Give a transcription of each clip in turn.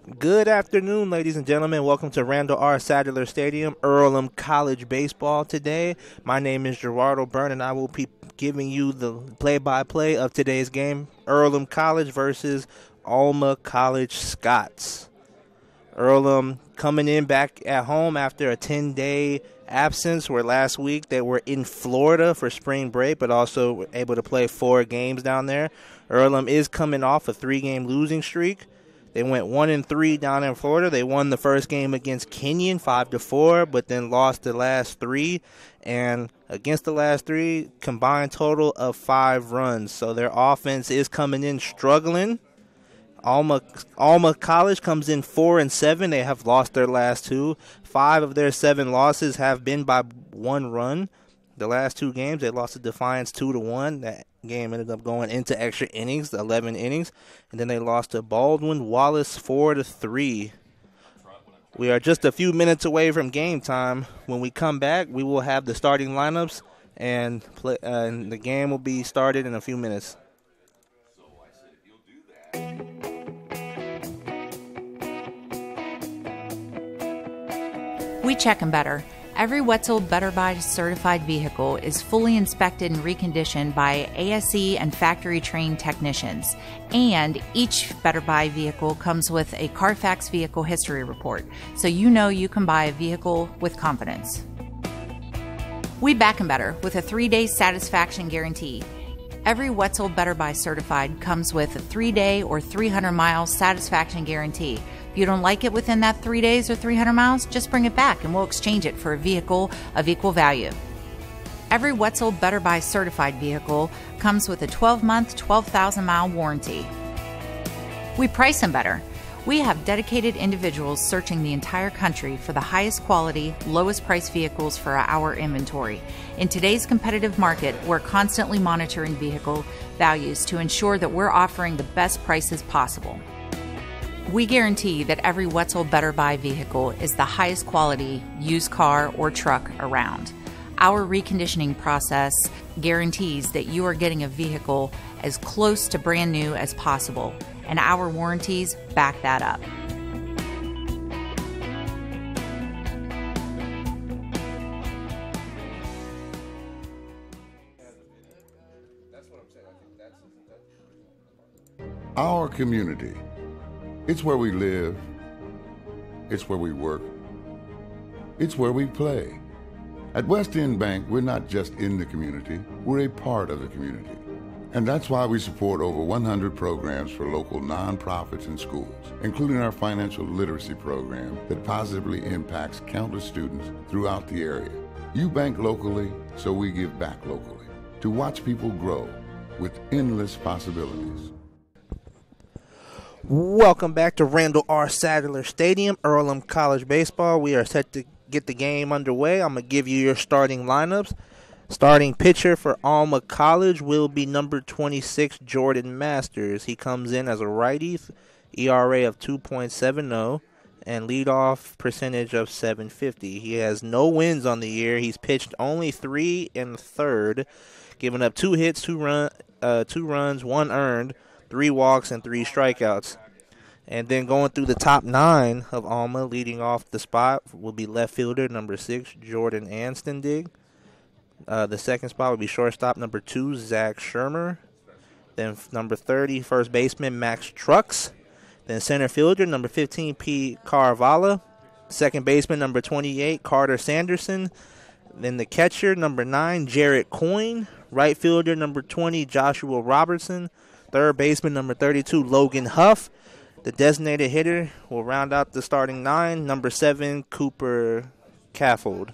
Good afternoon, ladies and gentlemen. Welcome to Randall R. Sadler Stadium, Earlham College Baseball today. My name is Gerardo Byrne, and I will be giving you the play-by-play of today's game, Earlham College versus Alma College Scots. Earlham coming in back at home after a 10-day absence, where last week they were in Florida for spring break, but also were able to play 4 games down there. Earlham is coming off a 3-game losing streak. They went 1-3 down in Florida. They won the first game against Kenyon 5-4, but then lost the last 3. And against the last 3, combined total of 5 runs. So their offense is coming in struggling. Alma College comes in 4-7. They have lost their last 2. 5 of their 7 losses have been by 1 run. The last 2 games, they lost to Defiance 2-1. That game ended up going into extra innings, 11 innings. And then they lost to Baldwin Wallace 4-3. We are just a few minutes away from game time. When we come back, we will have the starting lineups, and the game will be started in a few minutes. We check 'em better. Every Wetzel Better Buy certified vehicle is fully inspected and reconditioned by ASE and factory-trained technicians. And each Better Buy vehicle comes with a Carfax vehicle history report, so you know you can buy a vehicle with confidence. We back 'em better with a 3-day satisfaction guarantee. Every Wetzel Better Buy certified comes with a 3-day or 300-mile satisfaction guarantee. If you don't like it within that 3 days or 300 miles, just bring it back and we'll exchange it for a vehicle of equal value. Every Wetzel Better Buy certified vehicle comes with a 12-month, 12,000-mile warranty. We price them better. We have dedicated individuals searching the entire country for the highest quality, lowest price vehicles for our inventory. In today's competitive market, we're constantly monitoring vehicle values to ensure that we're offering the best prices possible. We guarantee that every Wetzel Better Buy vehicle is the highest quality used car or truck around. Our reconditioning process guarantees that you are getting a vehicle as close to brand new as possible, and our warranties back that up. Our community. It's where we live. It's where we work. It's where we play. At West End Bank, we're not just in the community, we're a part of the community. And that's why we support over 100 programs for local nonprofits and schools, including our financial literacy program that positively impacts countless students throughout the area. You bank locally, so we give back locally to watch people grow with endless possibilities. Welcome back to Randall R. Sadler Stadium, Earlham College Baseball. We are set to get the game underway. I'm going to give you your starting lineups. Starting pitcher for Alma College will be number 26, Jordan Masters. He comes in as a righty, ERA of 2.70, and leadoff percentage of .750. He has no wins on the year. He's pitched only 3 1/3, giving up 2 hits, 2 runs, 1 earned, 3 walks, and 3 strikeouts. And then going through the top 9 of Alma, leading off the spot will be left fielder number 6, Jordan Anstendig. The second spot will be shortstop number 2, Zach Shermer. Then number 30, first baseman Max Trucks. Then center fielder number 15, Pete Carvala. Second baseman number 28, Carter Sanderson. Then the catcher number 9, Jarrett Coyne. Right fielder number 20, Joshua Robertson. Third baseman number 32, Logan Huff. The designated hitter will round out the starting 9, number 7, Cooper Caffold.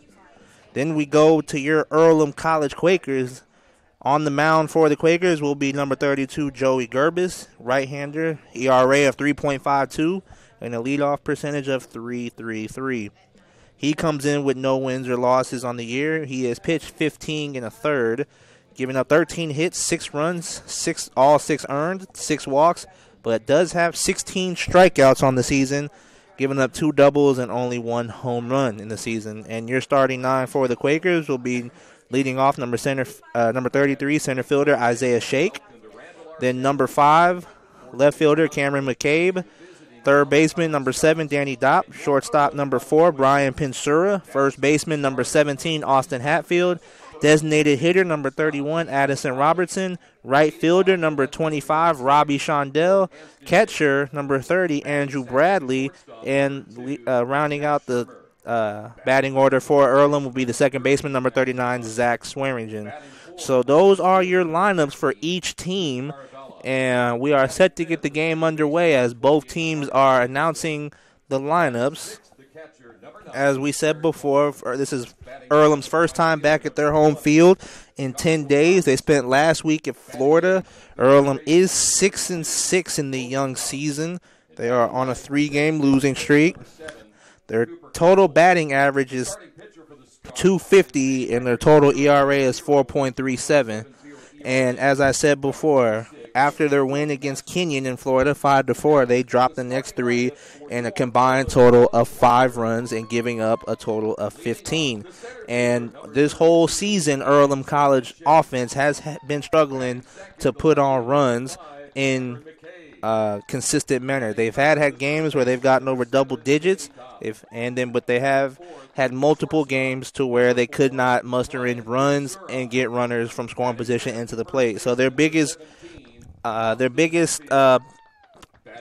Then we go to your Earlham College Quakers. On the mound for the Quakers will be number 32, Joey Gerbis, right-hander, ERA of 3.52, and a leadoff percentage of .333. He comes in with no wins or losses on the year. He has pitched 15 1/3, giving up 13 hits, 6 runs, all 6 earned, 6 walks, but does have 16 strikeouts on the season, giving up 2 doubles and only 1 home run in the season. And your starting 9 for the Quakers will be leading off number 33, center fielder Isaiah Shake. Then number 5, left fielder Cameron McCabe. Third baseman, number 7, Danny Dopp. Shortstop, number 4, Brian Pinsura. First baseman, number 17, Austin Hatfield. Designated hitter, number 31, Addison Robertson. Right fielder, number 25, Robbie Shondell. Catcher, number 30, Andrew Bradley. And rounding out the batting order for Earlham will be the second baseman, number 39, Zach Swearingen. So those are your lineups for each team. And we are set to get the game underway as both teams are announcing the lineups. As we said before, this is Earlham's first time back at their home field in 10 days. They spent last week at Florida. Earlham is 6-6 in the young season. They are on a 3-game losing streak. Their total batting average is .250, and their total ERA is 4.37. And as I said before, after their win against Kenyon in Florida, 5-4, they dropped the next 3 in a combined total of 5 runs and giving up a total of 15. And this whole season, Earlham College offense has been struggling to put on runs in consistent manner. They've had games where they've gotten over double digits, but they have had multiple games to where they could not muster in runs and get runners from scoring position into the plate. So their biggest not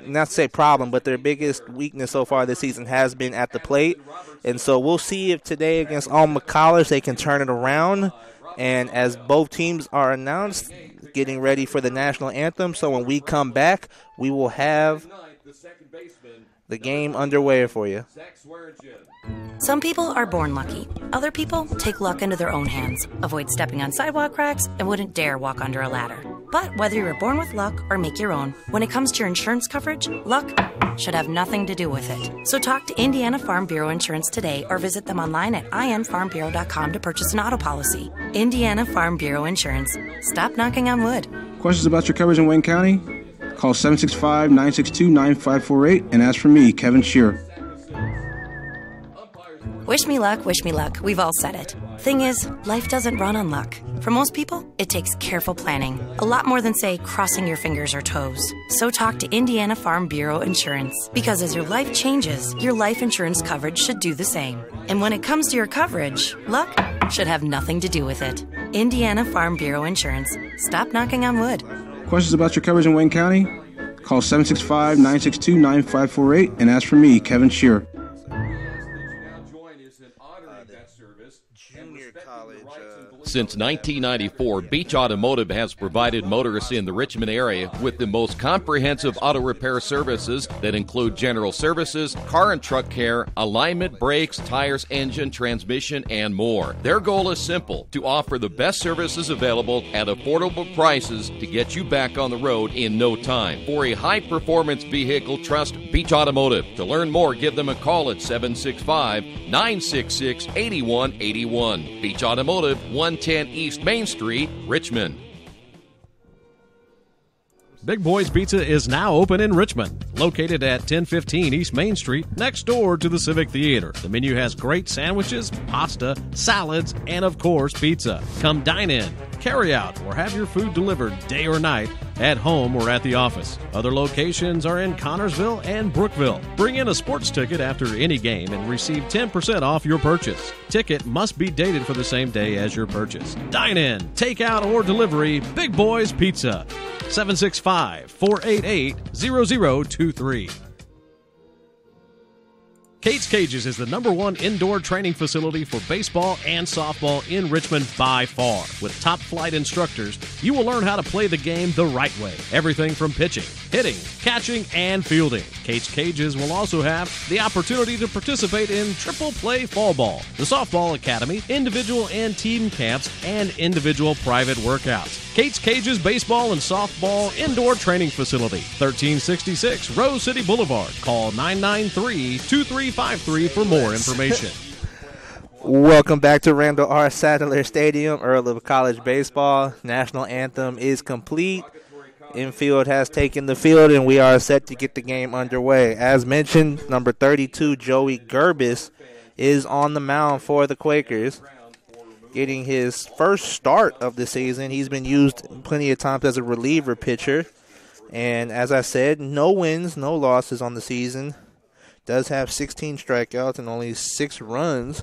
to say problem, but their biggest weakness so far this season has been at the plate. And so we'll see if today against Alma College they can turn it around. And as both teams are announced, getting ready for the national anthem. So when we come back, we will have the game underway for you. Some people are born lucky. Other people take luck into their own hands, avoid stepping on sidewalk cracks, and wouldn't dare walk under a ladder. But whether you're born with luck or make your own, when it comes to your insurance coverage, luck should have nothing to do with it. So talk to Indiana Farm Bureau Insurance today or visit them online at infarmbureau.com to purchase an auto policy. Indiana Farm Bureau Insurance. Stop knocking on wood. Questions about your coverage in Wayne County? Call 765-962-9548 and ask for me, Kevin Shearer. Wish me luck, we've all said it. Thing is, life doesn't run on luck. For most people, it takes careful planning. A lot more than, say, crossing your fingers or toes. So talk to Indiana Farm Bureau Insurance. Because as your life changes, your life insurance coverage should do the same. And when it comes to your coverage, luck should have nothing to do with it. Indiana Farm Bureau Insurance. Stop knocking on wood. Questions about your coverage in Wayne County? Call 765-962-9548 and ask for me, Kevin Shearer. Junior college. Since 1994, Beach Automotive has provided motorists in the Richmond area with the most comprehensive auto repair services that include general services, car and truck care, alignment, brakes, tires, engine, transmission, and more. Their goal is simple: to offer the best services available at affordable prices to get you back on the road in no time. For a high-performance vehicle, trust Beach Automotive. To learn more, give them a call at 765-966-8181. Beach Automotive, 110 East Main Street, Richmond. Big Boys Pizza is now open in Richmond, located at 1015 East Main Street, next door to the Civic Theater. The menu has great sandwiches, pasta, salads, and of course, pizza. Come dine in, carry out, or have your food delivered day or night, at home or at the office. Other locations are in Connorsville and Brookville. Bring in a sports ticket after any game and receive 10% off your purchase. Ticket must be dated for the same day as your purchase. Dine in, take out, or delivery. Big Boys Pizza. 765-488-0023. Kate's Cages is the #1 indoor training facility for baseball and softball in Richmond by far. With top-flight instructors, you will learn how to play the game the right way. Everything from pitching, hitting, catching, and fielding. Kate's Cages will also have the opportunity to participate in triple play fall ball, the softball academy, individual and team camps, and individual private workouts. Kate's Cages Baseball and Softball Indoor Training Facility, 1366 Rose City Boulevard. Call 993-2353 for more information. Welcome back to Randall R. Sadler Stadium, Earlham College Baseball. National anthem is complete. Infield has taken the field, and we are set to get the game underway. As mentioned, number 32, Joey Gerbis, is on the mound for the Quakers, getting his first start of the season. He's been used plenty of times as a reliever pitcher. And as I said, no wins, no losses on the season. Does have 16 strikeouts and only 6 runs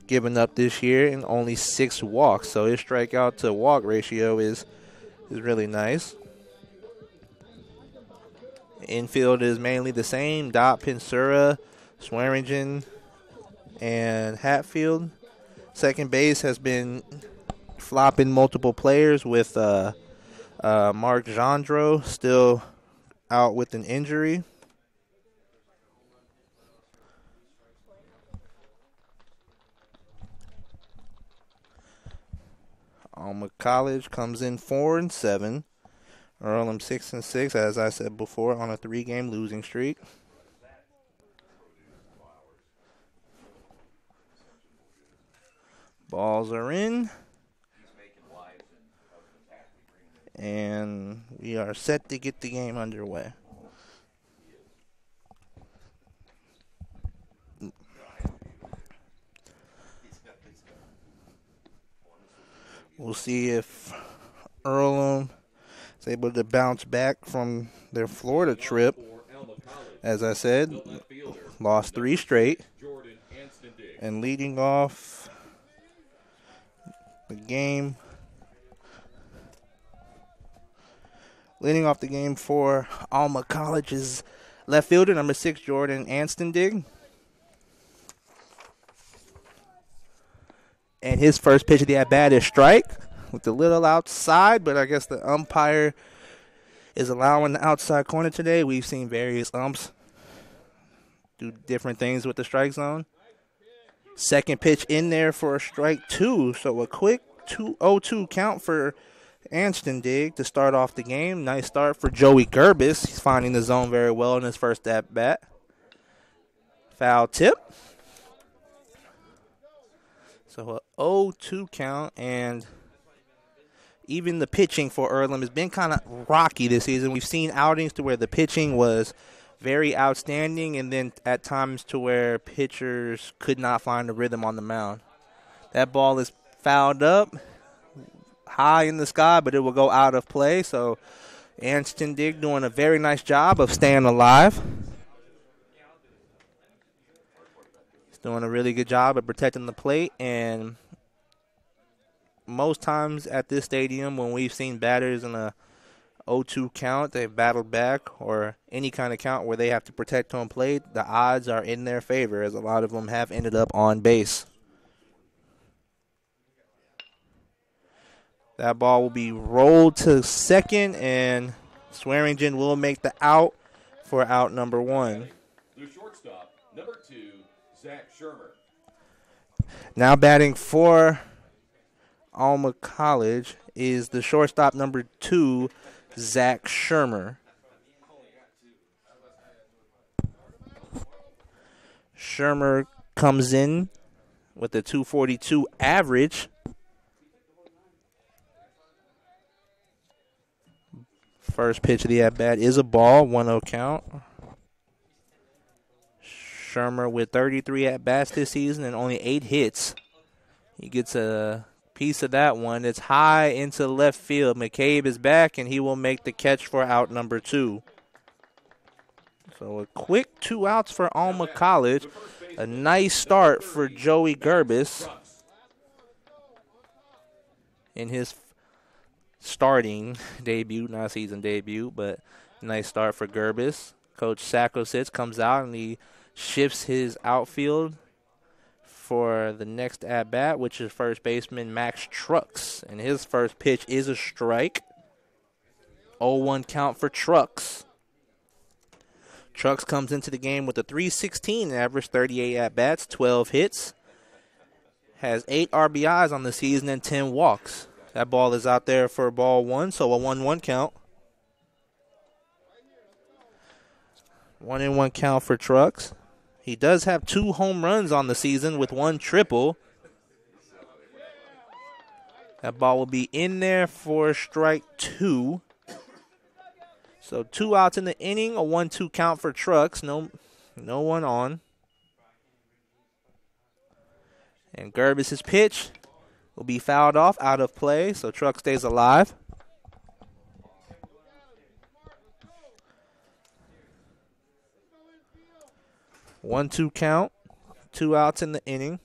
given up this year and only 6 walks. So his strikeout to walk ratio is really nice. Infield is mainly the same. Dot, Pinsura, Swearingen, and Hatfield. Second base has been flopping multiple players with Mark Jandro still out with an injury. Alma College comes in 4-7. Earlham 6-6, as I said before, on a 3-game losing streak. Balls are in. And we are set to get the game underway. We'll see if Earlham is able to bounce back from their Florida trip. As I said, lost 3 straight. And leading off the game for Alma College's left fielder, number 6, Jordan Anstendig. And his first pitch of the at-bat is strike with a little outside, but I guess the umpire is allowing the outside corner today. We've seen various umps do different things with the strike zone. Second pitch in there for a strike 2, so a quick 0-2 count for Anstendig to start off the game. Nice start for Joey Gerbis. He's finding the zone very well in his first at-bat. Foul tip. So a 0-2 count, and even the pitching for Earlham has been kind of rocky this season. We've seen outings to where the pitching was very outstanding, and then at times to where pitchers could not find a rhythm on the mound. That ball is fouled up high in the sky, but it will go out of play. So Anstendig doing a very nice job of staying alive. He's doing a really good job of protecting the plate, and most times at this stadium when we've seen batters in a 0-2 count, they've battled back, or any kind of count where they have to protect home plate, the odds are in their favor, as a lot of them have ended up on base. That ball will be rolled to second, and Swearingen will make the out for out number 1. The shortstop, number 2, Zach Shermer. Now batting for Alma College is the shortstop number 2, Zach Shermer. Shermer comes in with a 242 average. First pitch of the at-bat is a ball, 1-0 count. Shermer with 33 at-bats this season and only 8 hits. He gets a piece of that one. It's high into left field. McCabe is back, and he will make the catch for out number 2. So a quick 2 outs for Alma College. A nice start for Joey Gerbis in his starting debut, not season debut, but nice start for Gerbis. Coach Sakositz comes out, and he shifts his outfield for the next at-bat, which is first baseman Max Trucks. And his first pitch is a strike. 0-1 count for Trucks. Trucks comes into the game with a 316 average, 38 at-bats, 12 hits. Has 8 RBIs on the season and 10 walks. That ball is out there for ball 1, so a 1-1 count. 1-1 count for Trucks. He does have 2 home runs on the season with 1 triple. That ball will be in there for strike 2. So 2 outs in the inning, a 1-2 count for Trucks. No one on. And Gerbis' pitch will be fouled off, out of play, so Truck stays alive. 1-2 count. 2 outs in the inning.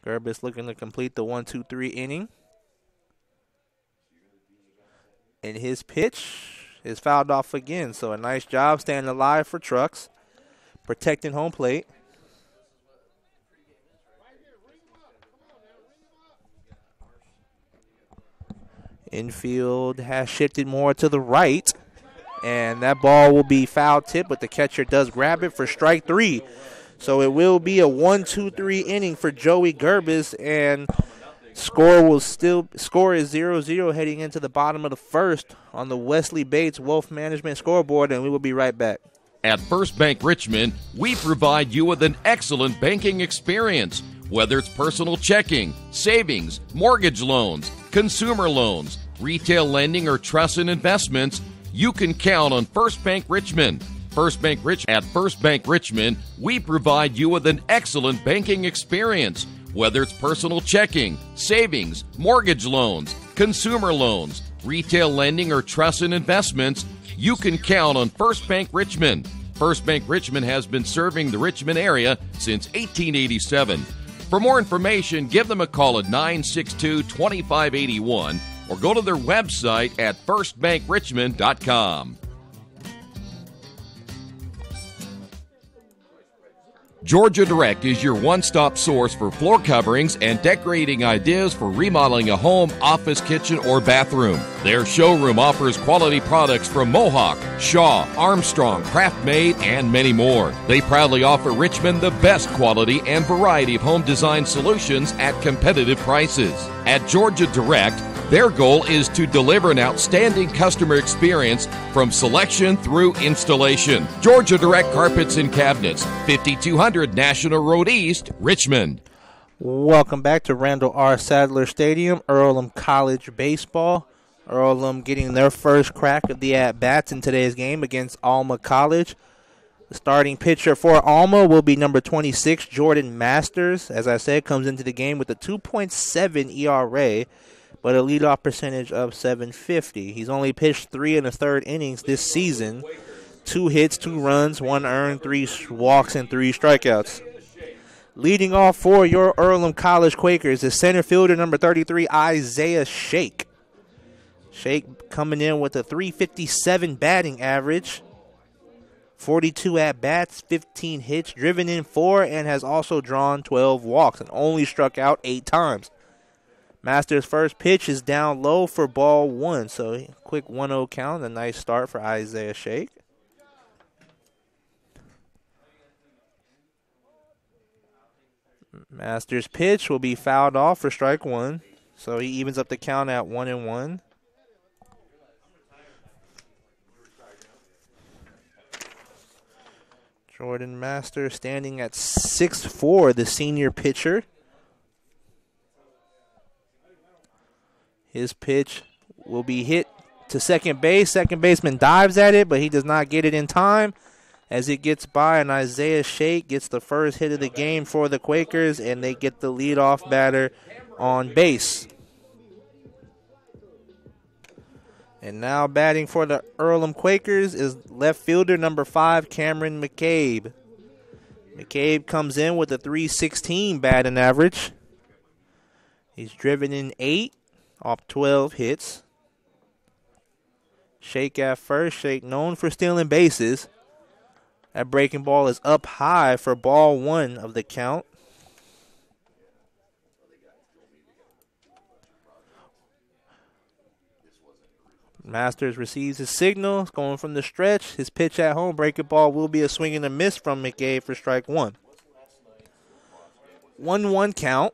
Gerbis looking to complete the 1-2-3 inning. And his pitch is fouled off again. So a nice job staying alive for Trucks, protecting home plate. Infield has shifted more to the right, and that ball will be foul tip, but the catcher does grab it for strike 3. So it will be a 1-2-3 inning for Joey Gerbis, and score is 0-0 heading into the bottom of the first on the Wesley Bates Wealth Management scoreboard, and we will be right back. At First Bank Richmond, we provide you with an excellent banking experience. Whether it's personal checking, savings, mortgage loans, consumer loans, retail lending, or trust and investments, you can count on First Bank Richmond. At First Bank Richmond, we provide you with an excellent banking experience. Whether it's personal checking, savings, mortgage loans, consumer loans, retail lending, or trust and investments, you can count on First Bank Richmond. First Bank Richmond has been serving the Richmond area since 1887. For more information, give them a call at 962-2581 or go to their website at firstbankrichmond.com. Georgia Direct is your one-stop source for floor coverings and decorating ideas for remodeling a home, office, kitchen, or bathroom. Their showroom offers quality products from Mohawk, Shaw, Armstrong, Craft-Made, and many more. They proudly offer Richmond the best quality and variety of home design solutions at competitive prices. At Georgia Direct, their goal is to deliver an outstanding customer experience from selection through installation. Georgia Direct Carpets and Cabinets, 5200 National Road East, Richmond. Welcome back to Randall R. Sadler Stadium, Earlham College Baseball. Earlham getting their first crack of the at-bats in today's game against Alma College. The starting pitcher for Alma will be number 26, Jordan Masters. As I said, comes into the game with a 2.7 ERA. But a leadoff percentage of .750. He's only pitched 3 1/3 innings this season. 2 hits, 2 runs, 1 earned, 3 walks, and 3 strikeouts. Leading off for your Earlham College Quakers is center fielder number 33, Isaiah Shake. Shake coming in with a .357 batting average. 42 at-bats, 15 hits, driven in 4, and has also drawn 12 walks and only struck out 8 times. Masters' first pitch is down low for ball 1, so quick 1-0 count. A nice start for Isaiah Shake. Masters' pitch will be fouled off for strike 1, so he evens up the count at 1-1. Jordan Masters standing at 6'4", the senior pitcher. His pitch will be hit to second base. Second baseman dives at it, but he does not get it in time as it gets by, and Isaiah Shake gets the first hit of the game for the Quakers, and they get the leadoff batter on base. And now batting for the Earlham Quakers is left fielder number 5, Cameron McCabe. McCabe comes in with a .316 batting average. He's driven in 8. Off 12 hits. Shake at first. Shake known for stealing bases. That breaking ball is up high for ball 1 of the count. Masters receives his signal. It's going from the stretch. His pitch at home. Breaking ball will be a swing and a miss from McCabe for strike 1. 1-1 count.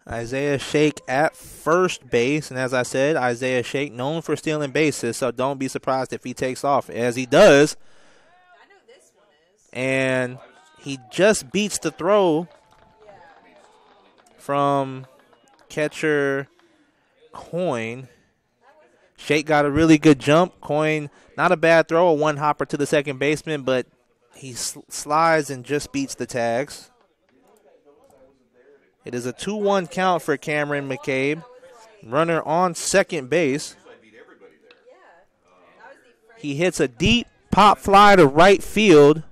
Isaiah Shake at first base, and as I said, Isaiah Shake known for stealing bases, so don't be surprised if he takes off, as he does. And he just beats the throw from catcher Coyne. Shake got a really good jump. Coyne, not a bad throw, a one hopper to the second baseman, but he slides and just beats the tags. It is a 2-1 count for Cameron McCabe. Runner on second base. He hits a deep pop fly to right field.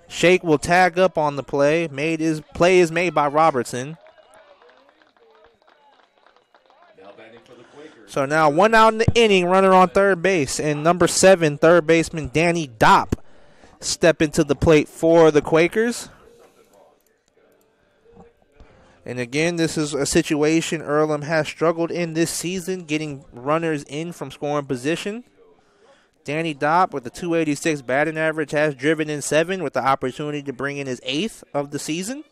Shake will tag up on the play. Play is made by Robertson. So now 1 out in the inning, runner on third base. And number 7, third baseman Danny Dopp step into the plate for the Quakers. And again, this is a situation Earlham has struggled in this season, getting runners in from scoring position. Danny Dopp with a .286 batting average has driven in 7 with the opportunity to bring in his 8th of the season.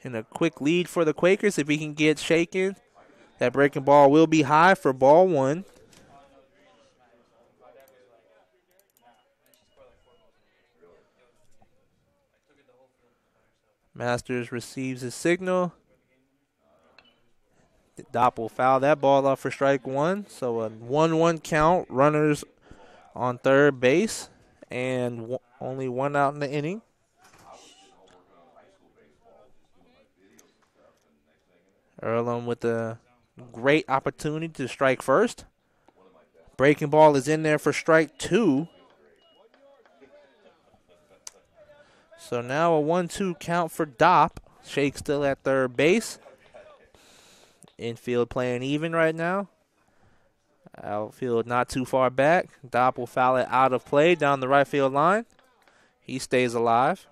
And a quick lead for the Quakers if he can get shaken. That breaking ball will be high for ball 1. Masters receives his signal. Dopp will foul that ball off for strike 1. So a 1-1 count. Runners on third base. And only 1 out in the inning. Earlham with a great opportunity to strike first. Breaking ball is in there for strike 2. So now a 1-2 count for Dopp. Shake still at third base. Infield playing even right now. Outfield not too far back. Dopp will foul it out of play down the right field line. He stays alive.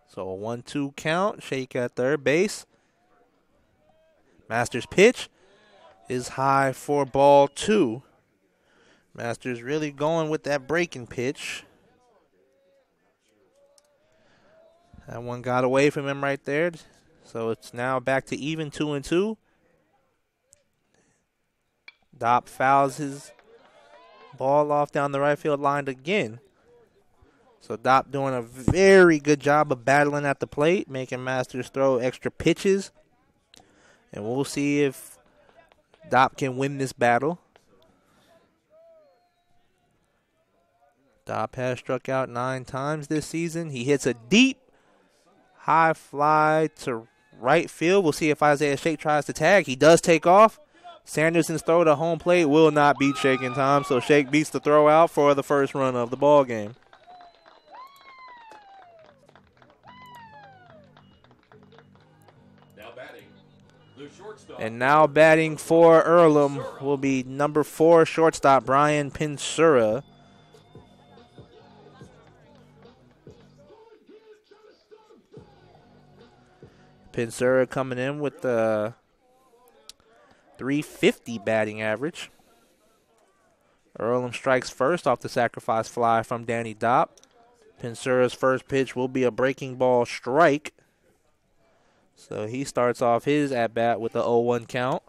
So a 1-2 count. Shake at third base. Masters pitch is high for ball 2. Masters really going with that breaking pitch. That one got away from him right there. So it's now back to even 2-2. Dopp fouls his ball off down the right field line again. So Dopp doing a very good job of battling at the plate, making Masters throw extra pitches. And we'll see if Dopp can win this battle. Dopp has struck out 9 times this season. He hits a deep high fly to right field. We'll see if Isaiah Shake tries to tag. He does take off. Sanderson's throw to home plate will not beat Shake in time, so Shake beats the throw out for the first run of the ball game. And now batting for Earlham will be number 4 shortstop Brian Pinsura. Pinsura coming in with the .350 batting average. Earlham strikes first off the sacrifice fly from Danny Dopp. Pinsura's first pitch will be a breaking ball strike. So he starts off his at-bat with the 0-1 count.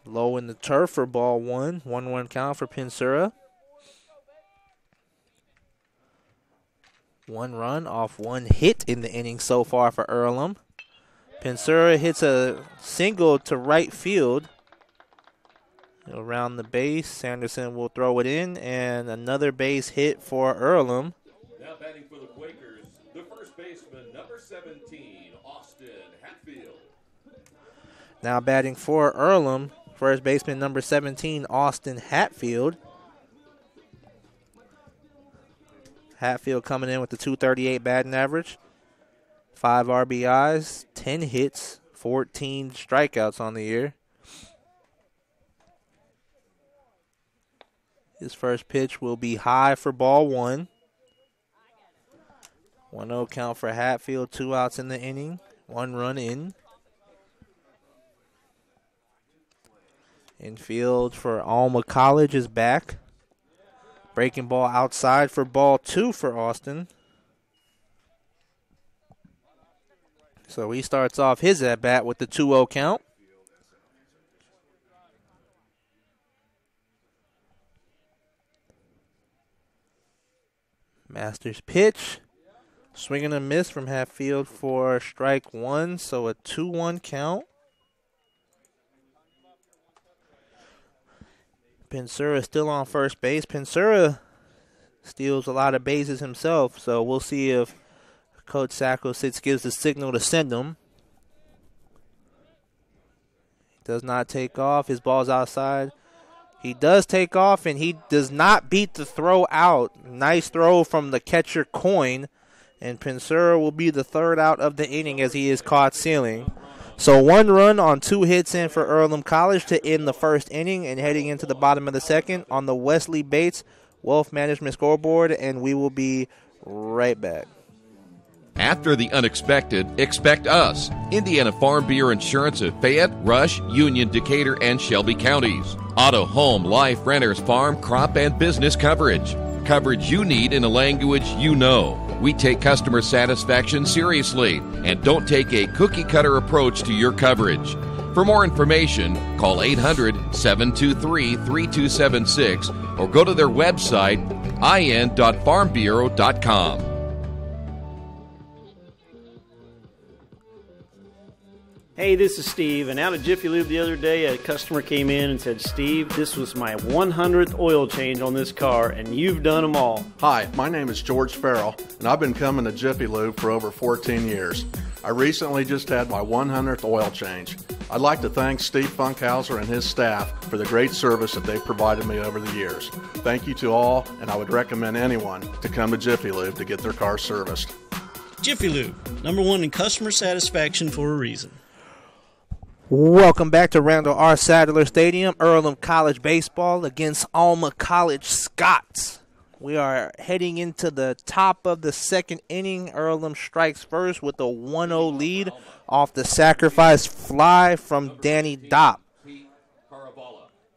Low in the turf for ball 1. 1-1 count for Pinsura. 1 run off 1 hit in the inning so far for Earlham. Pinsura hits a single to right field. Around the base, Sanderson will throw it in, and another base hit for Earlham. Now batting for the Quakers, the first baseman, number 17, Austin Hatfield. Now batting for Earlham, first baseman number 17, Austin Hatfield. Hatfield coming in with the .238 batting average. 5 RBIs, 10 hits, 14 strikeouts on the year. His first pitch will be high for ball 1. 1-0 count for Hatfield, 2 outs in the inning, 1 run in. Infield for Alma College is back. Breaking ball outside for ball 2 for Austin. So he starts off his at-bat with the 2-0 count. Masters pitch. Swing and a miss from Hatfield for strike 1, so a 2-1 count. Pinsura still on first base. Pinsura steals a lot of bases himself, so we'll see if Coach Sacco gives the signal to send him. He does not take off. His ball's outside. He does take off, and he does not beat the throw out. Nice throw from the catcher, Coin. And Pensura will be the third out of the inning as he is caught stealing. So 1 run on 2 hits in for Earlham College to end the first inning, and heading into the bottom of the second on the Wesley Bates Wealth Management scoreboard, and we will be right back. After the unexpected, expect us. Indiana Farm Bureau Insurance of Fayette, Rush, Union, Decatur, and Shelby counties. Auto, home, life, renters, farm, crop, and business coverage. Coverage you need in a language you know. We take customer satisfaction seriously and don't take a cookie-cutter approach to your coverage. For more information, call 800-723-3276 or go to their website, in.farmbureau.com. Hey, this is Steve, and out at Jiffy Lube the other day, a customer came in and said, Steve, this was my 100th oil change on this car, and you've done them all. Hi, my name is George Farrell, and I've been coming to Jiffy Lube for over 14 years. I recently just had my 100th oil change. I'd like to thank Steve Funkhauser and his staff for the great service that they've provided me over the years. Thank you to all, and I would recommend anyone to come to Jiffy Lube to get their car serviced. Jiffy Lube, #1 in customer satisfaction for a reason. Welcome back to Randall R. Sadler Stadium. Earlham College baseball against Alma College Scots. We are heading into the top of the second inning. Earlham strikes first with a 1-0 lead off the sacrifice fly from Danny Dopp.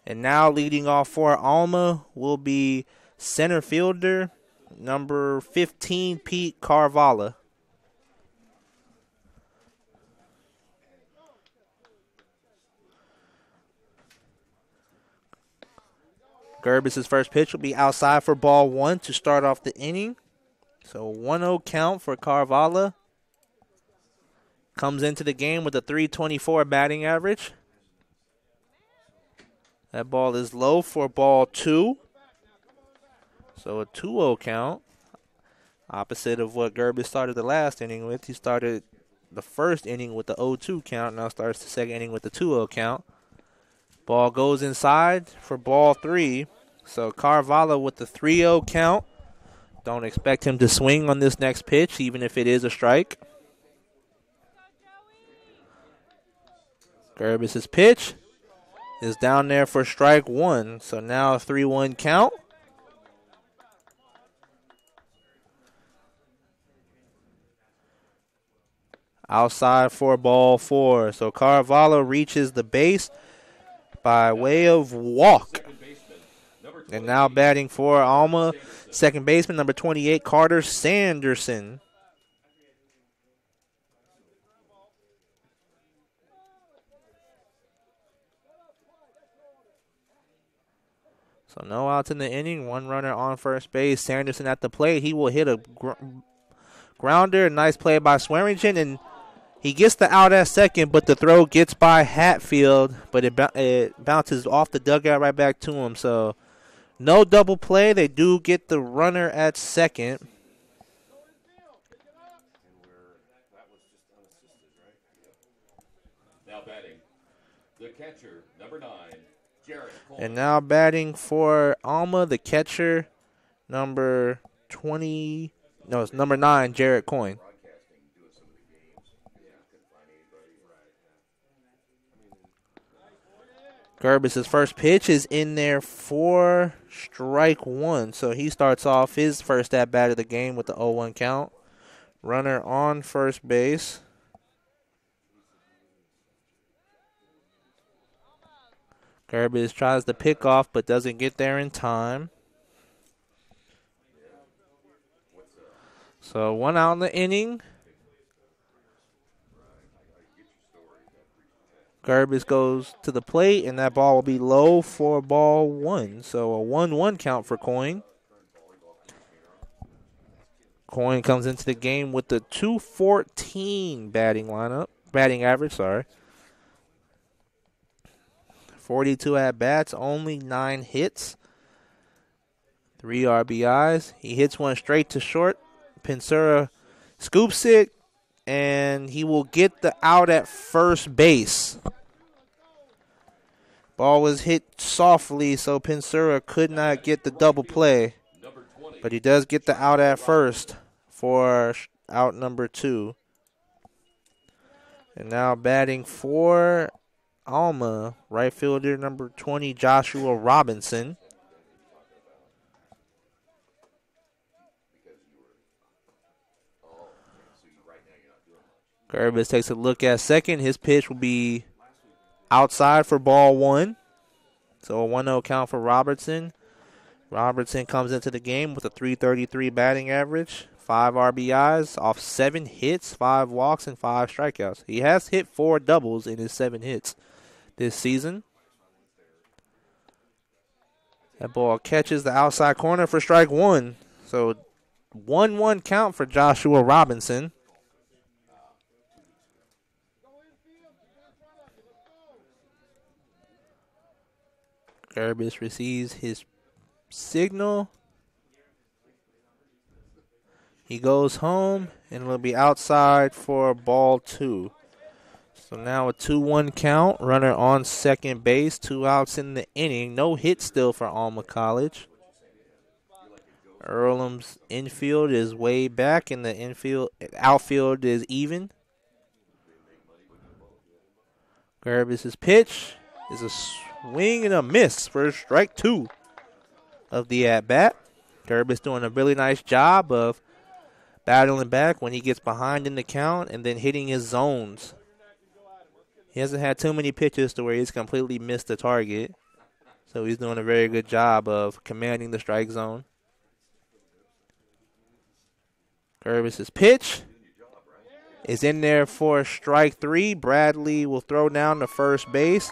And now leading off for Alma will be center fielder number 15, Pete Carvalho. Gerbis' first pitch will be outside for ball 1 to start off the inning. So 1-0 count for Carvalho. Comes into the game with a .324 batting average. That ball is low for ball 2. So a 2-0 count. Opposite of what Gerbis started the last inning with. He started the first inning with the 0-2 count. Now starts the second inning with the 2-0 count. Ball goes inside for ball 3. So Carvalho with the 3-0 count. Don't expect him to swing on this next pitch, even if it is a strike. Gerbis' pitch is down there for strike 1. So now a 3-1 count. Outside for ball 4. So Carvalho reaches the base by way of walk. And now batting for Alma, second baseman, number 28, Carter Sanderson. So no outs in the inning, 1 runner on first base. Sanderson at the plate. He will hit a grounder. Nice play by Swearingen, and he gets the out at second, but the throw gets by Hatfield, but it bounces off the dugout right back to him. So no double play. They do get the runner at second. Now batting, the catcher, number 9, Jarrett Coleman. And now batting for Alma, the catcher, number 20. No, it's number 9, Jarrett Coyne. Gerbis' first pitch is in there for strike 1. So he starts off his first at-bat of the game with the 0-1 count. Runner on first base. Gerbis tries to pick off but doesn't get there in time. So 1 out in the inning. Gerbis goes to the plate, and that ball will be low for ball 1. So a 1-1 count for Coyne. Coyne comes into the game with the .214 batting average. 42 at-bats, only 9 hits, 3 RBIs. He hits one straight to short. Pensura Scoops it, and he will get the out at first base. Ball was hit softly, so Pensura could not get the double play. But he does get the out at first for out number 2. And now batting for Alma, right fielder number 20, Joshua Robinson. Gerbis takes a look at second. His pitch will be outside for ball 1. So a 1-0 count for Robertson. Robertson comes into the game with a .333 batting average, 5 RBIs off 7 hits, 5 walks, and 5 strikeouts. He has hit 4 doubles in his 7 hits this season. That ball catches the outside corner for strike 1. So 1-1 count for Joshua Robinson. Gerbis receives his signal. He goes home, and will be outside for ball 2. So now a 2-1 count. Runner on second base. 2 outs in the inning. No hit still for Alma College. Earlham's infield is way back, and the outfield is even. Gerbis' pitch is a swing and a miss for strike 2 of the at-bat. Gerbis doing a really nice job of battling back when he gets behind in the count and then hitting his zones. He hasn't had too many pitches to where he's completely missed the target. So he's doing a very good job of commanding the strike zone. Gerbis' pitch is in there for strike 3. Bradley will throw down to first base.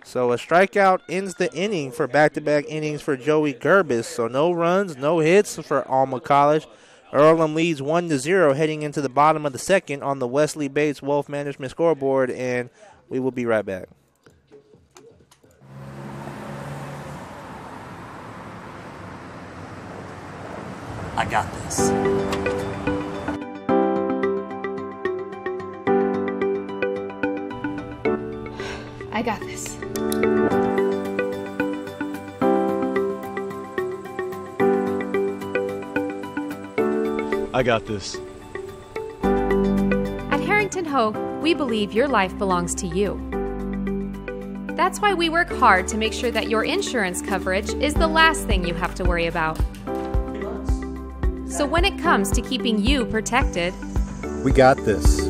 So a strikeout ends the inning for back-to-back innings for Joey Gerbis. So no runs, no hits for Alma College. Earlham leads 1-0 heading into the bottom of the second on the Wesley Bates Wealth Management scoreboard, and we will be right back. I got this. I got this. I got this. At Harrington Hogue, we believe your life belongs to you. That's why we work hard to make sure that your insurance coverage is the last thing you have to worry about. So when it comes to keeping you protected, We got this.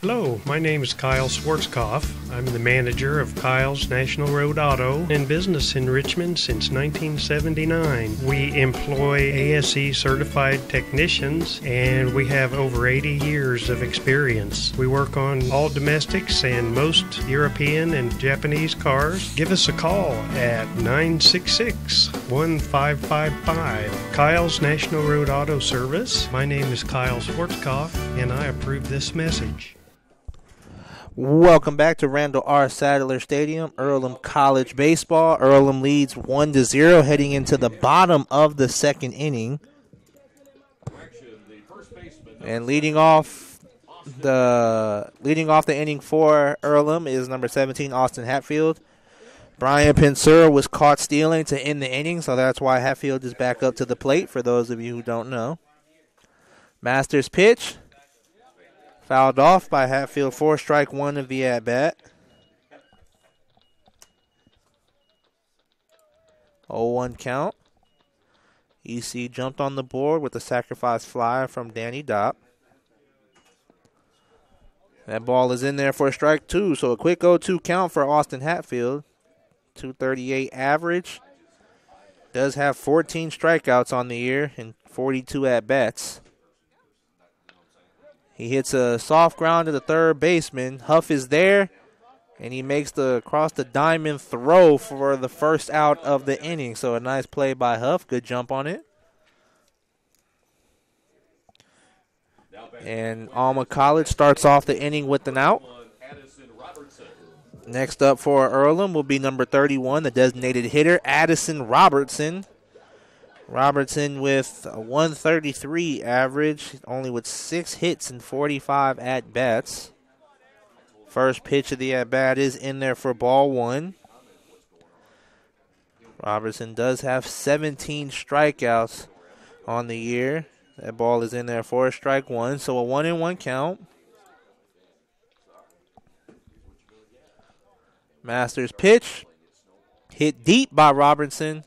Hello, my name is Kyle Schwarzkopf. I'm the manager of Kyle's National Road Auto and business in Richmond since 1979. We employ ASE certified technicians and we have over 80 years of experience. We work on all domestics and most European and Japanese cars. Give us a call at 966-1555. Kyle's National Road Auto Service. My name is Kyle Schwarzkopf and I approve this message. Welcome back to Randall R. Sadler Stadium, Earlham College Baseball. Earlham leads 1-0 heading into the bottom of the second inning. And leading off the inning for Earlham is number 17, Austin Hatfield. Brian Pensura was caught stealing to end the inning, so that's why Hatfield is back up to the plate, for those of you who don't know. Masters pitch. Fouled off by Hatfield for strike 1 of the at-bat. 0-1 count. EC jumped on the board with a sacrifice fly from Danny Dopp. That ball is in there for strike 2, so a quick 0-2 count for Austin Hatfield. 238 average. Does have 14 strikeouts on the year and 42 at-bats. He hits a soft ground to the third baseman. Huff is there, and he makes the across the diamond throw for the first out of the inning. So a nice play by Huff. Good jump on it. And Alma College starts off the inning with an out. Next up for Earlham will be number 31, the designated hitter, Addison Robertson. Robertson with a 133 average, only with 6 hits and 45 at-bats. First pitch of the at-bat is in there for ball 1. Robertson does have 17 strikeouts on the year. That ball is in there for strike 1, so a 1-1 count. Masters pitch, hit deep by Robertson.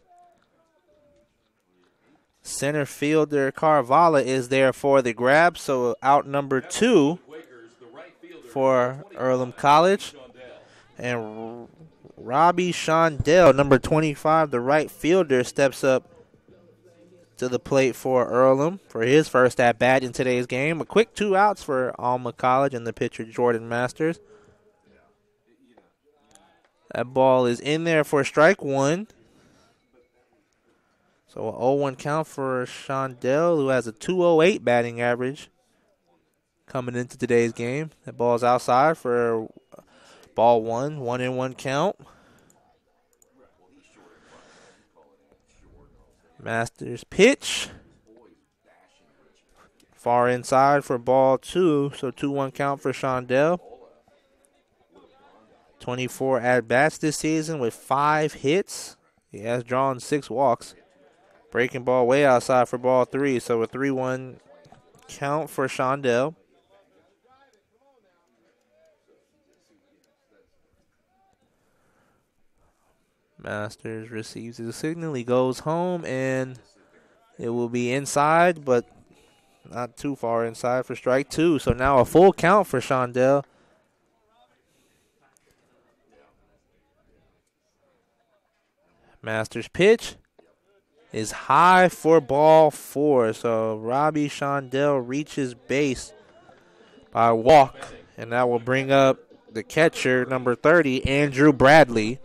Center fielder Carvalho is there for the grab, so out number 2 for Earlham College. And Robbie Shondell, number 25, the right fielder, steps up to the plate for Earlham for his first at-bat in today's game. A quick 2 outs for Alma College and the pitcher Jordan Masters. That ball is in there for strike 1. So an 0-1 count for Shondell, who has a 208 batting average coming into today's game. That ball's outside for ball 1, 1-1 count. Masters pitch. Far inside for ball 2, so 2-1 count for Shondell. 24 at-bats this season with 5 hits. He has drawn 6 walks. Breaking ball way outside for ball 3, so a 3-1 count for Shondell. Masters receives his signal. He goes home, and it will be inside, but not too far inside for strike 2. So now a full count for Shondell. Masters pitch is high for ball 4. So Robbie Shondell reaches base by a walk, and that will bring up the catcher, number 30, Andrew Bradley.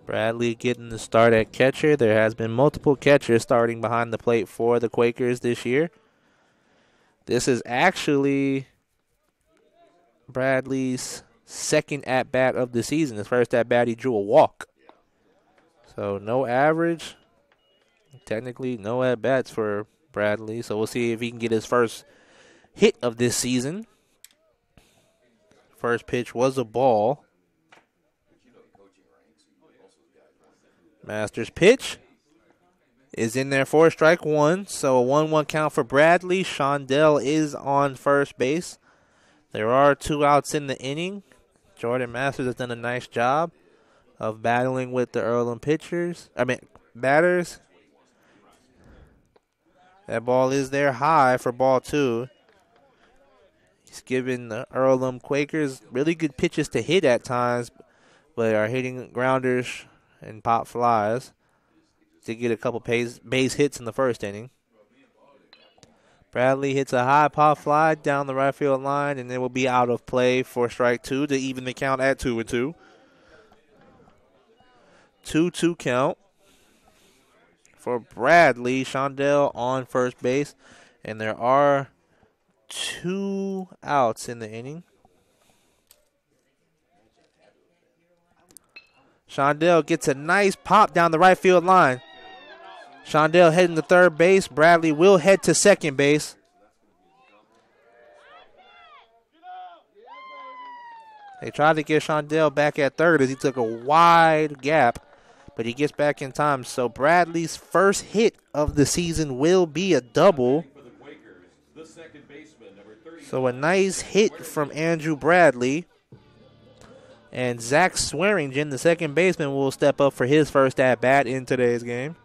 Bradley getting the start at catcher. There has been multiple catchers starting behind the plate for the Quakers this year. This is actually Bradley's second at-bat of the season. His first at-bat, he drew a walk. So no average. Technically, no at-bats for Bradley. So we'll see if he can get his first hit of this season. First pitch was a ball. Masters pitch is in there for strike 1. So a 1-1 count for Bradley. Shondell is on first base. There are 2 outs in the inning. Jordan Masters has done a nice job of battling with the Earlham batters. That ball is there high for ball 2. He's given the Earlham Quakers really good pitches to hit at times, but are hitting grounders and pop flies to get a couple base hits in the first inning. Bradley hits a high pop fly down the right field line, and it will be out of play for strike 2 to even the count at 2-2. 2-2 count for Bradley. Shondell on first base, and there are 2 outs in the inning. Shondell gets a nice pop down the right field line. Shondell heading to third base. Bradley will head to second base. They tried to get Shondell back at third as he took a wide gap, but he gets back in time. So Bradley's first hit of the season will be a double. So a nice hit from Andrew Bradley. And Zach Swearingen, the second baseman, will step up for his first at-bat in today's game.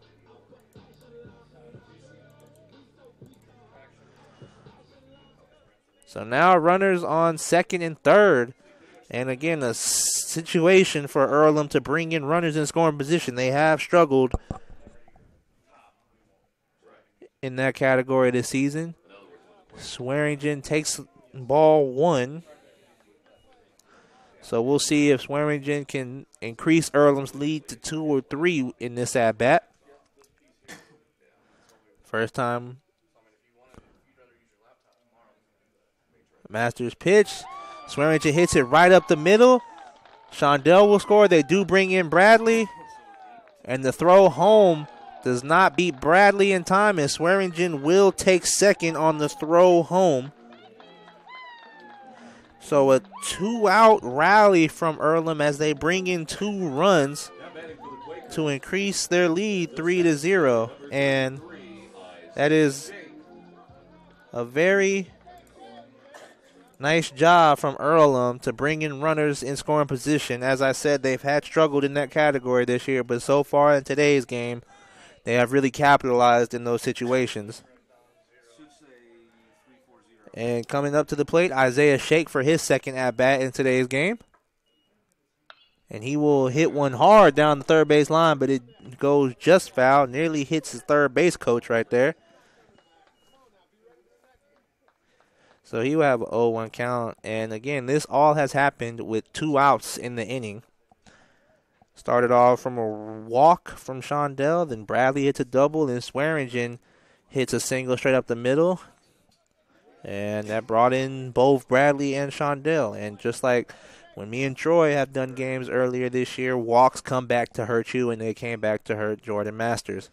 So now runners on second and third. And again, a situation for Earlham to bring in runners in scoring position. They have struggled in that category this season. Swearingen takes ball 1. So we'll see if Swearingen can increase Earlham's lead to 2 or 3 in this at-bat. First time Masters pitch. Swearingen hits it right up the middle. Shondell will score. They do bring in Bradley. And the throw home does not beat Bradley in time, and Swearingen will take second on the throw home. So a 2-out rally from Earlham as they bring in 2 runs to increase their lead 3-0. And that is a very nice job from Earlham to bring in runners in scoring position. As I said, they've had struggled in that category this year, but so far in today's game, they have really capitalized in those situations. And coming up to the plate, Isaiah Shake for his second at-bat in today's game. And he will hit one hard down the third base line, but it goes just foul. Nearly hits his third base coach right there. So he will have an 0-1 count. And again, this all has happened with 2 outs in the inning. Started off from a walk from Shondell. Then Bradley hits a double. Then Swearingen hits a single straight up the middle. And that brought in both Bradley and Shondell. And just like when me and Troy have done games earlier this year, walks come back to hurt you, and they came back to hurt Jordan Masters.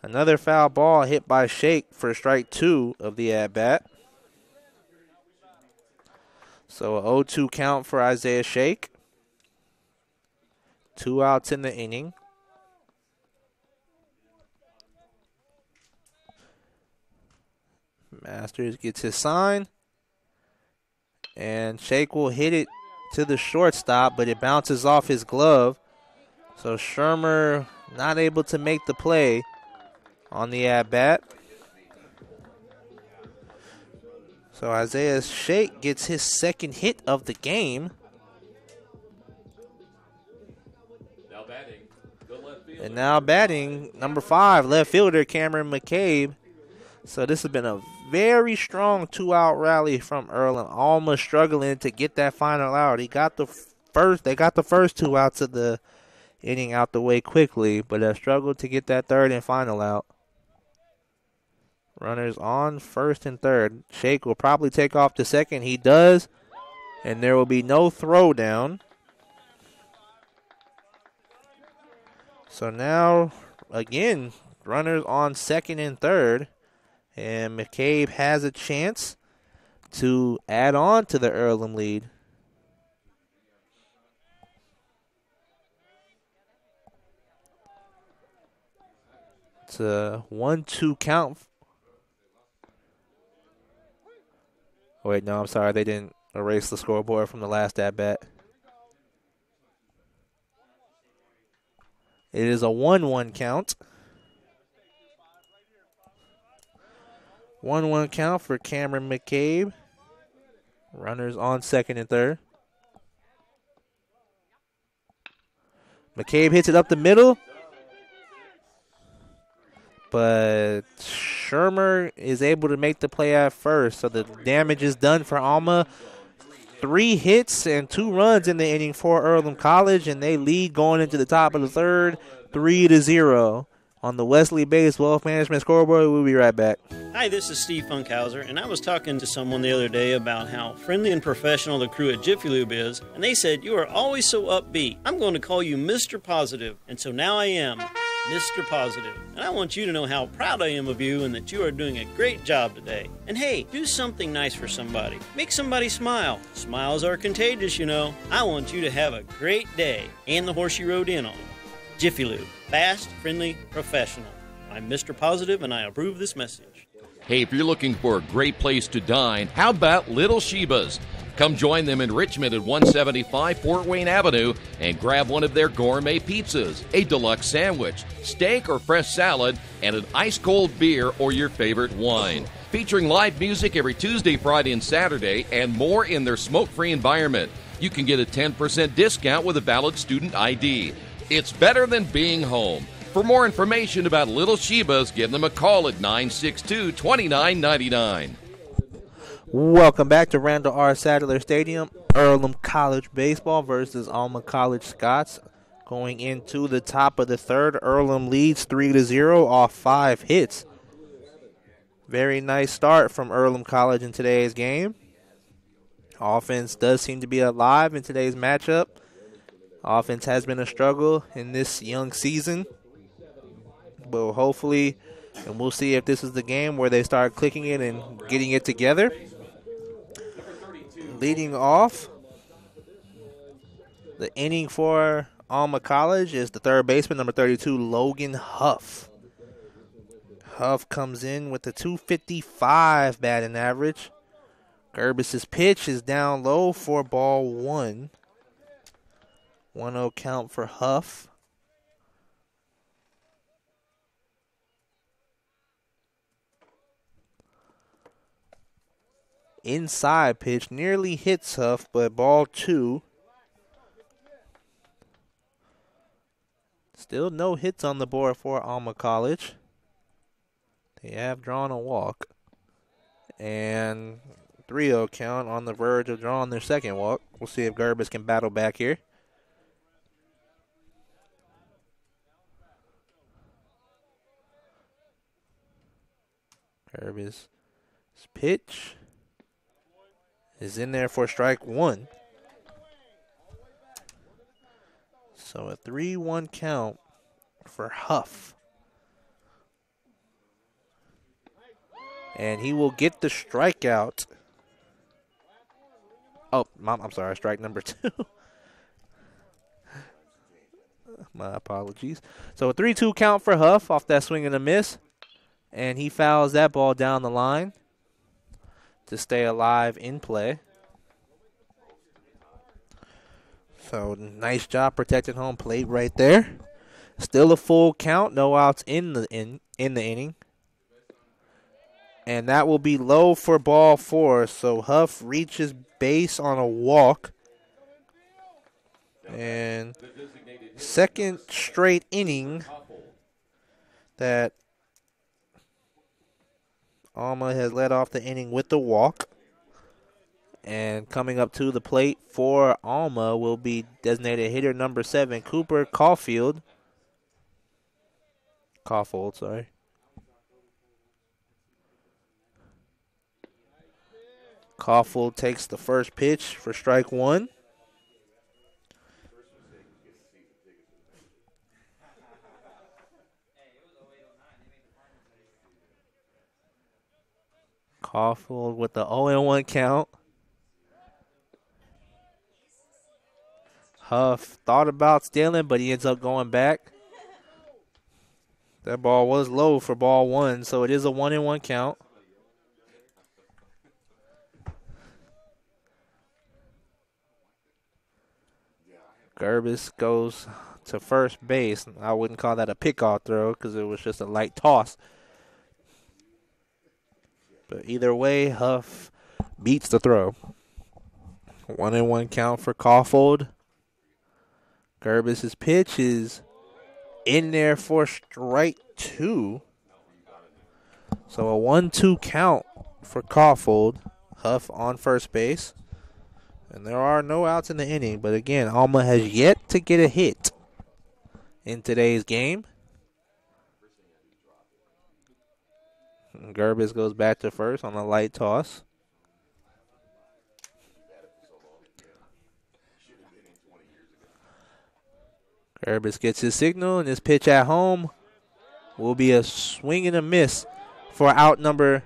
Another foul ball hit by Shake for strike 2 of the at-bat. So an 0-2 count for Isaiah Shake. 2 outs in the inning. Masters gets his sign. And Shake will hit it to the shortstop, but it bounces off his glove. So Shermer not able to make the play on the at-bat. So Isaiah Shake gets his second hit of the game. Now batting. Good left fielder. And now batting, number 5, left fielder Cameron McCabe. So this has been a very strong 2-out rally from Earlham. Alma struggling to get that final out. They got the first 2 outs of the inning out the way quickly, but have struggled to get that third and final out. Runners on first and third. Shake will probably take off to second. He does, and there will be no throwdown. So now, again, runners on second and third, and McCabe has a chance to add on to the Earlham lead. It's a 1-2 count. Oh, wait, no, I'm sorry. They didn't erase the scoreboard from the last at-bat. It is a 1-1 count. 1-1 count for Cameron McCabe. Runners on second and third. McCabe hits it up the middle. But Shermer is able to make the play at first. So the damage is done for Alma. 3 hits and 2 runs in the inning for Earlham College, and they lead going into the top of the third, 3-0. On the Wesley Bates Wealth Management scoreboard, we'll be right back. Hi, this is Steve Funkhauser, and I was talking to someone the other day about how friendly and professional the crew at Jiffy Lube is, and they said, "You are always so upbeat. I'm going to call you Mr. Positive," and so now I am Mr. Positive. And I want you to know how proud I am of you and that you are doing a great job today. And hey, do something nice for somebody. Make somebody smile. Smiles are contagious, you know. I want you to have a great day and the horse you rode in on. Jiffy Lube. Fast, friendly, professional. I'm Mr. Positive, and I approve this message. Hey, if you're looking for a great place to dine, how about Little Sheba's? Come join them in Richmond at 175 Fort Wayne Avenue and grab one of their gourmet pizzas, a deluxe sandwich, steak or fresh salad, and an ice-cold beer or your favorite wine. Featuring live music every Tuesday, Friday, and Saturday, and more in their smoke-free environment. You can get a 10% discount with a valid student ID. It's better than being home. For more information about Little Sheba's, give them a call at 962-2999. Welcome back to Randall R. Sadler Stadium. Earlham College baseball versus Alma College Scots. Going into the top of the third, Earlham leads 3-0 off 5 hits. Very nice start from Earlham College in today's game. Offense does seem to be alive in today's matchup. Offense has been a struggle in this young season. But hopefully, and we'll see if this is the game where they start clicking it and getting it together. Leading off the inning for Alma College is the third baseman, number 32, Logan Huff. Huff comes in with a 255 batting average. Gerbis' pitch is down low for ball one. 1-0 count for Huff. Inside pitch nearly hits Huff, but ball two. Still no hits on the board for Alma College. They have drawn a walk. And 3-0 count on the verge of drawing their second walk. We'll see if Gerbis can battle back here. Gerbis' pitch is in there for strike one. So a 3-1 count for Huff. And he will get the strikeout. Oh, I'm sorry, strike number two. My apologies. So a 3-2 count for Huff off that swing and a miss. And he fouls that ball down the line to stay alive in play. So nice job protecting home plate right there. Still a full count, no outs in the inning. And that will be low for ball four. So Huff reaches base on a walk. And second straight inning that Alma has led off the inning with the walk. And coming up to the plate for Alma will be designated hitter number 7, Cooper Caulfield. Caulfield, sorry. Caulfield takes the first pitch for strike one. Caulfield with the 0-1 count. Huff thought about stealing, but he ends up going back. That ball was low for ball one, so it is a 1-1 count. Gerbis goes to first base. I wouldn't call that a pickoff throw because it was just a light toss. But either way, Huff beats the throw. 1-1 count for Caulfield. Gerbis' pitch is in there for strike two. So a 1-2 count for Caulfield. Huff on first base. And there are no outs in the inning. But again, Alma has yet to get a hit in today's game. And Gerbis goes back to first on a light toss. Gerbis gets his signal, and his pitch at home will be a swing and a miss for out number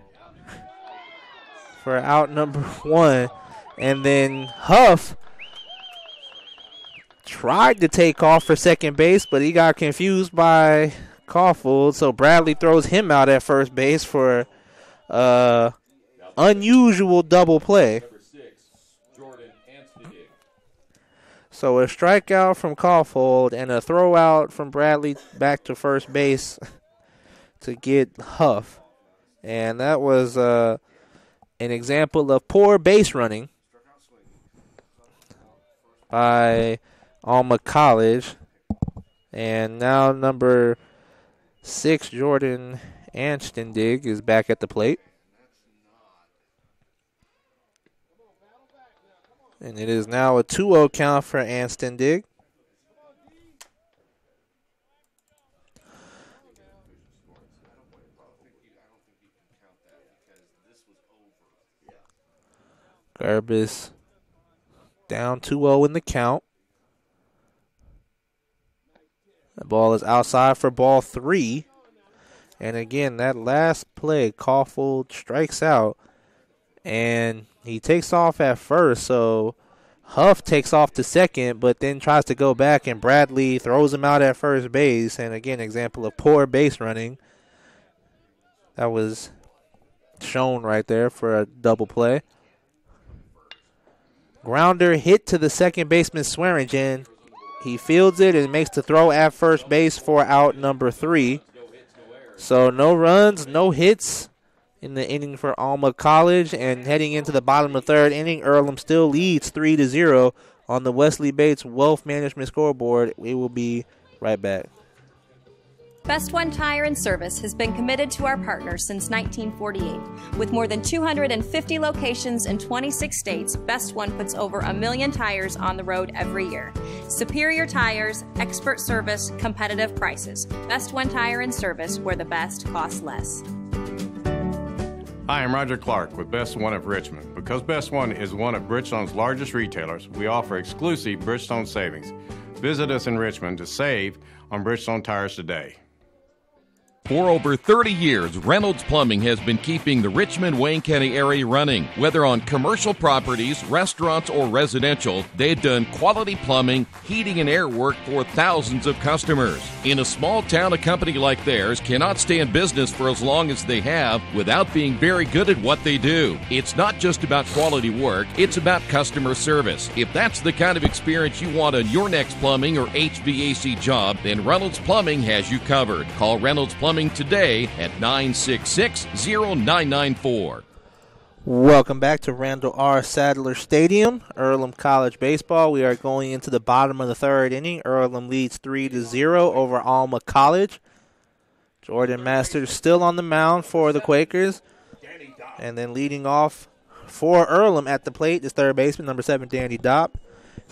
one. And then Huff tried to take off for second base, but he got confused by Caulfield, so Bradley throws him out at first base for unusual double play. So a strikeout from Caulfield and a throw out from Bradley back to first base to get Huff. And that was an example of poor base running by Alma College. And now number 6, Jordan Anstendig, is back at the plate. And it is now a 2-0 count for Anstendig. Gerbis Down 2-0 in the count. The ball is outside for ball 3. And again, that last play, Caulfield strikes out. And he takes off at first, so Huff takes off to second, but then tries to go back, and Bradley throws him out at first base. And again, example of poor base running. That was shown right there for a double play. Grounder hit to the second baseman Swearingen. He fields it and makes the throw at first base for out number 3. So no runs, no hits in the inning for Alma College. And heading into the bottom of the third inning, Earlham still leads 3-0 on the Wesley Bates Wealth Management scoreboard. We will be right back. Best One Tire and Service has been committed to our partners since 1948. With more than 250 locations in 26 states, Best One puts over 1 million tires on the road every year. Superior tires, expert service, competitive prices. Best One Tire and Service, where the best costs less. Hi, I'm Roger Clark with Best One of Richmond. Because Best One is one of Bridgestone's largest retailers, we offer exclusive Bridgestone savings. Visit us in Richmond to save on Bridgestone tires today. For over 30 years, Reynolds Plumbing has been keeping the Richmond-Wayne County area running. Whether on commercial properties, restaurants, or residential, they've done quality plumbing, heating, and air work for thousands of customers. In a small town, a company like theirs cannot stay in business for as long as they have without being very good at what they do. It's not just about quality work, it's about customer service. If that's the kind of experience you want on your next plumbing or HVAC job, then Reynolds Plumbing has you covered. Call Reynolds Plumbing today at 966-0994. Welcome back to Randall R. Sadler Stadium, Earlham College Baseball. We are going into the bottom of the third inning. Earlham leads 3-0 over Alma College. Jordan Masters still on the mound for the Quakers. And then leading off for Earlham at the plate is third baseman, number 7, Danny Dopp.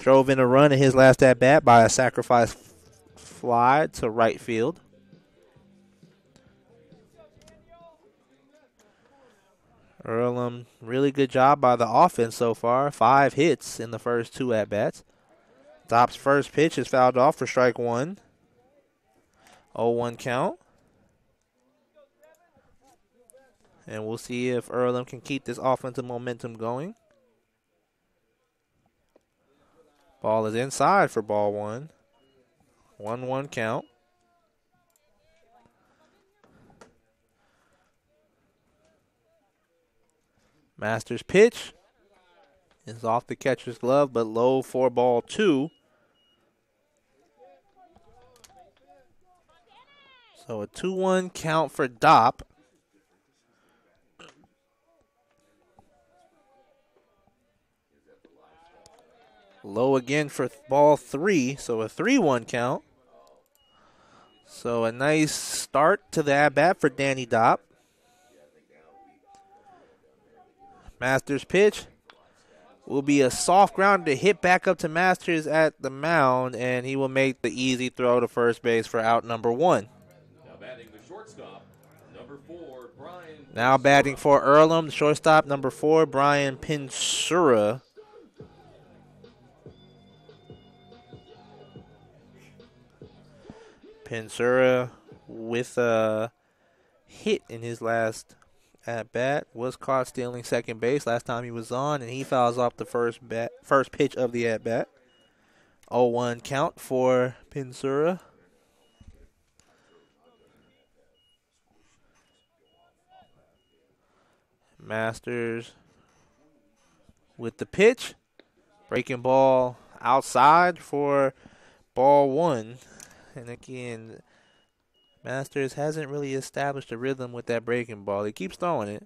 Drove in a run in his last at-bat by a sacrifice fly to right field. Earlham, really good job by the offense so far. 5 hits in the first 2 at-bats. Dopp's first pitch is fouled off for strike 1. 0-1 count. And we'll see if Earlham can keep this offensive momentum going. Ball is inside for ball 1. 1-1 count. Masters' pitch is off the catcher's glove, but low for ball 2. So a 2-1 count for Dopp. Low again for ball 3, so a 3-1 count. So a nice start to the at-bat for Danny Dopp. Masters' pitch will be a soft ground to hit back up to Masters at the mound, and he will make the easy throw to first base for out number 1. Now batting the shortstop, number 4, Brian. Now batting for Earlham, the shortstop, number 4, Brian Pinsura. Pinsura with a hit in his last at bat, was caught stealing second base last time he was on, and he fouls off the first pitch of the at bat. 0-1 count for Pinsura. Masters with the pitch, breaking ball outside for ball 1, and again, Masters hasn't really established a rhythm with that breaking ball. He keeps throwing it.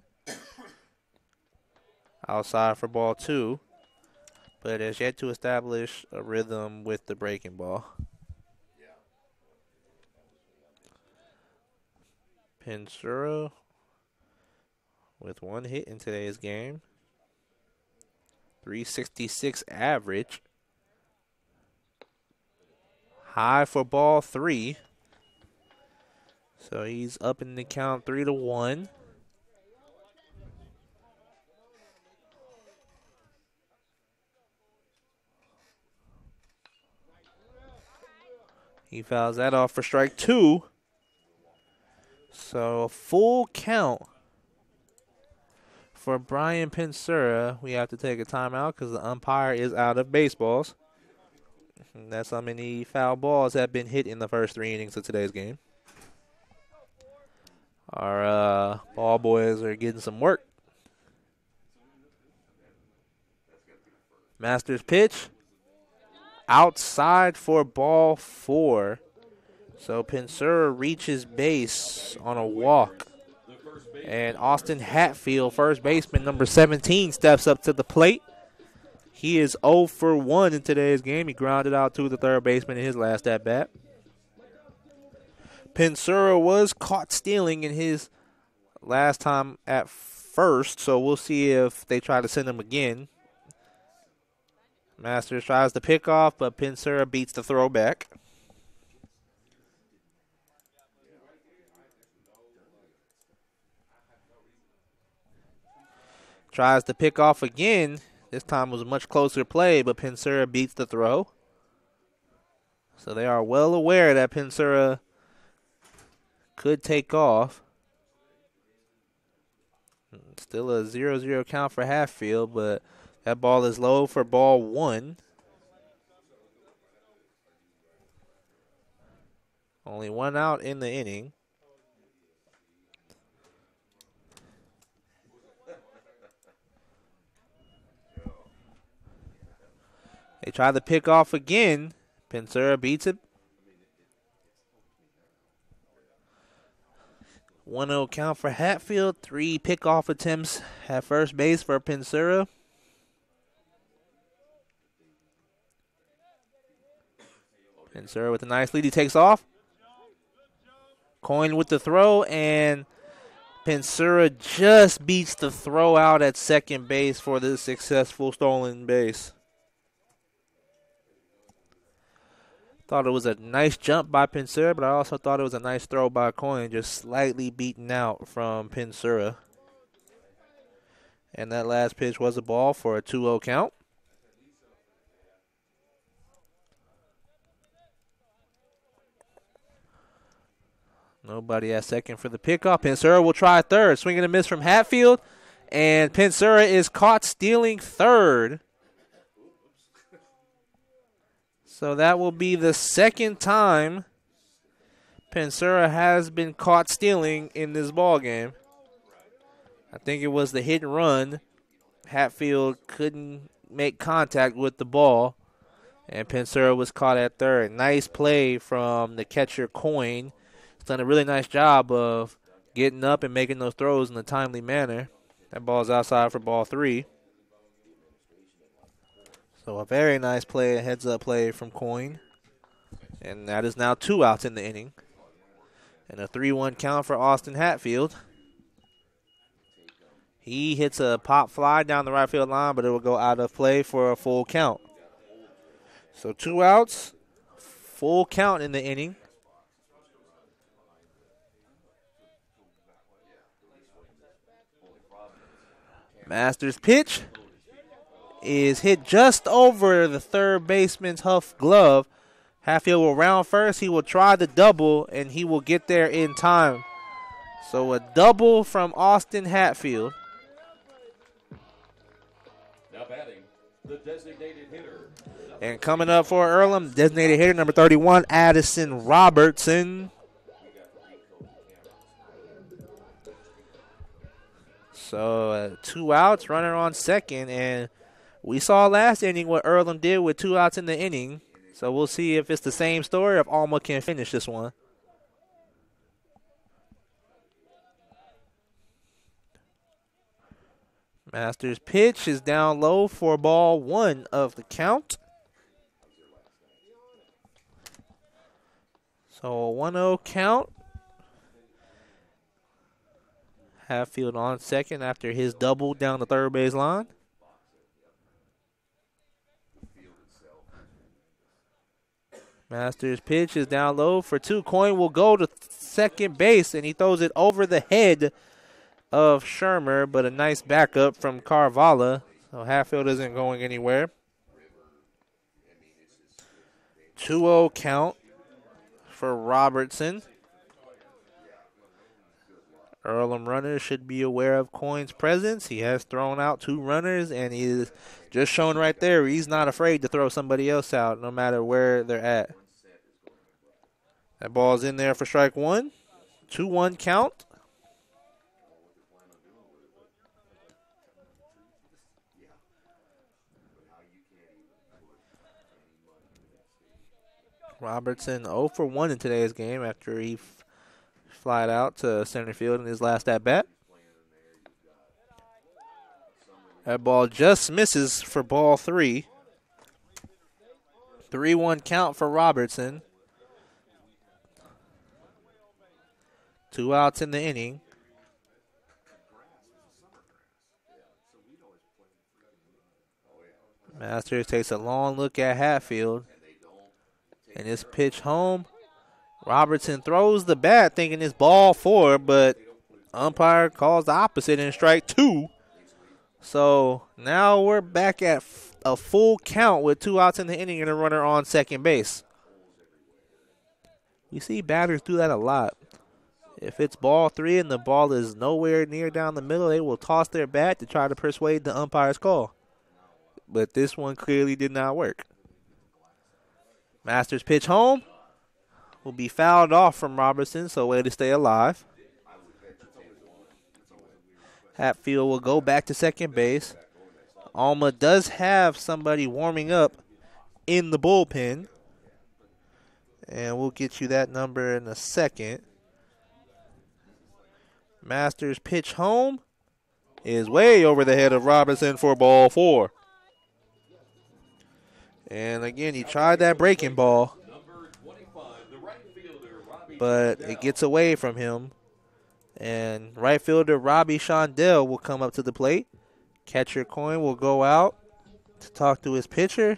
Outside for ball 2. But has yet to establish a rhythm with the breaking ball. Pinsura with 1 hit in today's game. 366 average. High for ball 3. So he's up in the count 3-1. He fouls that off for strike 2. So a full count for Brian Pensura. We have to take a timeout because the umpire is out of baseballs. And that's how many foul balls have been hit in the first 3 innings of today's game. Our ball boys are getting some work. Masters pitch. Outside for ball 4. So Pensura reaches base on a walk. And Austin Hatfield, first baseman, number 17, steps up to the plate. He is 0 for 1 in today's game. He grounded out to the third baseman in his last at-bat. Pensura was caught stealing in his last time at first, so we'll see if they try to send him again. Masters tries to pick off, but Pensura beats the throw back. Tries to pick off again. This time was a much closer play, but Pensura beats the throw. So they are well aware that Pensura could take off. Still a 0-0 count for Hatfield, but that ball is low for ball 1. Only 1 out in the inning. They try to pick off again. Pensura beats it. 1-0 count for Hatfield. 3 pickoff attempts at first base for Pensura. Pensura with a nice lead. He takes off. Coin with the throw, and Pensura just beats the throw out at second base for the successful stolen base. Thought it was a nice jump by Pensura, but I also thought it was a nice throw by Coin, just slightly beaten out from Pensura. And that last pitch was a ball for a 2-0 count. Nobody at second for the pickoff. Pensura will try third. Swing and a miss from Hatfield. And Pensura is caught stealing third. So that will be the second time Pensura has been caught stealing in this ball game. I think it was the hit and run. Hatfield couldn't make contact with the ball, and Pensura was caught at third. Nice play from the catcher Coin. He's done a really nice job of getting up and making those throws in a timely manner. That ball's outside for ball 3. So a very nice play, a heads-up play from Coin. And that is now 2 outs in the inning. And a 3-1 count for Austin Hatfield. He hits a pop fly down the right field line, but it will go out of play for a full count. So 2 outs, full count in the inning. Masters pitch is hit just over the third baseman's Huff glove. Hatfield will round first. He will try the double, and he will get there in time. So a double from Austin Hatfield. Now batting, the designated hitter. And coming up for Earlham, designated hitter number 31, Addison Robertson. So 2 outs, runner on second, and we saw last inning what Earlham did with 2 outs in the inning. So we'll see if it's the same story or if Alma can finish this one. Masters pitch is down low for ball 1 of the count. So a 1-0 count. Hatfield on second after his double down the third base line. Masters pitch is down low for 2. Coin will go to second base, and he throws it over the head of Shermer, but a nice backup from Carvalho. So Hatfield isn't going anywhere. 2-0 count. for Robertson. Earlham runners should be aware of Coyne's presence. He has thrown out 2 runners, and he is just shown right there he's not afraid to throw somebody else out no matter where they're at. That ball's in there for strike 1. 2-1 count. Robertson 0 for 1 in today's game after he flied out to center field in his last at-bat. That ball just misses for ball 3. 3-1 count for Robertson. 2 outs in the inning. Masters takes a long look at Hatfield. And this pitch home. Robertson throws the bat thinking it's ball 4, but umpire calls the opposite in strike 2. So now we're back at a full count with 2 outs in the inning and a runner on second base. You see batters do that a lot. If it's ball 3 and the ball is nowhere near down the middle, they will toss their bat to try to persuade the umpire's call. But this one clearly did not work. Masters pitch home will be fouled off from Robertson, so way to stay alive. Hatfield will go back to second base. Alma does have somebody warming up in the bullpen. And we'll get you that number in a second. Masters pitch home is way over the head of Robinson for ball 4. And again, he tried that breaking ball, but it gets away from him. And right fielder Robbie Shondell will come up to the plate. Catcher Coyne will go out to talk to his pitcher.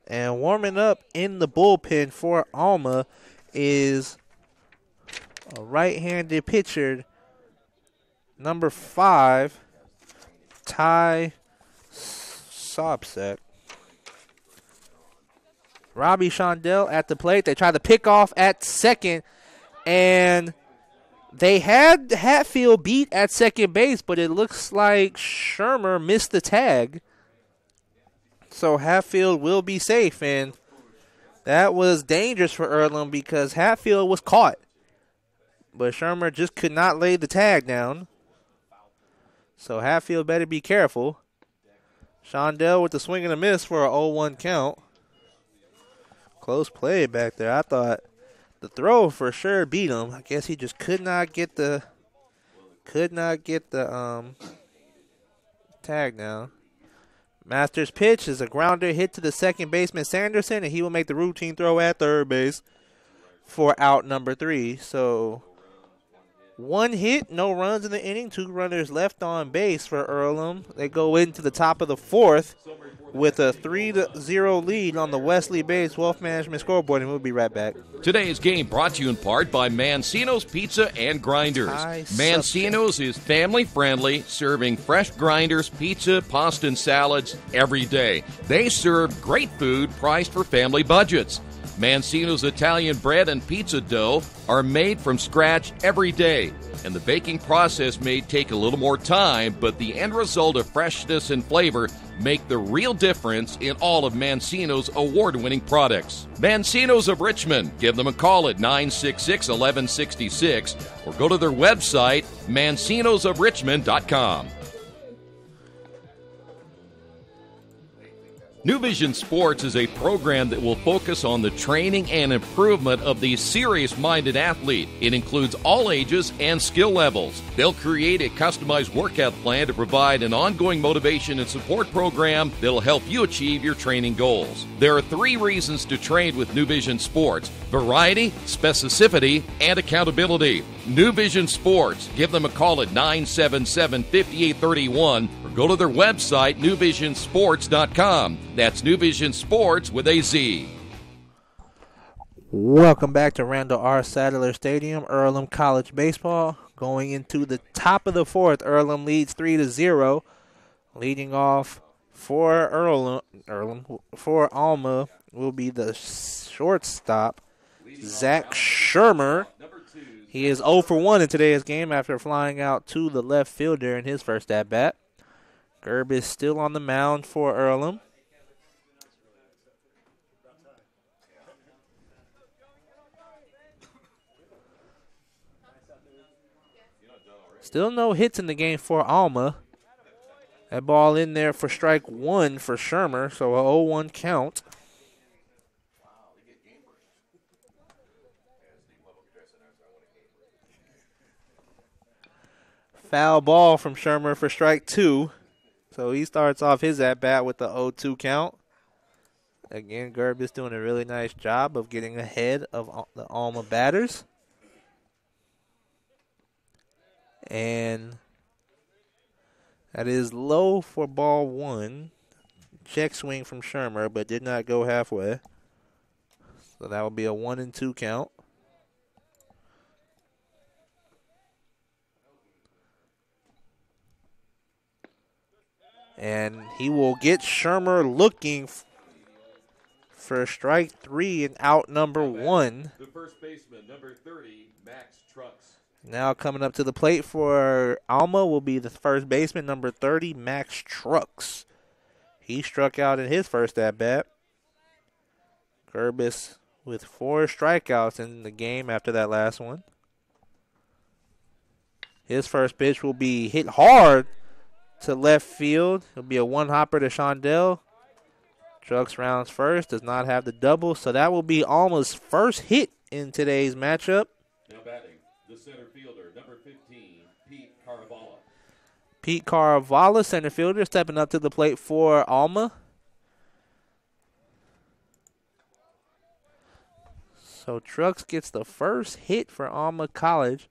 And warming up in the bullpen for Alma is a right-handed pitcher, number 5, Ty Sobsek. Robbie Shondell at the plate. They try to pick off at second, and they had Hatfield beat at second base, but it looks like Shermer missed the tag. So Hatfield will be safe, and that was dangerous for Earlham because Hatfield was caught. But Shermer just could not lay the tag down. So Hatfield better be careful. Shondell with the swing and a miss for an 0-1 count. Close play back there. I thought the throw for sure beat him. I guess he just could not get the tag down. Masters' pitch is a grounder hit to the second baseman Sanderson, and he will make the routine throw at third base for out number 3. So 1 hit, no runs in the inning, 2 runners left on base for Earlham. They go into the top of the 4th with a 3-0 lead on the Wesley Bates Wealth Management scoreboard, and we'll be right back. Today's game brought to you in part by Mancino's Pizza and Grinders. Mancino's is family-friendly, serving fresh grinders, pizza, pasta, and salads every day. They serve great food priced for family budgets. Mancino's Italian bread and pizza dough are made from scratch every day, and the baking process may take a little more time, but the end result of freshness and flavor make the real difference in all of Mancino's award-winning products. Mancino's of Richmond. Give them a call at 966-1166 or go to their website, mancinosofrichmond.com. New Vision Sports is a program that will focus on the training and improvement of the serious-minded athlete. It includes all ages and skill levels. They'll create a customized workout plan to provide an ongoing motivation and support program that'll help you achieve your training goals. There are 3 reasons to train with New Vision Sports: variety, specificity, and accountability. New Vision Sports. Give them a call at 977-5831 or go to their website, newvisionsports.com. That's New Vision Sports with a Z. Welcome back to Randall R. Sadler Stadium, Earlham College Baseball. Going into the top of the fourth, Earlham leads 3-0. Leading off for for Alma will be the shortstop, Zach Shermer. He is 0 for 1 in today's game after flying out to the left fielder in his first at-bat. Gerb is still on the mound for Earlham. Still no hits in the game for Alma. That ball in there for strike one for Shermer, so a 0-1 count. Foul ball from Shermer for strike two. So he starts off his at-bat with the 0-2 count. Again, Gerb is doing a really nice job of getting ahead of the Alma batters. And that is low for ball one. Check swing from Shermer, but did not go halfway. So that will be a 1-2 count. And he will get Shermer looking for strike three and out number one. The first baseman, number 30, Max Trucks. Now coming up to the plate for Alma will be the first baseman, number 30, Max Trucks. He struck out in his first at-bat. Gerbis with 4 strikeouts in the game after that last one. His first pitch will be hit hard to left field. It'll be a one-hopper to Shondell. Trucks rounds first, does not have the double, so that will be Alma's first hit in today's matchup. Now batting, the center fielder, number 15, Pete Caravala. Pete Caravala, center fielder, stepping up to the plate for Alma. So Trucks gets the first hit for Alma College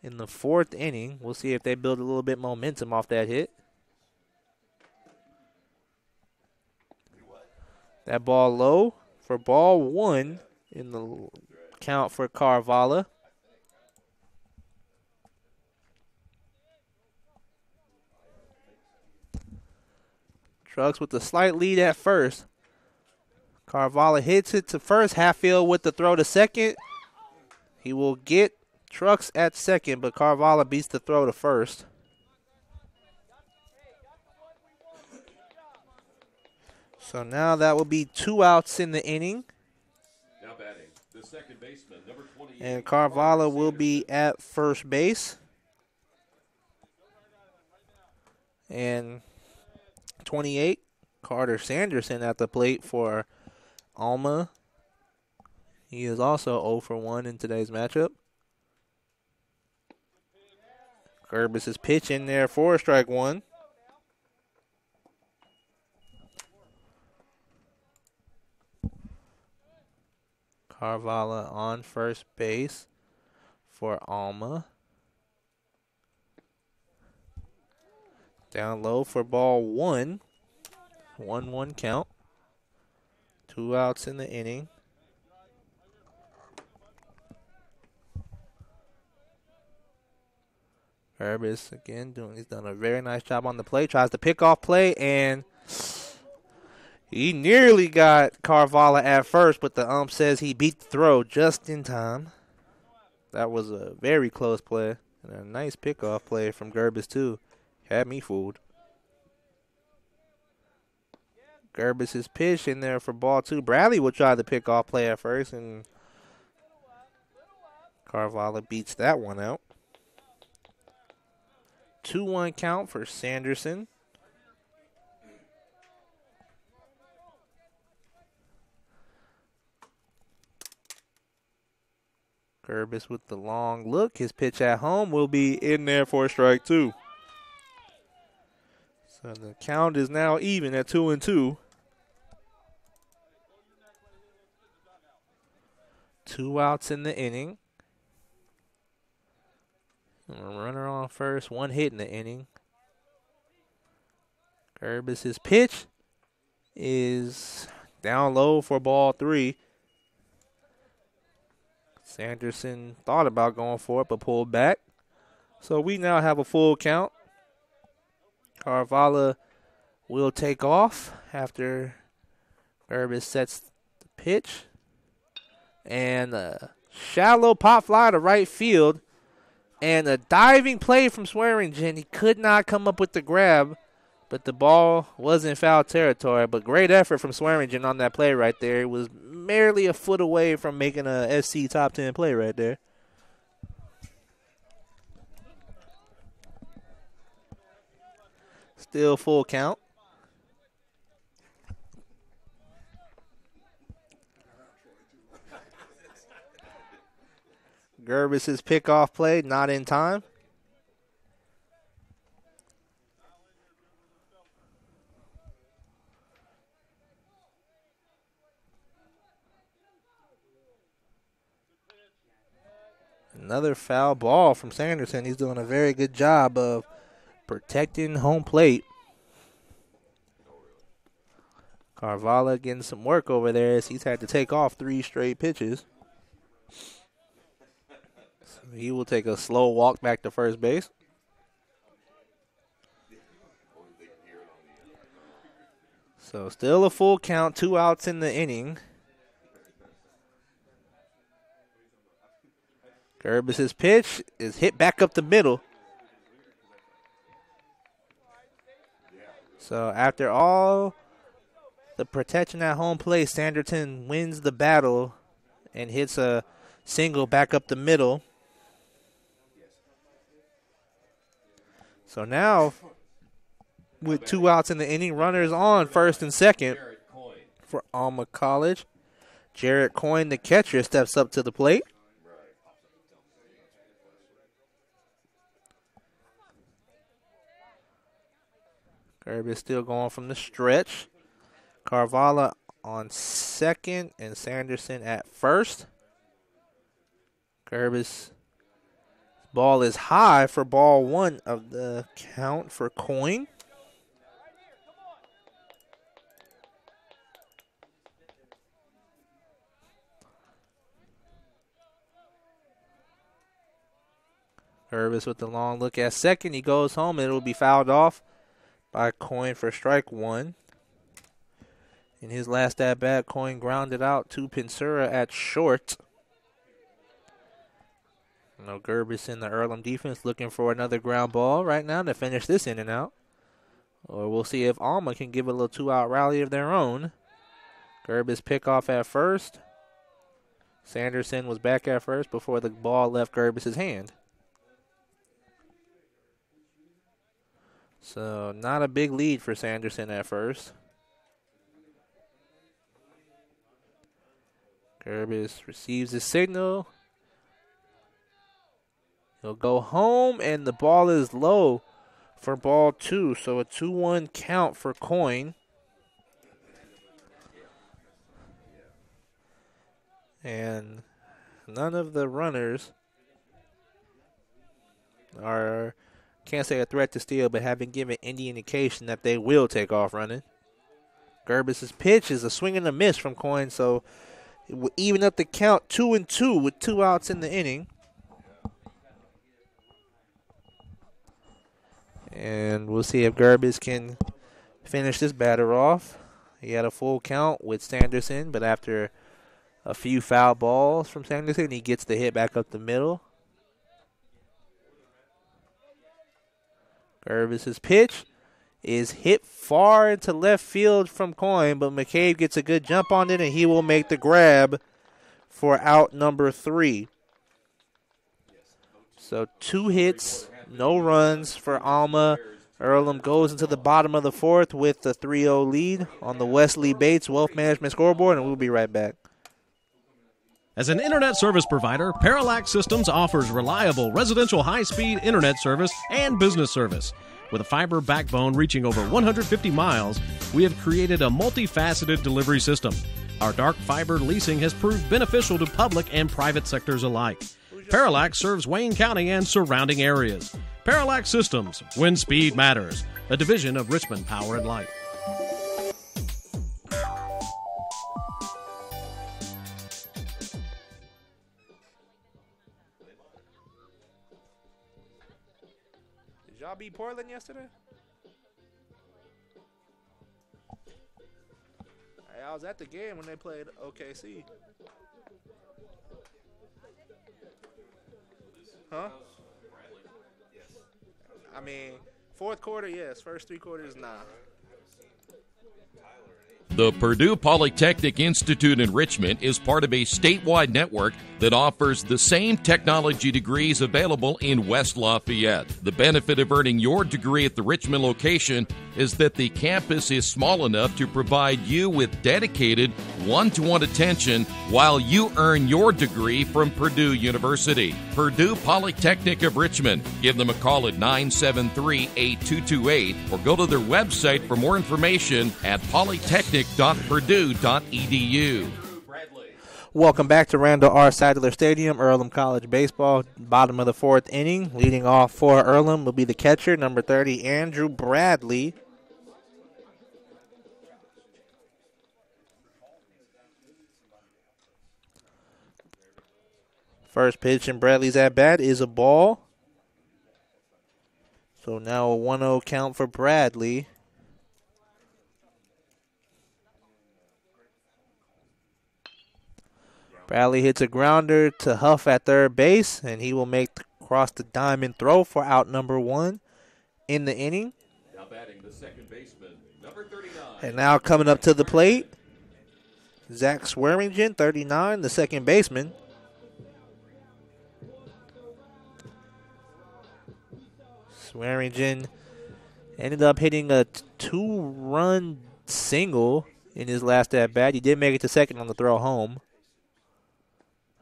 in the 4th inning. We'll see if they build a little bit momentum off that hit. That ball low for ball one in the count for Carvala. Trucks with the slight lead at first. Carvala hits it to first. Hatfield with the throw to second. He will get Trucks at second, but Carvala beats the throw to first. So now that will be 2 outs in the inning. Now batting, the second baseman, number 28. And Carvala will be at first base. And 28, Carter Sanderson at the plate for Alma. He is also 0 for 1 in today's matchup. Gerbis is pitching there for strike one. Carvala on first base for Alma. Down low for ball one. 1-1 count. 2 outs in the inning. Gerbis again he's done a very nice job on the play. Tries to pick off play, and he nearly got Carvala at first, but the ump says he beat the throw just in time. That was a very close play and a nice pickoff play from Gerbis too. Had me fooled. Gerbis' pitch in there for ball two. Bradley will try the pickoff play at first, and Carvala beats that one out. 2-1 count for Sanderson. Gerbis with the long look. His pitch at home will be in there for strike two. So the count is now even at 2-2. 2 outs in the inning. A runner on first, 1 hit in the inning. Gerbis' pitch is down low for ball 3. Sanderson thought about going for it, but pulled back. So we now have a full count. Carvalho will take off after Gerbis sets the pitch. And a shallow pop fly to right field. And a diving play from Swearingen. He could not come up with the grab, but the ball was in foul territory. But great effort from Swearingen on that play right there. It was merely a foot away from making a SC top 10 play right there. Still full count. Gerbis' pickoff play not in time. Another foul ball from Sanderson. He's doing a very good job of protecting home plate. Carvalho getting some work over there as he's had to take off 3 straight pitches. So he will take a slow walk back to first base. So still a full count, 2 outs in the inning. Gerbis' pitch is hit back up the middle. So after all the protection at home plate, Sanderson wins the battle and hits a single back up the middle. So now, with 2 outs in the inning, runners on first and second for Alma College. Jarrett Coyne, the catcher, steps up to the plate. Gerbis still going from the stretch. Carvalho on second and Sanderson at first. Gerbis' ball is high for ball 1 of the count for Coyne. Gerbis with the long look at second. He goes home and it will be fouled off by Coyne for strike 1. In his last at bat, Coyne grounded out to Pinsura at short. No, Gerbis in the Earlham defense looking for another ground ball right now to finish this inning out. Or we'll see if Alma can give a little 2-out rally of their own. Gerbis pick off at first. Sanderson was back at first before the ball left Gerbis' hand. So not a big lead for Sanderson at first. Gerbis receives his signal. He'll go home, and the ball is low for ball 2. So a 2-1 count for Coyne. And none of the runners are, can't say a threat to steal, but have been given any indication that they will take off running. Gerbis' pitch is a swing and a miss from Coyne, so it will even up the count 2-2 with 2 outs in the inning. And we'll see if Gerbis can finish this batter off. He had a full count with Sanderson, but after a few foul balls from Sanderson, he gets the hit back up the middle. Gerbis' pitch is hit far into left field from Coyne, but McCabe gets a good jump on it, and he will make the grab for out number 3. So 2 hits, no runs for Alma. Earlham goes into the bottom of the 4th with the 3-0 lead on the Wesley Bates Wealth Management scoreboard, and we'll be right back. As an internet service provider, Parallax Systems offers reliable residential high-speed internet service and business service. With a fiber backbone reaching over 150 miles, we have created a multifaceted delivery system. Our dark fiber leasing has proved beneficial to public and private sectors alike. Parallax serves Wayne County and surrounding areas. Parallax Systems, when speed matters, a division of Richmond Power and Light. beat Portland yesterday? Hey, I was at the game when they played OKC. Huh? I mean, fourth quarter, yes. First 3 quarters, nah. The Purdue Polytechnic Institute in Richmond is part of a statewide network that offers the same technology degrees available in West Lafayette. The benefit of earning your degree at the Richmond location is that the campus is small enough to provide you with dedicated one-to-one attention while you earn your degree from Purdue University. Purdue Polytechnic of Richmond. Give them a call at 973-8228 or go to their website for more information at polytechnic.purdue.edu. Welcome back to Randall R. Sadler Stadium, Earlham College Baseball. Bottom of the 4th inning. Leading off for Earlham will be the catcher, number 30, Andrew Bradley. First pitch in Bradley's at-bat is a ball. So now a 1-0 count for Bradley. Bradley hits a grounder to Huff at third base, and he will make the cross the diamond throw for out number 1 in the inning. Now batting the second baseman, number 39. And now coming up to the plate, Zach Swearingen, 39, the second baseman. Swearingen ended up hitting a 2-run single in his last at-bat. He did make it to second on the throw home.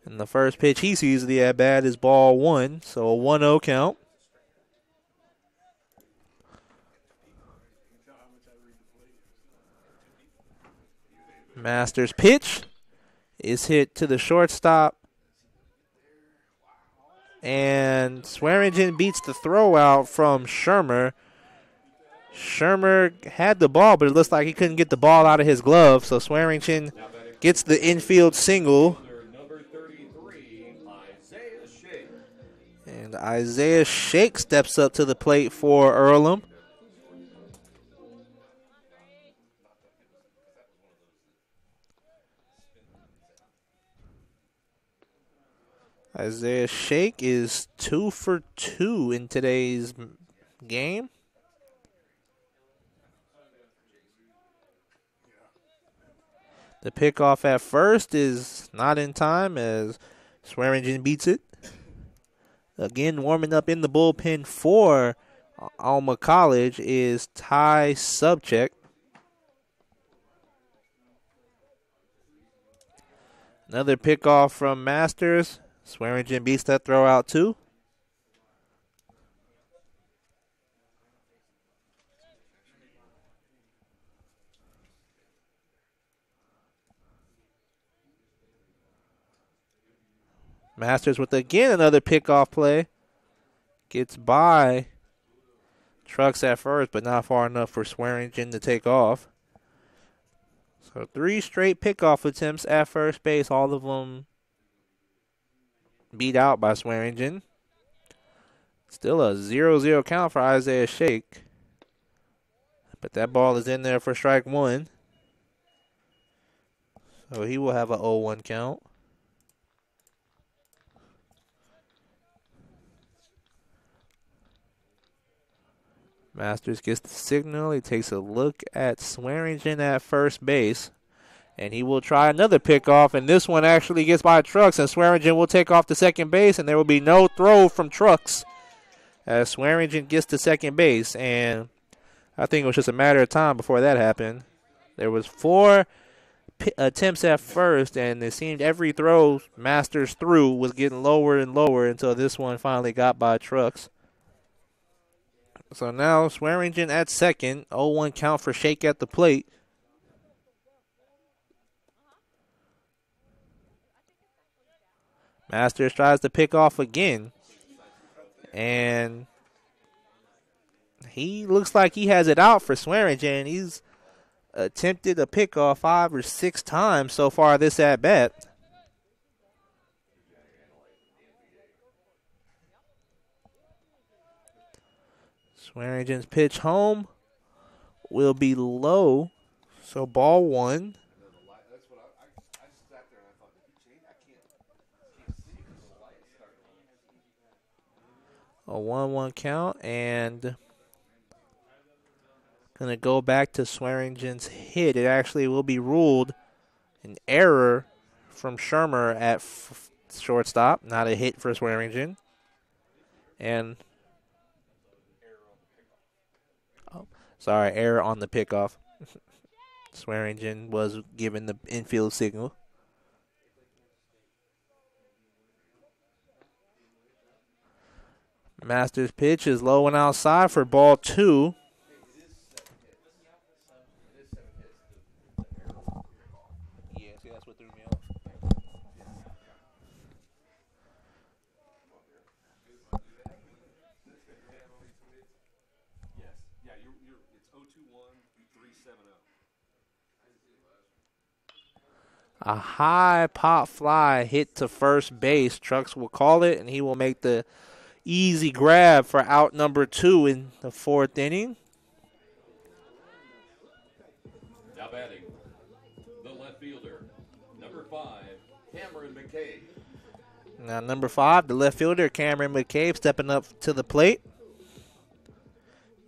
And the first pitch he sees of the at-bat is ball 1, so a 1-0 count. Masters' pitch is hit to the shortstop. And Swearingen beats the throw out from Shermer. Shermer had the ball, but it looks like he couldn't get the ball out of his glove. So Swearingen gets the infield single. And Isaiah Shake steps up to the plate for Earlham. Isaiah Shake is 2 for 2 in today's game. The pickoff at first is not in time as Swearingen beats it. Again, warming up in the bullpen for Alma College is Ty Subcheck. Another pickoff from Masters. Swearingen beats that throw out too. Masters with again another pickoff play. Gets by Trucks at first, but not far enough for Swearingen to take off. So 3 straight pickoff attempts at first base, all of them beat out by Swearingen. Still a 0-0 count for Isaiah Shake. But that ball is in there for strike 1. So he will have an 0-1 count. Masters gets the signal. He takes a look at Swearingen at first base. And he will try another pickoff. And this one actually gets by Trucks. And Swearingen will take off to second base. And there will be no throw from Trucks as Swearingen gets to second base. And I think it was just a matter of time before that happened. There was 4 attempts at first. And it seemed every throw Masters threw was getting lower and lower until this one finally got by Trucks. So now Swearingen at second. 0-1 count for Shake at the plate. Masters tries to pick off again. And he looks like he has it out for Swearingen. He's attempted a pickoff 5 or 6 times so far this at-bat. Swearingen's pitch home will be low, so ball 1. A 1-1 count, and going to go back to Swearingen's hit. It actually will be ruled an error from Shermer at shortstop, not a hit for Swearingen. And, error on the pickoff. Swearingen was given the infield signal. Masters' pitch is low and outside for ball 2. Yeah, see, that's what threw me off. It's 021-370. A high pop fly hit to first base. Trucks will call it, and he will make the easy grab for out number 2 in the 4th inning. Now batting, the left fielder, number 5, Cameron McCabe. Now number 5, the left fielder, Cameron McCabe, stepping up to the plate.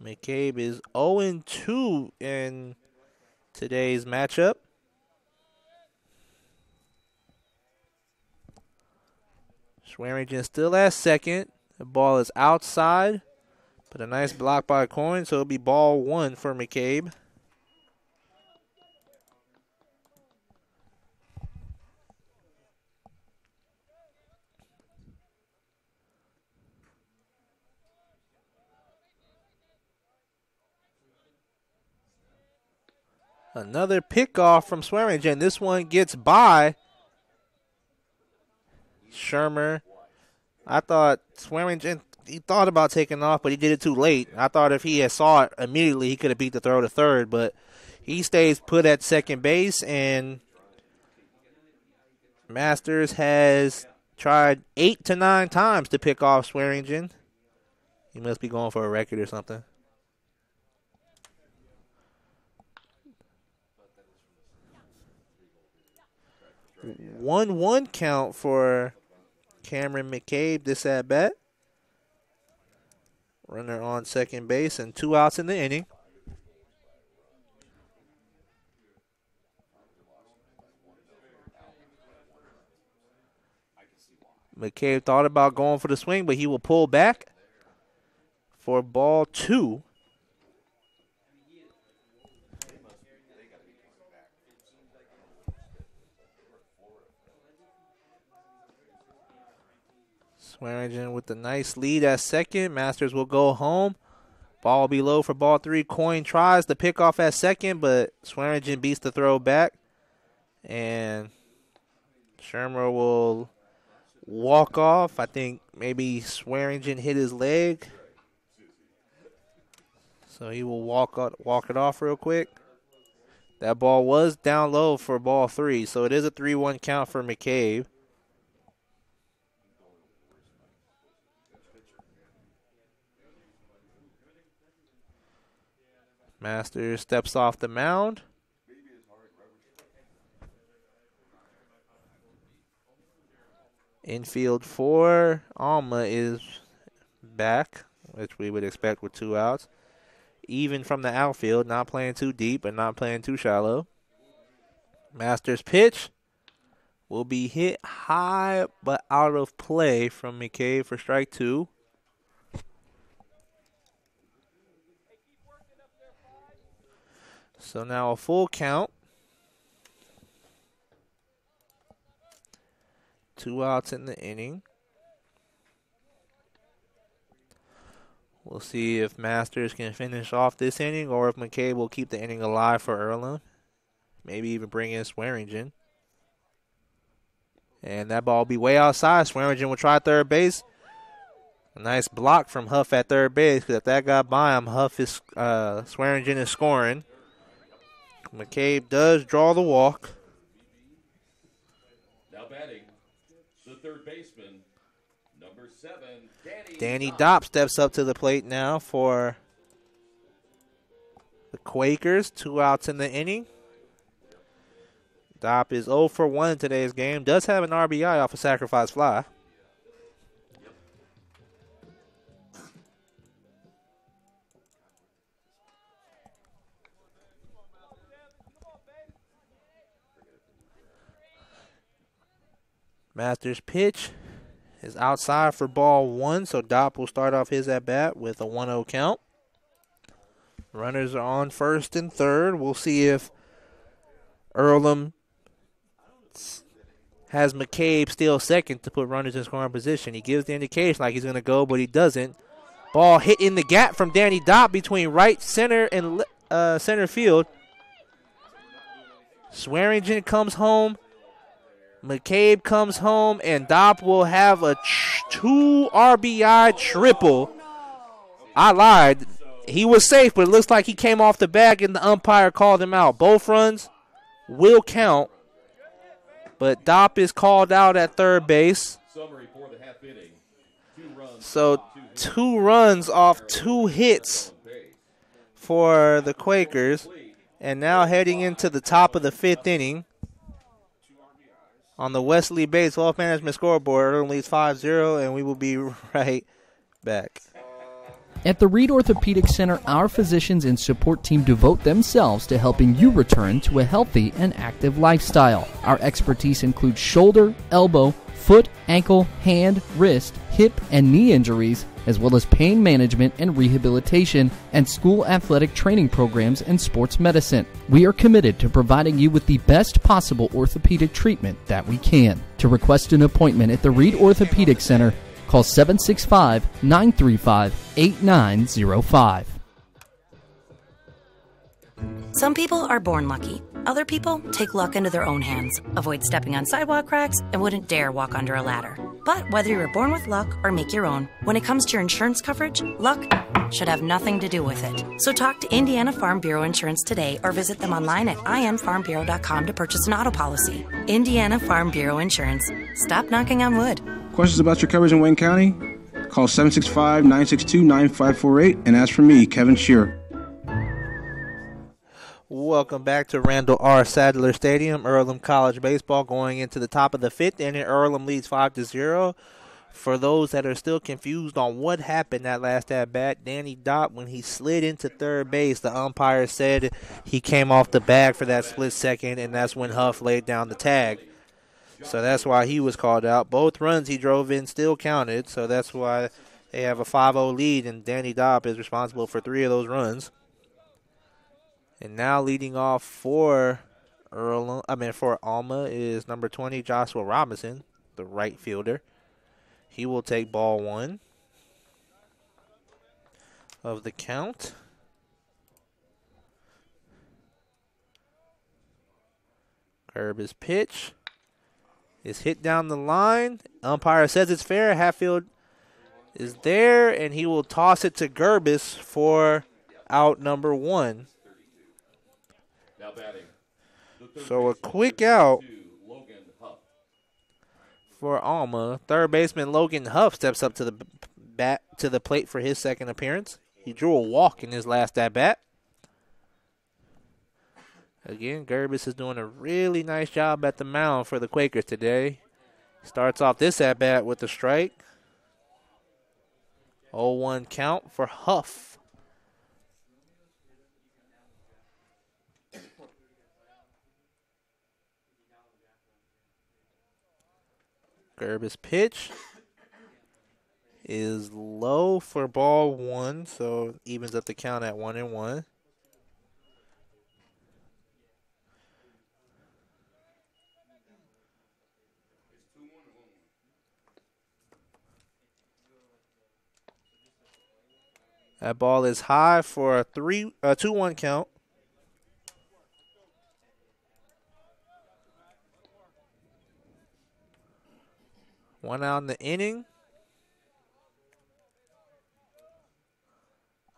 McCabe is 0-2 in today's matchup. Swearingen still at second. The ball is outside, but a nice block by Coyne, so it'll be ball 1 for McCabe. Another pickoff from Swearingen. This one gets by Shermer. I thought Swearingen, he thought about taking off, but he did it too late. I thought if he had saw it immediately, he could have beat the throw to third, but he stays put at second base, and Masters has tried 8 to 9 times to pick off Swearingen. He must be going for a record or something. One count for Cameron McCabe this at bat. Runner on second base and 2 outs in the inning. McCabe thought about going for the swing, but he will pull back for ball 2. Swearingen with the nice lead at second. Masters will go home. Ball will be low for ball 3. Coyne tries the pickoff at second, but Swearingen beats the throw back. And Shermer will walk off. I think maybe Swearingen hit his leg. So he will walk it off real quick. That ball was down low for ball 3, so it is a 3-1 count for McCabe. Masters steps off the mound. Infield for Alma is back, which we would expect with 2 outs. Even from the outfield, not playing too deep and not playing too shallow. Masters pitch will be hit high but out of play from McCabe for strike 2. So now a full count. 2 outs in the inning. We'll see if Masters can finish off this inning or if McCabe will keep the inning alive for Earlham. Maybe even bring in Swearingen. And that ball will be way outside. Swearingen will try third base. A nice block from Huff at third base, because if that got by him, Swearingen is scoring. McCabe does draw the walk. Now batting, the third baseman, number 7, Danny Dopp steps up to the plate now for Quakers. 2 outs in the inning. Dopp is 0 for 1 in today's game. Does have an RBI off a sacrifice fly. Masters pitch is outside for ball 1, so Dopp will start off his at-bat with a 1-0 count. Runners are on first and third. We'll see if Earlham has McCabe still second to put runners in scoring position. He gives the indication like he's going to go, but he doesn't. Ball hit in the gap from Danny Dopp between right center and center field. Swearingen comes home. McCabe comes home, and Dopp will have a 2 RBI triple. I lied. He was safe, but it looks like he came off the bag, and the umpire called him out. Both runs will count, but Dopp is called out at third base. So 2 runs off 2 hits for the Quakers, and now heading into the top of the 5th inning. On the Wesley Bates Wealth Management scoreboard, Earlham leads 5-0, and we will be right back. At the Reed Orthopedic Center, our physicians and support team devote themselves to helping you return to a healthy and active lifestyle. Our expertise includes shoulder, elbow, foot, ankle, hand, wrist, hip, and knee injuries, as well as pain management and rehabilitation, and school athletic training programs and sports medicine. We are committed to providing you with the best possible orthopedic treatment that we can. To request an appointment at the Reed Orthopedic Center, call 765-935-8905. Some people are born lucky. Other people take luck into their own hands, avoid stepping on sidewalk cracks, and wouldn't dare walk under a ladder. But whether you're born with luck or make your own, when it comes to your insurance coverage, luck should have nothing to do with it. So talk to Indiana Farm Bureau Insurance today or visit them online at infarmbureau.com to purchase an auto policy. Indiana Farm Bureau Insurance. Stop knocking on wood. Questions about your coverage in Wayne County? Call 765-962-9548 and ask for me, Kevin Shearer. Welcome back to Randall R. Sadler Stadium, Earlham College Baseball going into the top of the 5th inning. Earlham leads 5-0. For those that are still confused on what happened that last at-bat, Danny Dopp, when he slid into third base, the umpire said he came off the bag for that split second, and that's when Huff laid down the tag. So that's why he was called out. Both runs he drove in still counted, so that's why they have a 5-0 lead, and Danny Dopp is responsible for 3 of those runs. And now leading off for Alma is number 20, Joshua Robinson, the right fielder. He will take ball 1 of the count. Kirby's pitch is hit down the line. Umpire says it's fair. Hatfield is there, and he will toss it to Gerbis for out number 1. So a quick out for Alma. Third baseman Logan Huff steps up to the plate for his second appearance. He drew a walk in his last at-bat. Again, Gerbis is doing a really nice job at the mound for the Quakers today. Starts off this at-bat with a strike. 0-1 count for Huff. Gerbis pitch is low for ball 1, so evens up the count at 1-1. That ball is high for a 2-1 count. One out in the inning.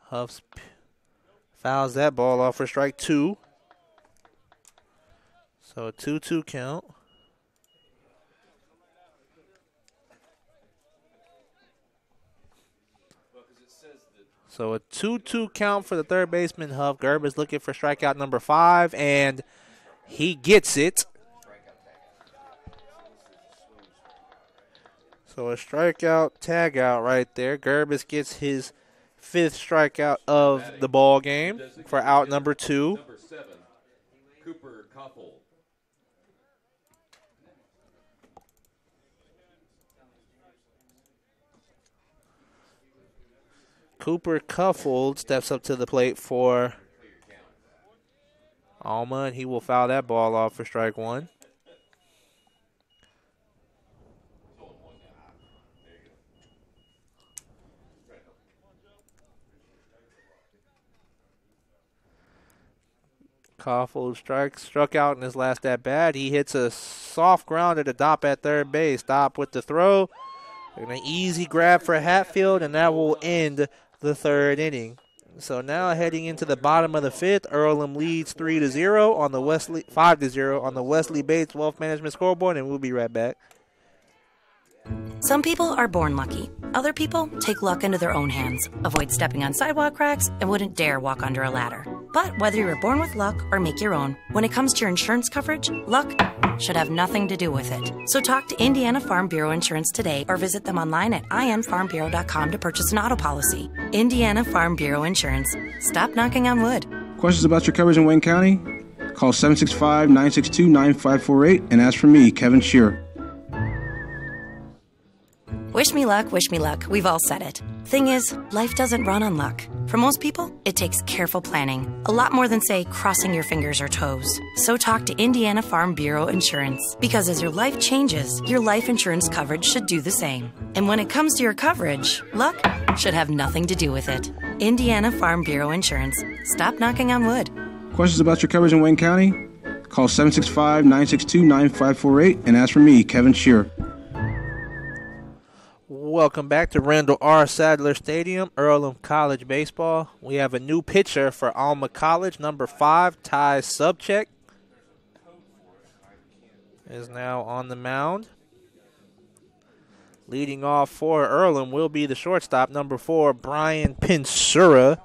Huff fouls that ball off for strike 2. So a 2-2 count. So a 2-2 count for the third baseman, Huff. Gerb is looking for strikeout number 5, and he gets it. So a strikeout, tag out right there. Gerbis gets his 5th strikeout of the ball game for out number 2. Number 7, Cooper Koppel. Cooper Kuffold steps up to the plate for Alma, and he will foul that ball off for strike 1. Kuffold struck out in his last at bat. He hits a soft grounder to Dopp at third base. Dopp with the throw. And an easy grab for Hatfield, and that will end the 3rd inning. So now heading into the bottom of the 5th, Earlham leads 3-0 on the Wesley 5-0 on the Wesley Bates Wealth Management scoreboard, and we'll be right back. Some people are born lucky. Other people take luck into their own hands, avoid stepping on sidewalk cracks, and wouldn't dare walk under a ladder. But whether you were born with luck or make your own, when it comes to your insurance coverage, luck should have nothing to do with it. So talk to Indiana Farm Bureau Insurance today or visit them online at infarmbureau.com to purchase an auto policy. Indiana Farm Bureau Insurance. Stop knocking on wood. Questions about your coverage in Wayne County? Call 765-962-9548 and ask for me, Kevin Shearer. Wish me luck, we've all said it. Thing is, life doesn't run on luck. For most people, it takes careful planning. A lot more than, say, crossing your fingers or toes. So talk to Indiana Farm Bureau Insurance. Because as your life changes, your life insurance coverage should do the same. And when it comes to your coverage, luck should have nothing to do with it. Indiana Farm Bureau Insurance. Stop knocking on wood. Questions about your coverage in Wayne County? Call 765-962-9548 and ask for me, Kevin Shearer. Welcome back to Randall R. Sadler Stadium, Earlham College Baseball. We have a new pitcher for Alma College, number 5, Ty Subcheck, is now on the mound. Leading off for Earlham will be the shortstop, number 4, Brian Pensura.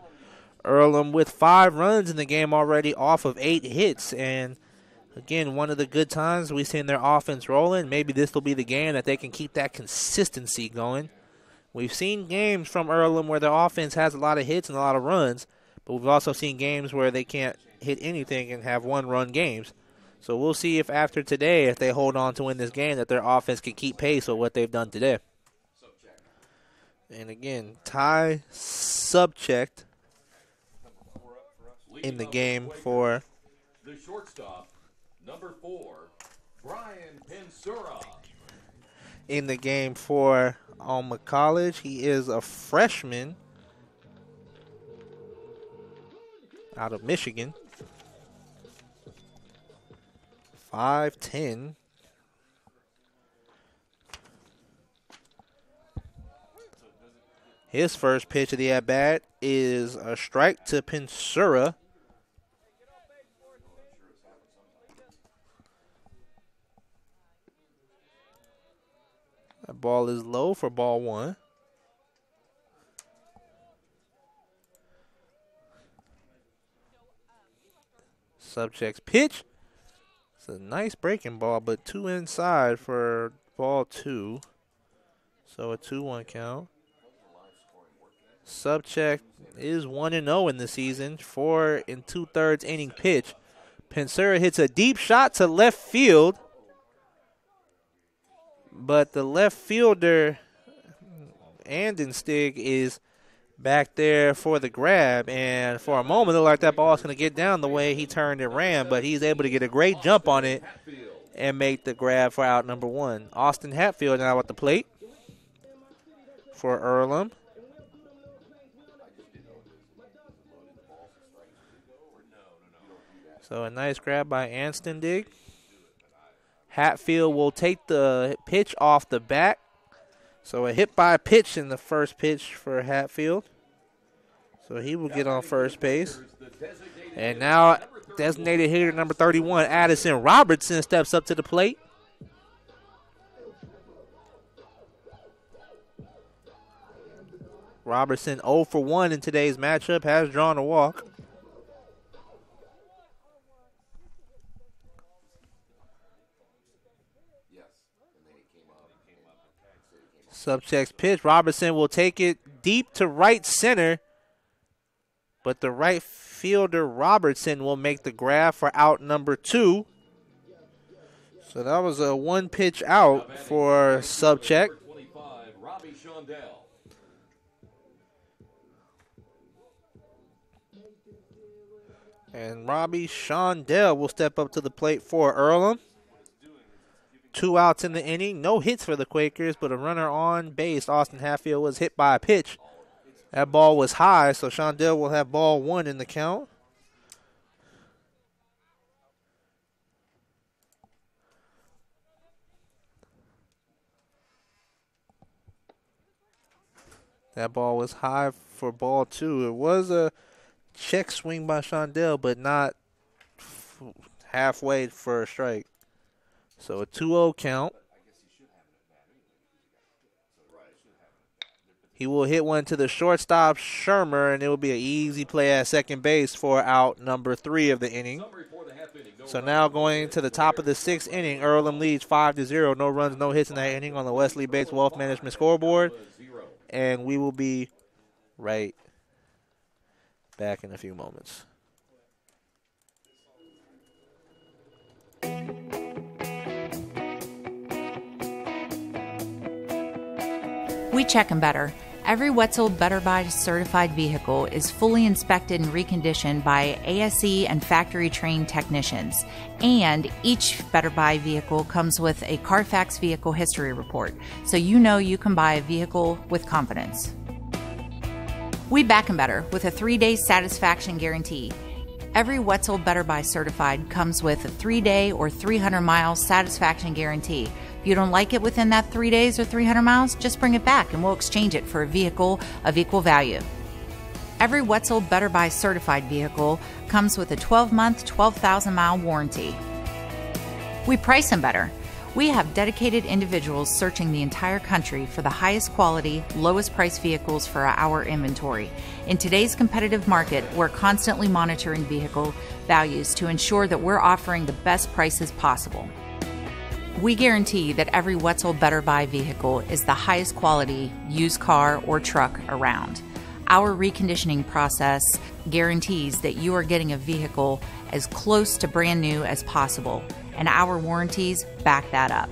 Earlham with 5 runs in the game already off of 8 hits, and again, one of the good times we've seen their offense rolling. Maybe this will be the game that they can keep that consistency going. We've seen games from Earlham where their offense has a lot of hits and a lot of runs, but we've also seen games where they can't hit anything and have 1-run games. So we'll see if after today, if they hold on to win this game, that their offense can keep pace with what they've done today. And again, Ty Subcheck in the game for the shortstop. Number 4, Brian Pensura. In the game for Alma College. He is a freshman out of Michigan. 5'10". His first pitch of the at-bat is a strike to Pensura. That ball is low for ball 1. Subcheck's pitch. It's a nice breaking ball, but 2 inside for ball 2. So a 2-1 count. Subcheck is 1-0 in the season. 4 2/3 inning pitch. Pensura hits a deep shot to left field. But the left fielder, Andenstig, is back there for the grab. And for a moment, it looked like that ball was going to get down the way he turned and ran. But he's able to get a great jump on it and make the grab for out number 1. Austin Hatfield now at the plate for Earlham. So a nice grab by Anstendig. Hatfield will take the pitch off the bat. So a hit by pitch in the first pitch for Hatfield. So he will get on first base. And now designated hitter number 31, Addison Robertson, steps up to the plate. Robertson 0 for 1 in today's matchup, has drawn a walk. Subcheck's pitch. Robertson will take it deep to right center, but the right fielder Robertson will make the grab for out number 2. So that was a 1-pitch out for Subcheck. And Robbie Shondell will step up to the plate for Earlham. 2 outs in the inning. No hits for the Quakers, but a runner on base. Austin Hatfield was hit by a pitch. That ball was high, so Shondell will have ball 1 in the count. That ball was high for ball 2. It was a check swing by Shondell, but not halfway for a strike. So a 2-0 count. He will hit one to the shortstop, Shermer, and it will be an easy play at second base for out number 3 of the inning. So now going to the top of the 6th inning, Earlham leads 5-0. No runs, no hits in that inning on the Wesley Bates Wealth Management scoreboard. And we will be right back in a few moments. We check 'em better. Every Wetzel Better Buy certified vehicle is fully inspected and reconditioned by ASE and factory trained technicians. And each Better Buy vehicle comes with a Carfax vehicle history report, so you know you can buy a vehicle with confidence. We back 'em better with a 3-day satisfaction guarantee. Every Wetzel Better Buy certified comes with a 3-day or 300-mile satisfaction guarantee. If you don't like it within that 3 days or 300 miles, just bring it back and we'll exchange it for a vehicle of equal value. Every Wetzel Better Buy certified vehicle comes with a 12-month, 12,000-mile warranty. We price them better. We have dedicated individuals searching the entire country for the highest quality, lowest price vehicles for our inventory. In today's competitive market, we're constantly monitoring vehicle values to ensure that we're offering the best prices possible. We guarantee that every Wetzel Better Buy vehicle is the highest quality used car or truck around. Our reconditioning process guarantees that you are getting a vehicle as close to brand new as possible, and our warranties back that up.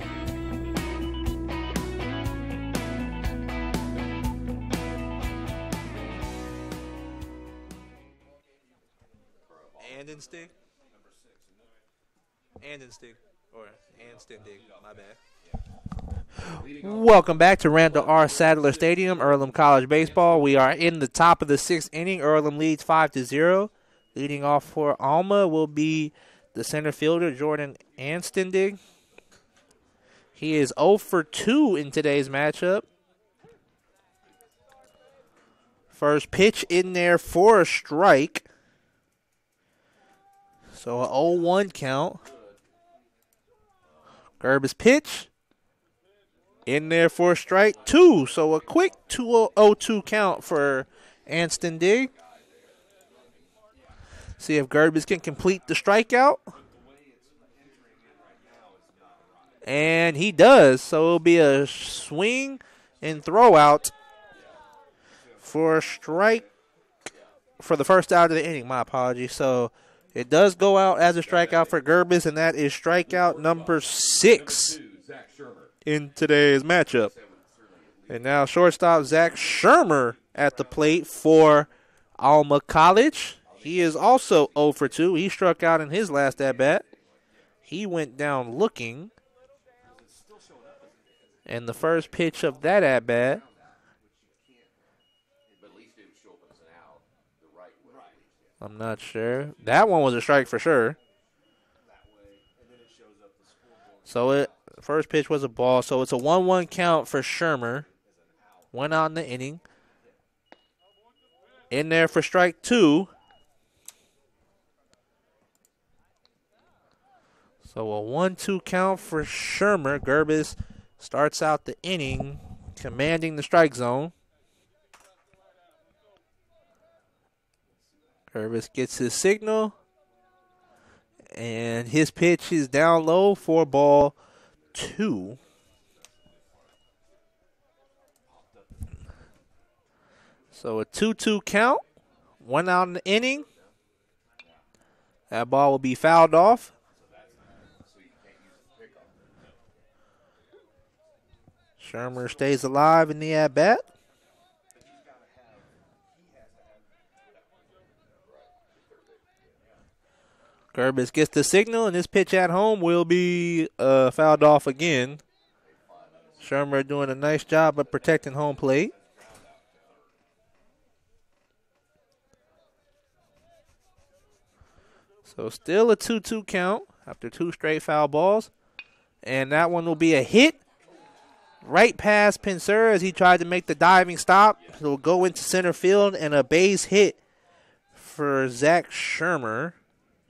And Stig? And Stig. Or and Stendig, my bad. Welcome back to Randall R. Sadler Stadium, Earlham College Baseball. We are in the top of the 6th inning. Earlham leads 5-0. Leading off for Alma will be the center fielder, Jordan Anstendig. He is 0 for 2 in today's matchup. First pitch in there for a strike. So an 0-1 count. Gerba's pitch in there for a strike 2. So a quick 2-0-2 count for Anstendig. See if Gerbis can complete the strikeout. And he does. So it'll be a swing and throw out for a strike for the first out of the inning. My apologies. So it does go out as a strikeout for Gerbis, and that is strikeout number 6 in today's matchup. And now shortstop Zach Shermer at the plate for Alma College. He is also 0 for 2. He struck out in his last at-bat. He went down looking. And the first pitch of that at-bat I'm not sure. That one was a strike for sure. So first pitch was a ball. So it's a 1-1 count for Shermer. Went out in the inning. In there for strike 2. So a 1-2 count for Shermer. Gerbis starts out the inning commanding the strike zone. Curvis gets his signal. And his pitch is down low for ball 2. So a 2-2 count. 1 out in the inning. That ball will be fouled off. Shermer stays alive in the at-bat. Gerbis gets the signal, and this pitch at home will be fouled off again. Shermer doing a nice job of protecting home plate. So still a 2-2 count after 2 straight foul balls. And that one will be a hit right past Pinsur as he tried to make the diving stop. He'll go into center field, and a base hit for Zach Shermer.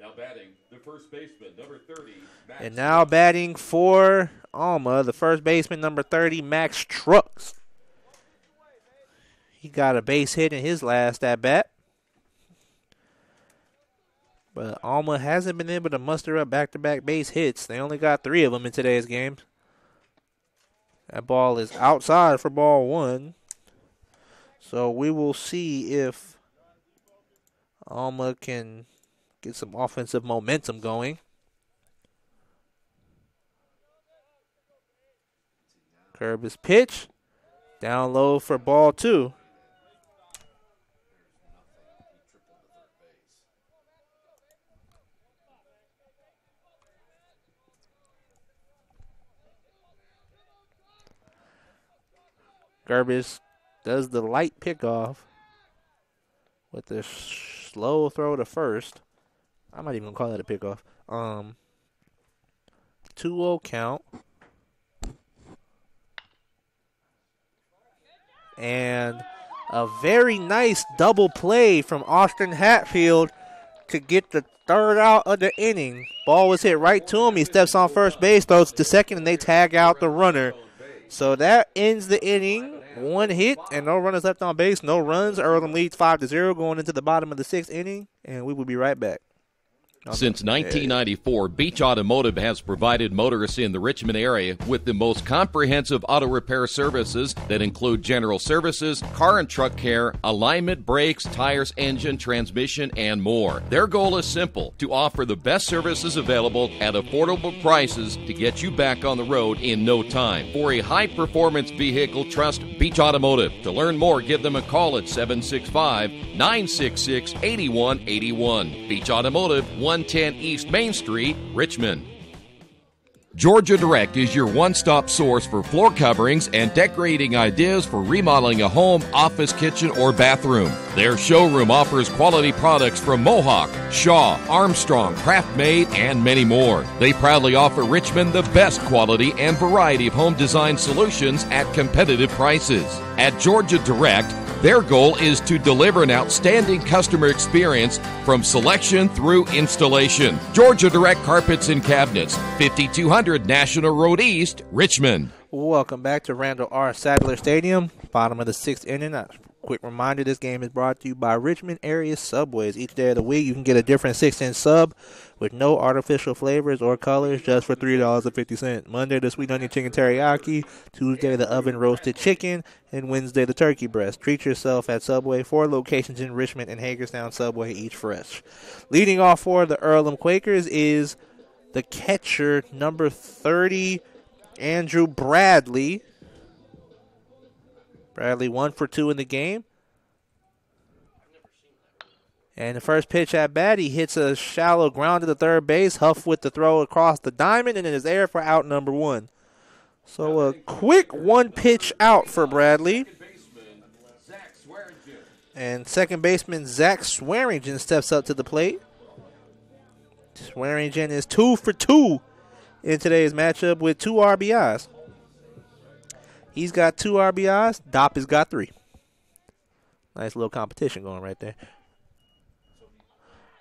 Now batting, the first baseman, number 30. Max. And now batting for Alma, the first baseman, number 30, Max Trucks. He got a base hit in his last at-bat. But Alma hasn't been able to muster up back-to-back base hits. They only got 3 of them in today's game. That ball is outside for ball 1. So we will see if Alma can get some offensive momentum going. Curb his pitch. Down low for ball 2. Gerbis does the light pickoff with the slow throw to first. I'm not even going to call that a pickoff. 2-0 count. And a very nice double play from Austin Hatfield to get the 3rd out of the inning. Ball was hit right to him. He steps on first base, throws to second, and they tag out the runner. So that ends the inning. 1 hit and no runners left on base, no runs. Earlham leads 5-0 going into the bottom of the 6th inning, and we will be right back. Since 1994, Beach Automotive has provided motorists in the Richmond area with the most comprehensive auto repair services that include general services, car and truck care, alignment, brakes, tires, engine, transmission, and more. Their goal is simple: to offer the best services available at affordable prices to get you back on the road in no time. For a high-performance vehicle, trust Beach Automotive. To learn more, give them a call at 765-966-8181. Beach Automotive, 110 East Main Street, Richmond. Georgia Direct is your one-stop source for floor coverings and decorating ideas for remodeling a home, office, kitchen, or bathroom. Their showroom offers quality products from Mohawk, Shaw, Armstrong, Craft-Made, and many more. They proudly offer Richmond the best quality and variety of home design solutions at competitive prices. At Georgia Direct, their goal is to deliver an outstanding customer experience from selection through installation. Georgia Direct Carpets and Cabinets, 5200 National Road East, Richmond. Welcome back to Randall R. Sadler Stadium, bottom of the 6th inning. A quick reminder, this game is brought to you by Richmond Area Subways. Each day of the week, you can get a different 6-inch sub with no artificial flavors or colors, just for $3.50. Monday, the sweet onion chicken teriyaki. Tuesday, the oven roasted chicken. And Wednesday, the turkey breast. Treat yourself at Subway. 4 locations in Richmond and Hagerstown Subway, each fresh. Leading off for the Earlham Quakers is the catcher, number 30, Andrew Bradley. Bradley 1 for 2 in the game. And the first pitch at bat, he hits a shallow ground to the third base. Huff with the throw across the diamond, and it is there for out number 1. So a quick 1 pitch out for Bradley. And second baseman Zach Swearingen steps up to the plate. Swearingen is 2 for 2 in today's matchup with 2 RBIs. He's got 2 RBIs. Dopp has got 3. Nice little competition going right there.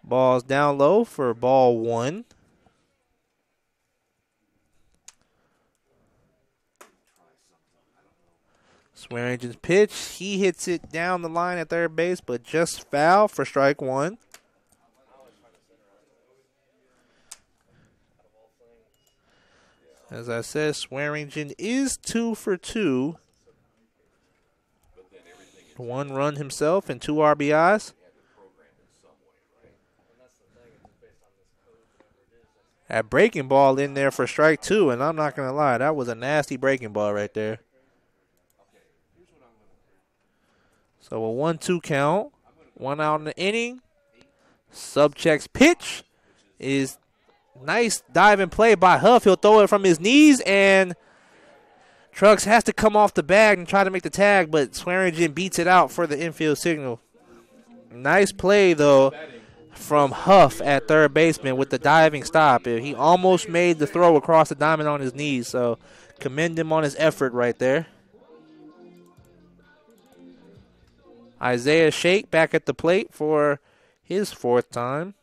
Ball's down low for ball 1. Swearingen's pitch. He hits it down the line at third base, but just foul for strike 1. As I said, Swearingen is 2 for 2. 1 run himself and 2 RBIs. That breaking ball in there for strike 2, and I'm not going to lie, that was a nasty breaking ball right there. So a 1-2 count. 1 out in the inning. Subchecks pitch is nice diving play by Huff. He'll throw it from his knees, and Trucks has to come off the bag and try to make the tag, but Swearingen beats it out for the infield signal. Nice play, though, from Huff at third baseman with the diving stop. He almost made the throw across the diamond on his knees, so commend him on his effort right there. Isaiah Shake back at the plate for his 4th time,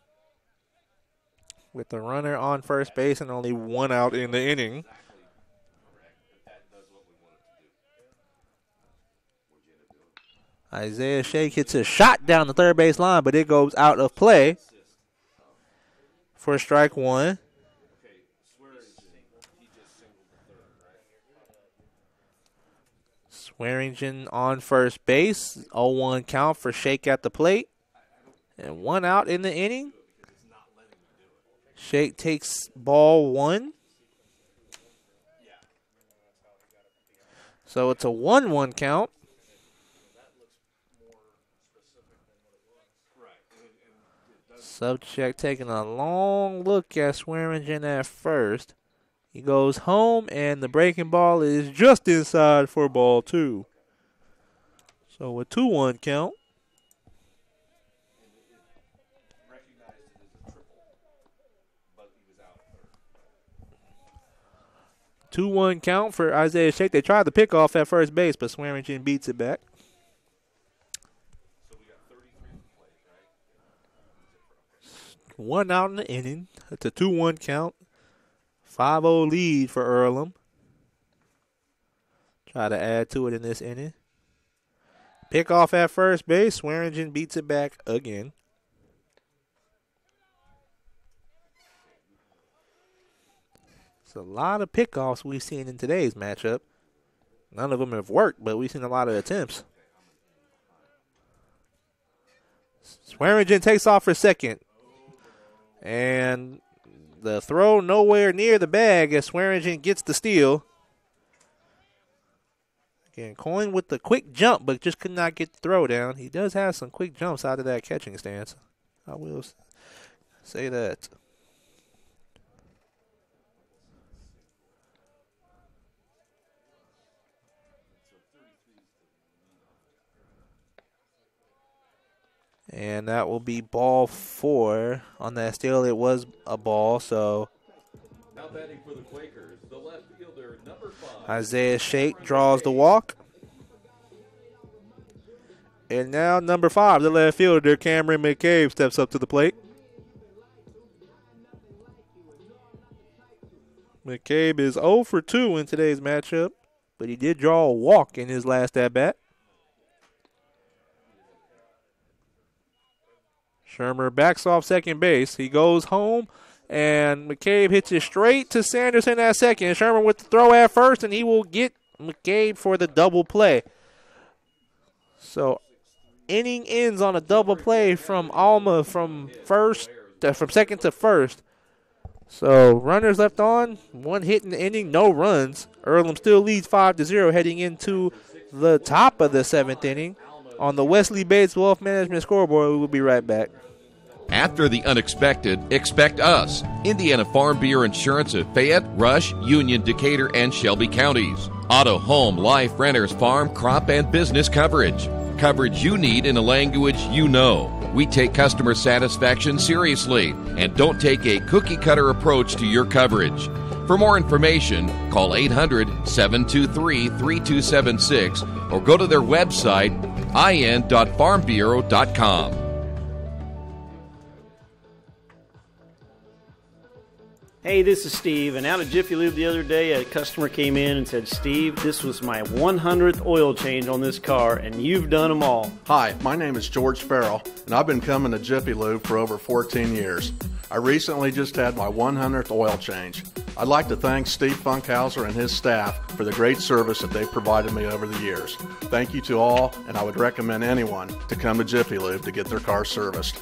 with the runner on first base and only 1 out in the inning. Isaiah Shake hits a shot down the third base line, but it goes out of play for strike 1. Swearingen on first base. 0-1 count for Shake at the plate. And 1 out in the inning. Shake takes ball 1. So it's a 1-1 count. Subcheck taking a long look at Swearingen at first. He goes home, and the breaking ball is just inside for ball 2. So a 2-1 count. Two 2-1 count for Isaiah Shake. They tried to pick off at first base, but Swearingen beats it back. 1 out in the inning. It's a 2-1 count. 5-0 lead for Earlham. Try to add to it in this inning. Pick off at first base. Swearingen beats it back again. It's a lot of pickoffs we've seen in today's matchup. None of them have worked, but we've seen a lot of attempts. Swearingen takes off for second. And the throw nowhere near the bag as Swearingen gets the steal. Again, Coyne with the quick jump, but just could not get the throw down. He does have some quick jumps out of that catching stance. I will say that. And that will be ball 4 on that steal. It was a ball, so Now batting for the Quakers, the left fielder, number 5. Isaiah Shake draws the walk. And now number 5, the left fielder, Cameron McCabe, steps up to the plate. McCabe is 0 for 2 in today's matchup, but he did draw a walk in his last at-bat. Shermer backs off second base. He goes home, and McCabe hits it straight to Sanderson at second. Shermer with the throw at first, and he will get McCabe for the double play. So inning ends on a double play from Alma from second to first. So runners left on, 1 hit in the inning, no runs. Earlham still leads 5-0 heading into the top of the 7th inning. On the Wesley Bates Wealth Management scoreboard, we will be right back. After the unexpected, expect us. Indiana Farm Bureau Insurance of Fayette, Rush, Union, Decatur, and Shelby counties. Auto, home, life, renters, farm, crop, and business coverage. Coverage you need in a language you know. We take customer satisfaction seriously and don't take a cookie-cutter approach to your coverage. For more information, call 800-723-3276 or go to their website, in.farmbureau.com. Hey, this is Steve, and out at Jiffy Lube the other day, a customer came in and said, Steve, this was my 100th oil change on this car, and you've done them all. Hi, my name is George Farrell, and I've been coming to Jiffy Lube for over 14 years. I recently just had my 100th oil change. I'd like to thank Steve Funkhauser and his staff for the great service that they've provided me over the years. Thank you to all, and I would recommend anyone to come to Jiffy Lube to get their car serviced.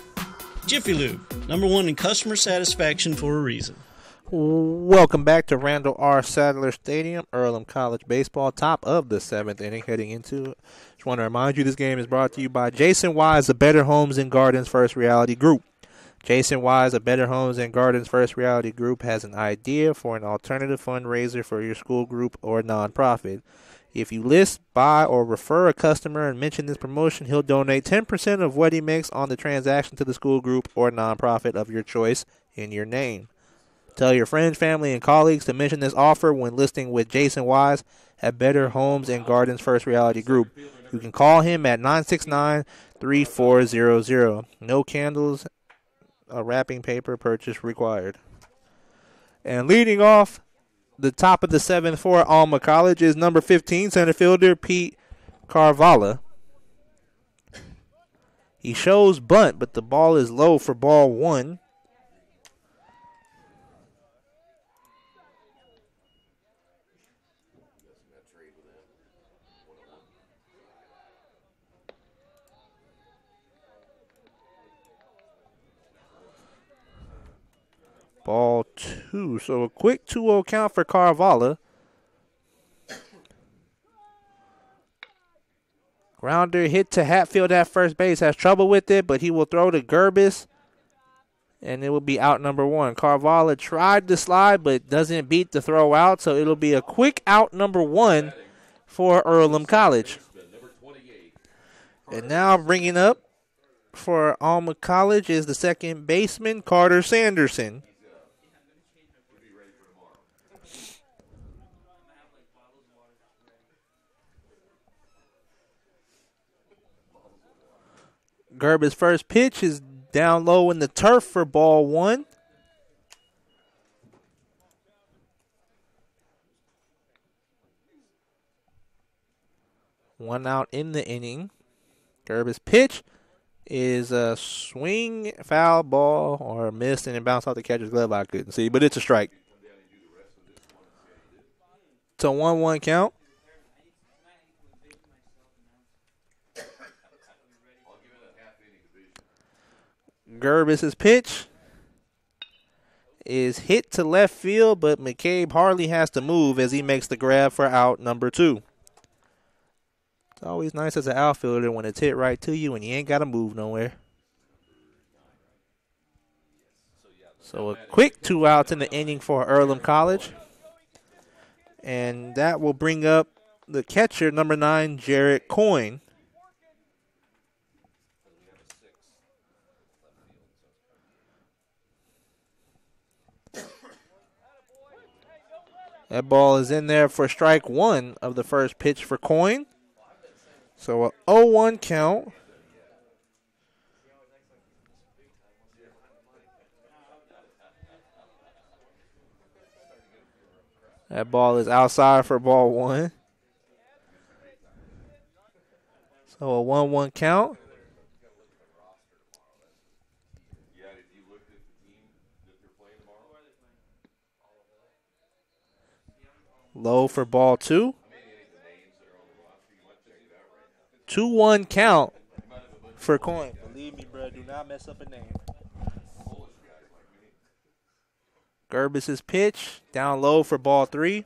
Jiffy Lube, #1 in customer satisfaction for a reason. Welcome back to Randall R. Sadler Stadium, Earlham College baseball, top of the 7th inning, heading into it. Just want to remind you this game is brought to you by Jason Wise, the Better Homes and Gardens First Reality Group. Jason Wise, a Better Homes and Gardens First Reality Group, has an idea for an alternative fundraiser for your school group or nonprofit. If you list, buy, or refer a customer and mention this promotion, he'll donate 10% of what he makes on the transaction to the school group or nonprofit of your choice in your name. Tell your friends, family, and colleagues to mention this offer when listing with Jason Wise at Better Homes and Gardens First Reality Group. You can call him at 969-3400. No candles, wrapping paper purchase required. And leading off the top of the 7th for Alma College is number 15, center fielder Pete Carvalho. He shows bunt, but the ball is low for ball 1. Ball 2. So a quick 2-0 count for Carvalho. Grounder hit to Hatfield at first base. Has trouble with it, but he will throw to Gerbis. And it will be out number 1. Carvalho tried to slide, but doesn't beat the throw out. So it'll be a quick out number 1 for Earlham College. And now bringing up for Alma College is the second baseman, Carter Sanderson. Gerba's first pitch is down low in the turf for ball 1. One out in the inning. Gerba's pitch is a swing, foul ball, or missed, and it bounced off the catcher's glove. I couldn't see, but it's a strike. It's a 1-1 count. Gerbis' pitch is hit to left field, but McCabe hardly has to move as he makes the grab for out number 2. It's always nice as an outfielder when it's hit right to you and you ain't got to move nowhere. So a quick 2 outs in the inning for Earlham College. And that will bring up the catcher, number 9, Jarrett Coyne. That ball is in there for strike 1 of the first pitch for Coyne. So a 0-1 count. That ball is outside for ball 1. So a 1-1 count. Low for ball 2. 2-1 count for Coyne. Believe me, bro, do not mess up a name. Gerbis' pitch down low for ball 3.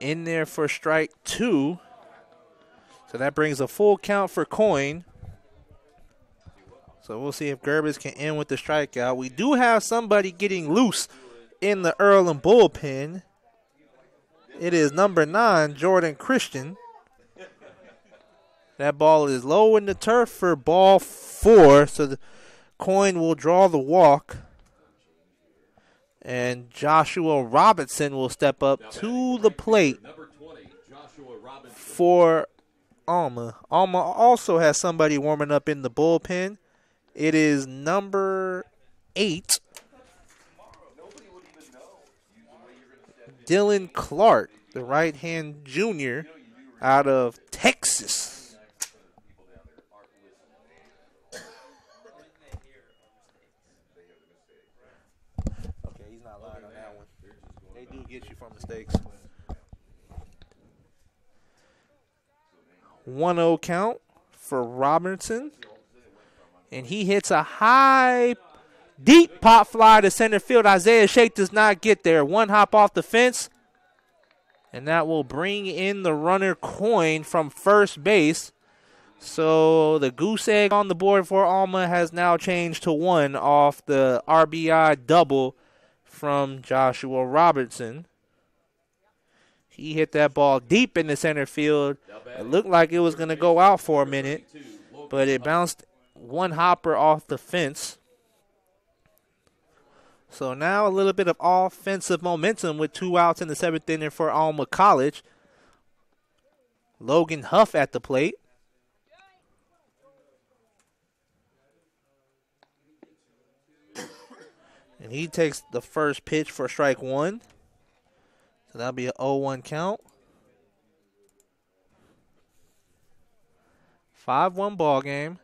In there for strike 2. So that brings a full count for Coyne. So we'll see if Gerbis can end with the strikeout. We do have somebody getting loose in the Earlham bullpen. It is number 9, Jordan Christian. That ball is low in the turf for ball 4. So the Coyne will draw the walk. And Joshua Robinson will step up to the plate for Alma. Alma also has somebody warming up in the bullpen. It is number 8, Dylan Clark, the right-hand junior out of Texas. Okay, he's not lying on that one. They do get you for mistakes. 1-0 count for Robertson. And he hits a high, deep pop fly to center field. Isaiah Shake does not get there. One hop off the fence. And that will bring in the runner Coin from first base. So the goose egg on the board for Alma has now changed to 1 off the RBI double from Joshua Robertson. He hit that ball deep in the center field. It looked like it was going to go out for a minute, but it bounced one hopper off the fence. So now a little bit of offensive momentum with 2 outs in the 7th inning for Alma College. Logan Huff at the plate. And he takes the first pitch for strike 1. So that'll be an 0-1 count. 5-1 ball game.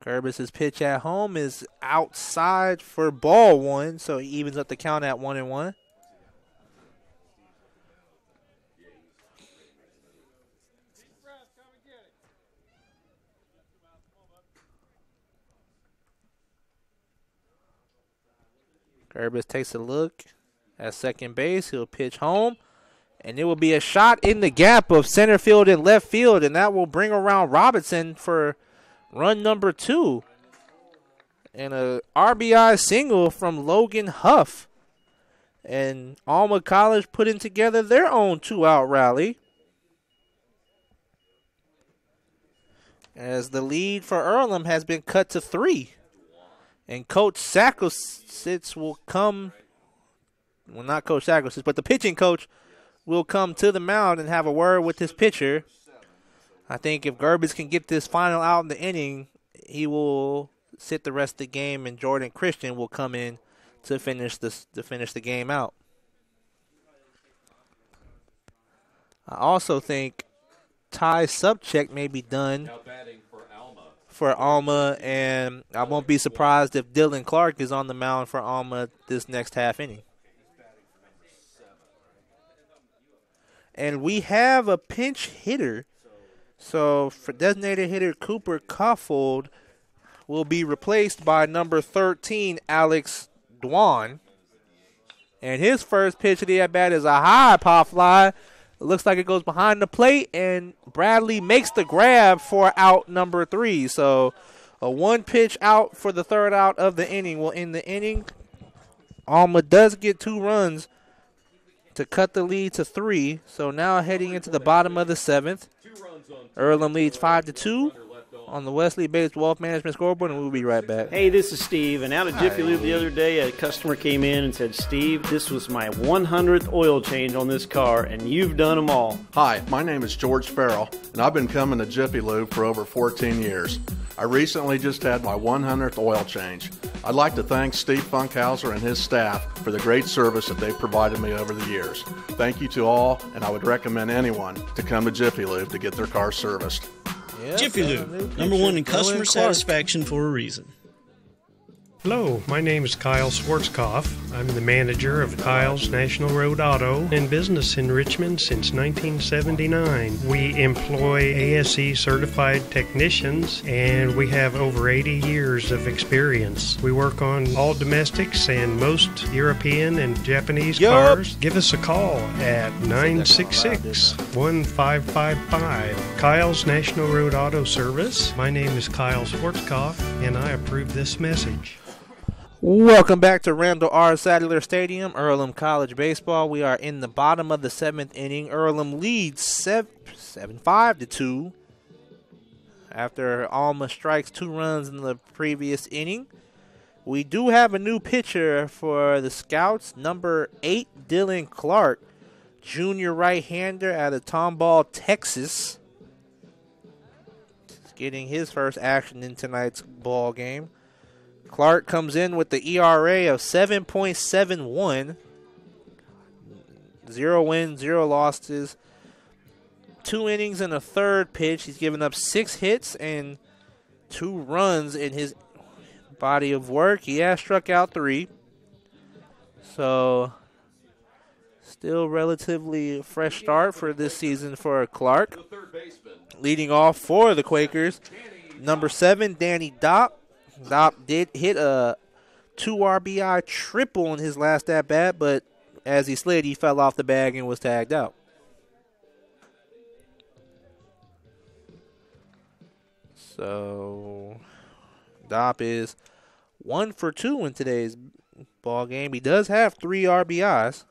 Gerbis' pitch at home is outside for ball 1, so he evens up the count at 1-1. Gerbis takes a look at second base. He'll pitch home, and it will be a shot in the gap of center field and left field, and that will bring around Robinson for run number 2. And a RBI single from Logan Huff. And Alma College putting together their own 2-out rally. As the lead for Earlham has been cut to 3. And Coach Sackositz will come, well, not Coach Sackositz, but the pitching coach will come to the mound and have a word with his pitcher. I think if Gerbis can get this final out in the inning, he will sit the rest of the game, and Jordan Christian will come in to finish the game out. I also think Ty Subcheck may be done for Alma, and I won't be surprised if Dylan Clark is on the mound for Alma this next half inning. And we have a pinch hitter. So for designated hitter Cooper Cuffold will be replaced by number 13, Alex Dwan. And his first pitch of the at-bat is a high pop fly. It looks like it goes behind the plate, and Bradley makes the grab for out number 3. So a 1-pitch out for the 3rd out of the inning will end the inning. Alma does get 2 runs to cut the lead to 3. So now heading into the bottom of the 7th. Earlham leads 5-2 on the Wesley Bates Wealth Management scoreboard, and we'll be right back. Hey, this is Steve, and out at Jiffy Lube the other day, a customer came in and said, Steve, this was my 100th oil change on this car, and you've done them all. Hi, my name is George Farrell, and I've been coming to Jiffy Lube for over 14 years. I recently just had my 100th oil change. I'd like to thank Steve Funkhauser and his staff for the great service that they've provided me over the years. Thank you to all, and I would recommend anyone to come to Jiffy Lube to get their car serviced. Yes, Jiffy Lube, number 1 in customer satisfaction for a reason. Hello, my name is Kyle Schwarzkopf. I'm the manager of Kyle's National Road Auto and business in Richmond since 1979. We employ ASE certified technicians, and we have over 80 years of experience. We work on all domestics and most European and Japanese cars. Give us a call at 966-1555. Kyle's National Road Auto Service. My name is Kyle Schwarzkopf, and I approve this message. Welcome back to Randall R. Sadler Stadium, Earlham College Baseball. We are in the bottom of the 7th inning. Earlham leads 7-5-2 after Alma strikes 2 runs in the previous inning. We do have a new pitcher for the Scouts, number 8, Dylan Clark, junior right-hander out of Tomball, Texas. getting his first action in tonight's ball game. Clark comes in with the ERA of 7.71. 0 wins, 0 losses. 2 innings and a third pitch. He's given up 6 hits and 2 runs in his body of work. He has struck out 3. So, still relatively fresh start for this season for Clark. Leading off for the Quakers, number 7, Danny Dopp. Dopp did hit a 2 RBI triple in his last at-bat, but as he slid, he fell off the bag and was tagged out. So, Dopp is 1 for 2 in today's ball game. He does have 3 RBIs.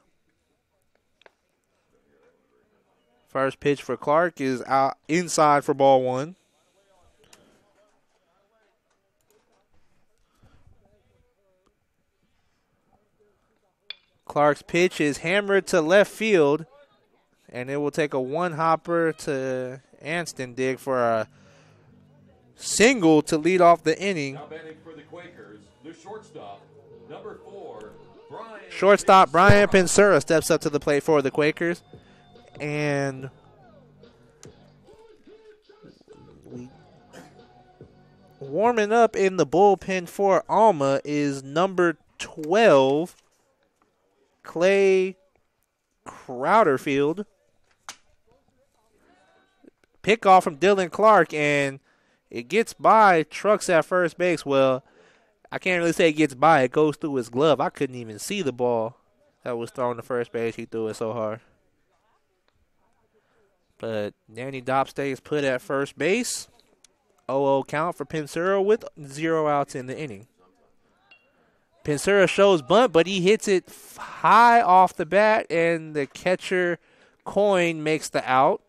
First pitch for Clark is out inside for ball 1. Clark's pitch is hammered to left field, and it will take a one-hopper to Anston dig for a single to lead off the inning. Now batting for the Quakers, the shortstop, number 4, Brian. Shortstop Brian Pensura steps up to the plate for the Quakers. And warming up in the bullpen for Alma is number 12, Clay Crowderfield. Pickoff from Dylan Clark, and it gets by Trucks at first base. Well, I can't really say it gets by. It goes through his glove. I couldn't even see the ball that was thrown to first base. He threw it so hard. But Danny Dopp stays put at first base. 0-0 count for Pensura with 0 outs in the inning. Pensura shows bunt, but he hits it high off the bat, and the catcher Coyne makes the out.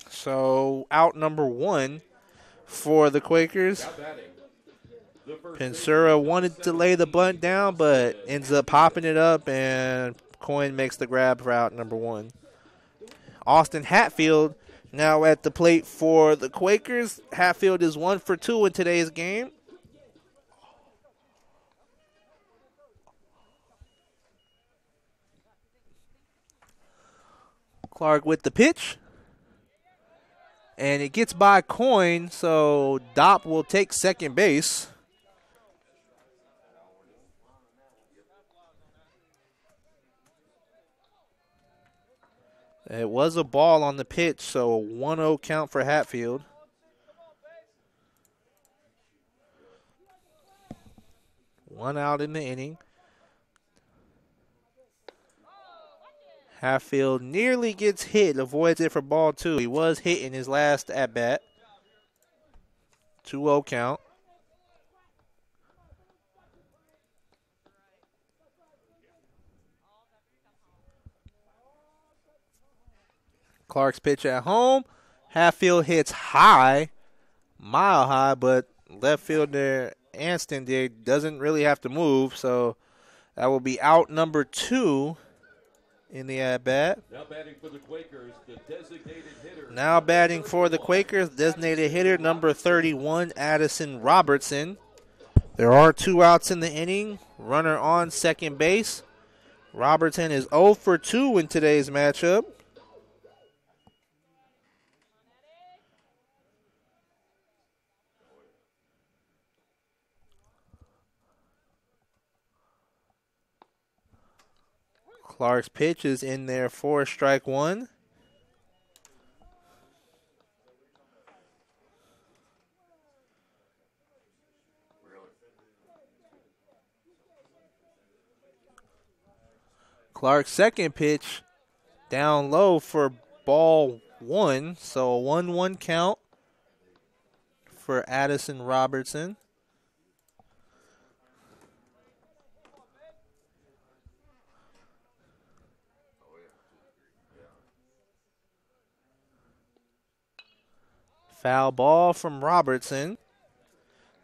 So out number 1 for the Quakers. Pensura wanted to lay the bunt down, but ends up popping it up, and Coyne makes the grab for out number 1. Austin Hatfield now at the plate for the Quakers. Hatfield is 1 for 2 in today's game. Clark with the pitch. And it gets by Coyne, so Dopp will take second base. It was a ball on the pitch, so a 1-0 count for Hatfield. One out in the inning. Hatfield nearly gets hit, avoids it for ball 2. He was hit in his last at-bat. 2-0 count. Clark's pitch at home. Hatfield hits high, mile high, but left fielder Anston doesn't really have to move, so that will be out number 2 in the at-bat. Now batting for the Quakers, the designated hitter. Now batting for the Quakers, designated hitter number 31, Addison Robertson. There are 2 outs in the inning. Runner on second base. Robertson is 0 for 2 in today's matchup. Clark's pitch is in there for strike 1. Clark's second pitch down low for ball 1, so a 1-1 count for Addison Robertson. Foul ball from Robertson.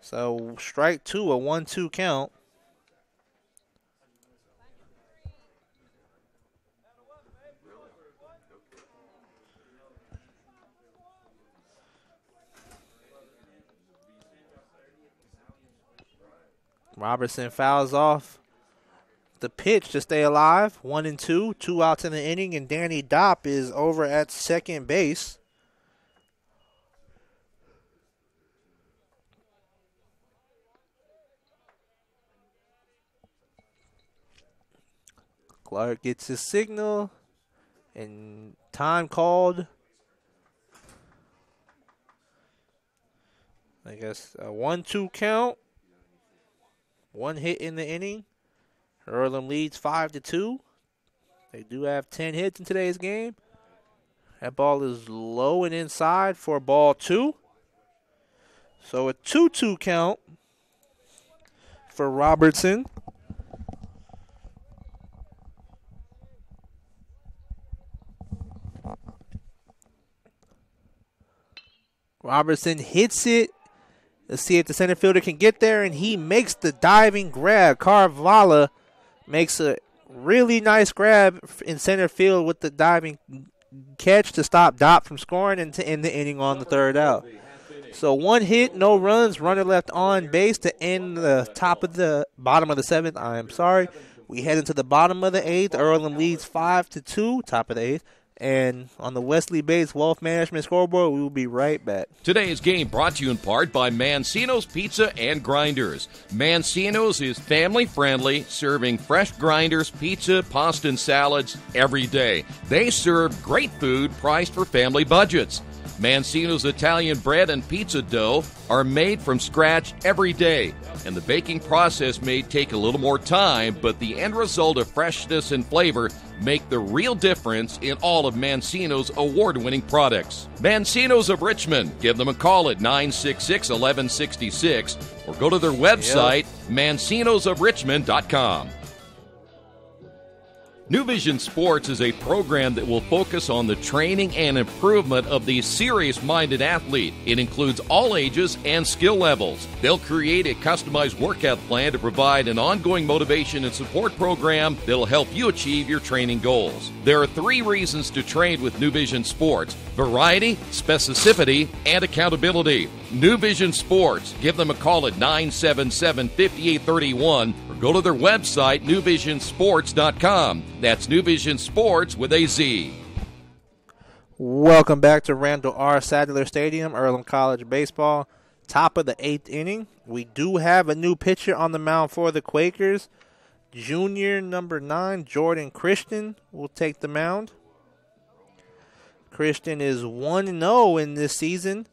So strike 2, a 1-2 count. Robertson fouls off the pitch to stay alive. 1-2, 2 outs in the inning, and Danny Dopp is over at second base. Clark gets his signal, and time called. I guess a 1-2 count. 1 hit in the inning. Earlham leads 5-2. They do have 10 hits in today's game. That ball is low and inside for ball 2. So a 2-2 count for Robertson. Robertson hits it. Let's see if the center fielder can get there, and he makes the diving grab. Carvalho makes a really nice grab in center field with the diving catch to stop Dopp from scoring and to end the inning on the third out. So 1 hit, no runs, runner left on base to end the bottom of the 7th. I am sorry. We head into the bottom of the 8th. Earlham leads 5-2, top of the 8th. And on the Wesley Bates Wealth Management scoreboard, we will be right back. Today's game brought to you in part by Mancino's Pizza and Grinders. Mancino's is family-friendly, serving fresh grinders, pizza, pasta, and salads every day. They serve great food priced for family budgets. Mancino's Italian bread and pizza dough are made from scratch every day, and the baking process may take a little more time, but the end result of freshness and flavor make the real difference in all of Mancino's award-winning products. Mancino's of Richmond. Give them a call at 966-1166 or go to their website, mancinosofrichmond.com. New Vision Sports is a program that will focus on the training and improvement of the serious-minded athlete. It includes all ages and skill levels. They'll create a customized workout plan to provide an ongoing motivation and support program that'll help you achieve your training goals. There are 3 reasons to train with New Vision Sports: variety, specificity, and accountability. New Vision Sports. Give them a call at 977-5831 or go to their website, newvisionsports.com. That's New Vision Sports with a Z. Welcome back to Randall R. Sadler Stadium, Earlham College Baseball. Top of the 8th inning. We do have a new pitcher on the mound for the Quakers. Junior number 9, Jordan Christian, will take the mound. Christian is 1-0 in this season.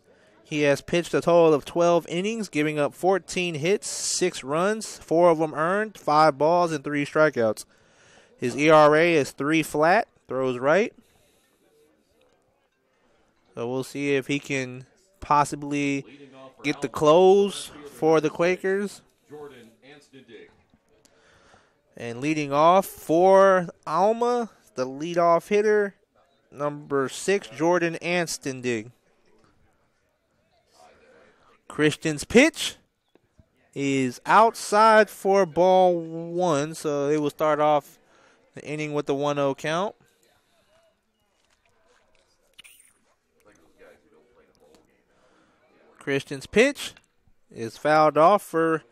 He has pitched a total of 12 innings, giving up 14 hits, 6 runs, 4 of them earned, 5 balls, and 3 strikeouts. His ERA is 3 flat, throws right. So we'll see if he can possibly get the close for the Quakers. And leading off for Alma, the leadoff hitter, number 6, Jordan Anstendig. Christian's pitch is outside for ball 1, so they will start off the inning with the 1-0 count. Christian's pitch is fouled off for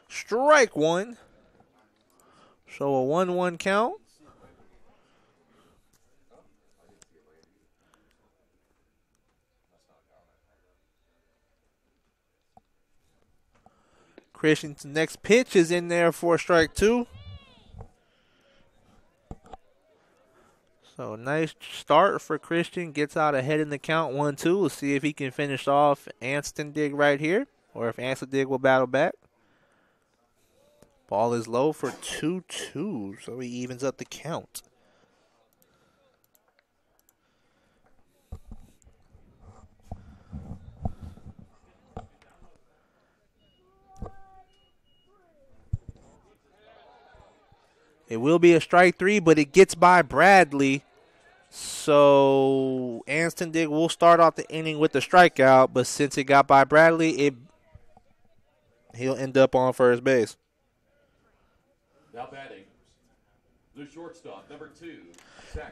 strike 1. So a 1-1 count. Christian's next pitch is in there for strike 2. So nice start for Christian. Gets out ahead in the count 1-2. We'll see if he can finish off Anstendig right here, or if Anstendig will battle back. Ball is low for 2-2, so he evens up the count. It will be a strike 3, but it gets by Bradley. So Anstendig will start off the inning with the strikeout, but since it got by Bradley, he'll end up on first base. Now batting, the shortstop, number 2.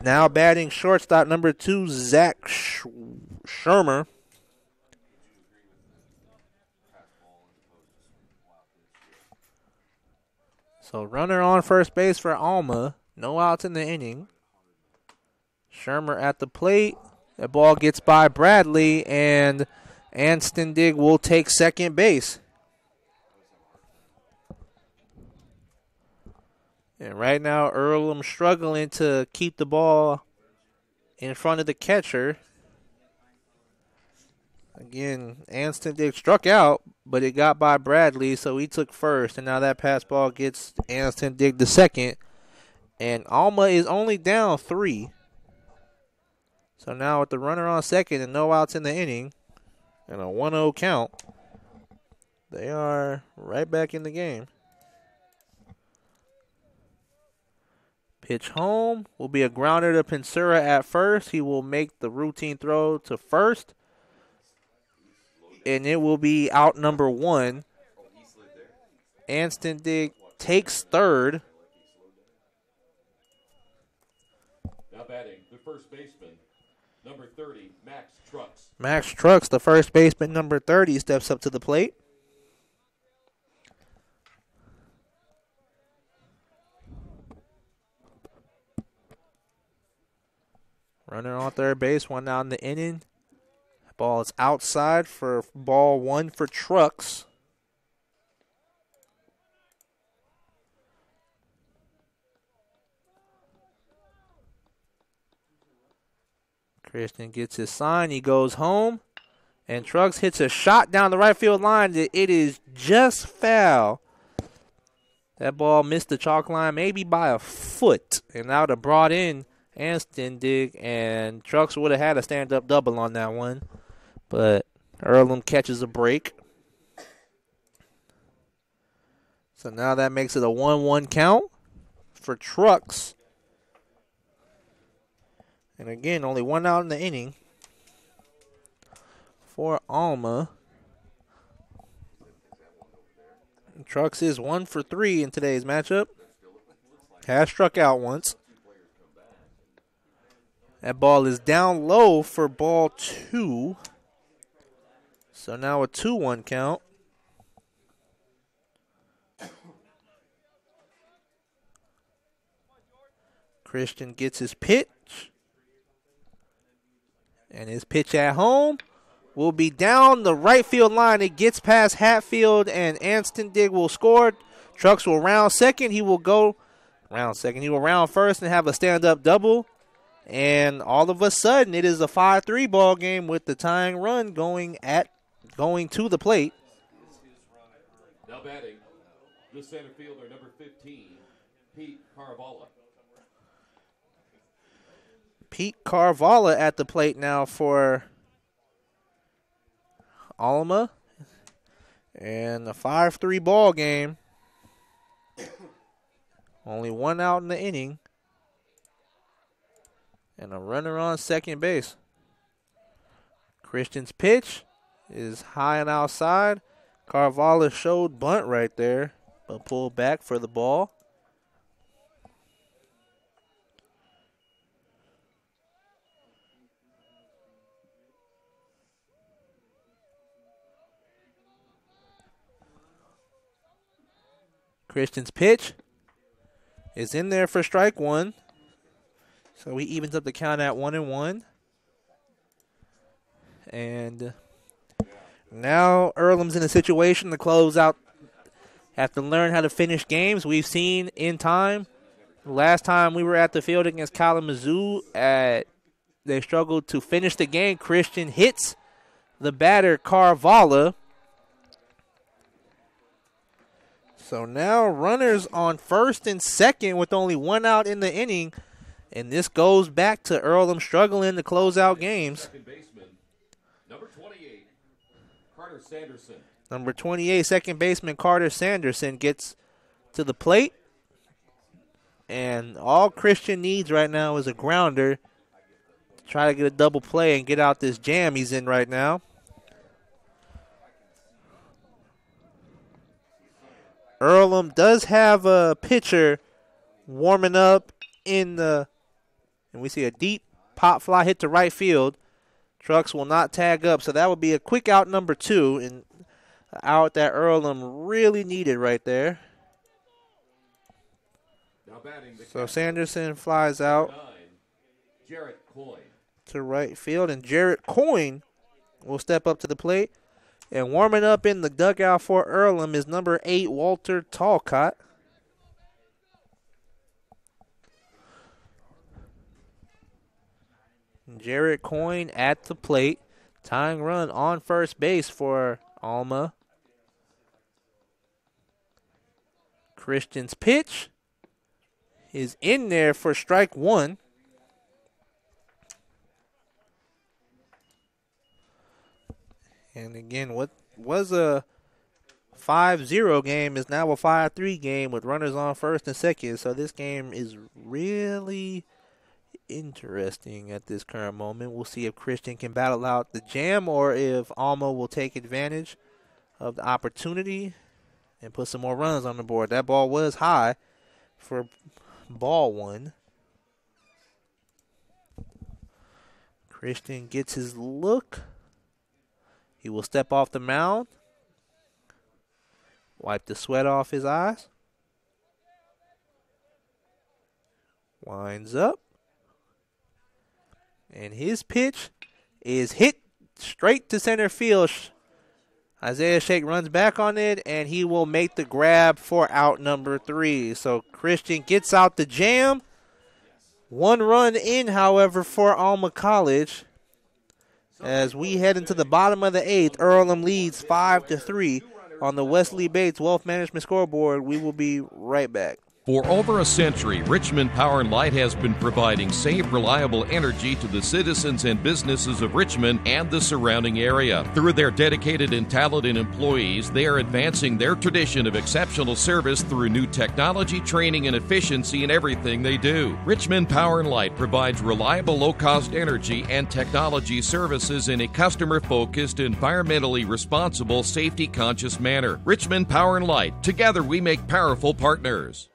Now batting shortstop, number 2, Zach Shermer. So runner on first base for Alma. No outs in the inning. Shermer at the plate. That ball gets by Bradley, and Anstendig will take second base. And right now, Earlham struggling to keep the ball in front of the catcher. Again, Anstendig struck out, but it got by Bradley, so he took first. And now that pass ball gets Anstendig to second. And Alma is only down 3. So now with the runner on second and no outs in the inning and a 1-0 count, they are right back in the game. Pitch home will be a grounder to Pensura at first. He will make the routine throw to first. And it will be out number 1. Anstendig takes third. Now batting, the first baseman, number 30, Max Trucks. Max Trucks, the first baseman, number 30, steps up to the plate. Runner on third base, 1 out in the inning. Ball is outside for ball 1 for Trucks. Christian gets his sign. He goes home. And Trucks hits a shot down the right field line. It is just foul. That ball missed the chalk line maybe by a foot. And that would have brought in Anstendig. And Trucks would have had a stand-up double on that one. But Earlham catches a break. So now that makes it a 1-1 count for Trucks. And again, only 1 out in the inning for Alma. And Trucks is 1 for 3 in today's matchup. Has struck out once. That ball is down low for ball 2. So now a 2-1 count. Christian gets his pitch. And his pitch at home will be down the right field line. It gets past Hatfield, and Anstendig will score. Trucks will round second. He will go round second. He will round first and have a stand-up double. And all of a sudden, it is a 5-3 ball game with the tying run going to the plate. Now batting, the center fielder, number 15, Pete Carvalho. Pete Carvalho at the plate now for Alma. And a 5-3 ball game. Only 1 out in the inning. And a runner on second base. Christian's pitch is high and outside. Carvalho showed bunt right there, but pulled back for the ball. Christian's pitch is in there for strike 1. So he evens up the count at 1-1. And now Earlham's in a situation to close out, have to learn how to finish games. We've seen in time, last time we were at the field against Kalamazoo, they struggled to finish the game. Christian hits the batter Carvalho. So now runners on first and second with only 1 out in the inning. And this goes back to Earlham struggling to close out games. Second baseman, number 28, Carter Sanderson. Number 28, second baseman Carter Sanderson gets to the plate. And all Christian needs right now is a grounder to try to get a double play and get out this jam he's in right now. Earlham does have a pitcher warming up and we see a deep pop fly hit to right field. Trucks will not tag up, so that would be a quick out number 2, and out that Earlham really needed right there. So Sanderson flies out to right field, and Jarrett Coyne will step up to the plate. And warming up in the dugout for Earlham is number 8, Walter Talcott. Jarrett Coyne at the plate. Tying run on first base for Alma. Christian's pitch is in there for strike 1. And again, what was a 5-0 game is now a 5-3 game with runners on first and second. So this game is really interesting at this current moment. We'll see if Christian can battle out the jam or if Alma will take advantage of the opportunity and put some more runs on the board. That ball was high for ball 1. Christian gets his look. He will step off the mound, wipe the sweat off his eyes, winds up, and his pitch is hit straight to center field. Isaiah Shake runs back on it, and he will make the grab for out number 3. So Christian gets out the jam. 1 run in, however, for Alma College. As we head into the bottom of the 8th, Earlham leads 5-3 on the Wesley Bates Wealth Management scoreboard. We will be right back. For over a century, Richmond Power and Light has been providing safe, reliable energy to the citizens and businesses of Richmond and the surrounding area. Through their dedicated and talented employees, they are advancing their tradition of exceptional service through new technology, training, and efficiency in everything they do. Richmond Power and Light provides reliable, low-cost energy and technology services in a customer-focused, environmentally responsible, safety-conscious manner. Richmond Power and Light. Together we make powerful partners.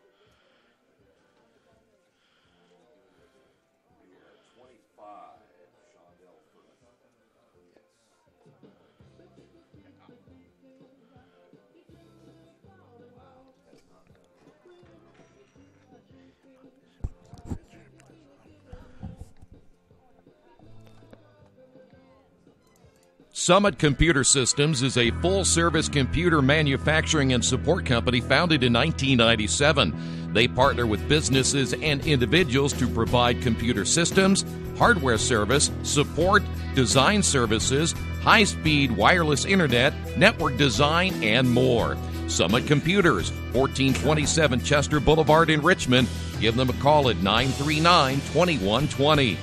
Summit Computer Systems is a full-service computer manufacturing and support company founded in 1997. They partner with businesses and individuals to provide computer systems, hardware service, support, design services, high-speed wireless internet, network design, and more. Summit Computers, 1427 Chester Boulevard in Richmond. Give them a call at 939-2120.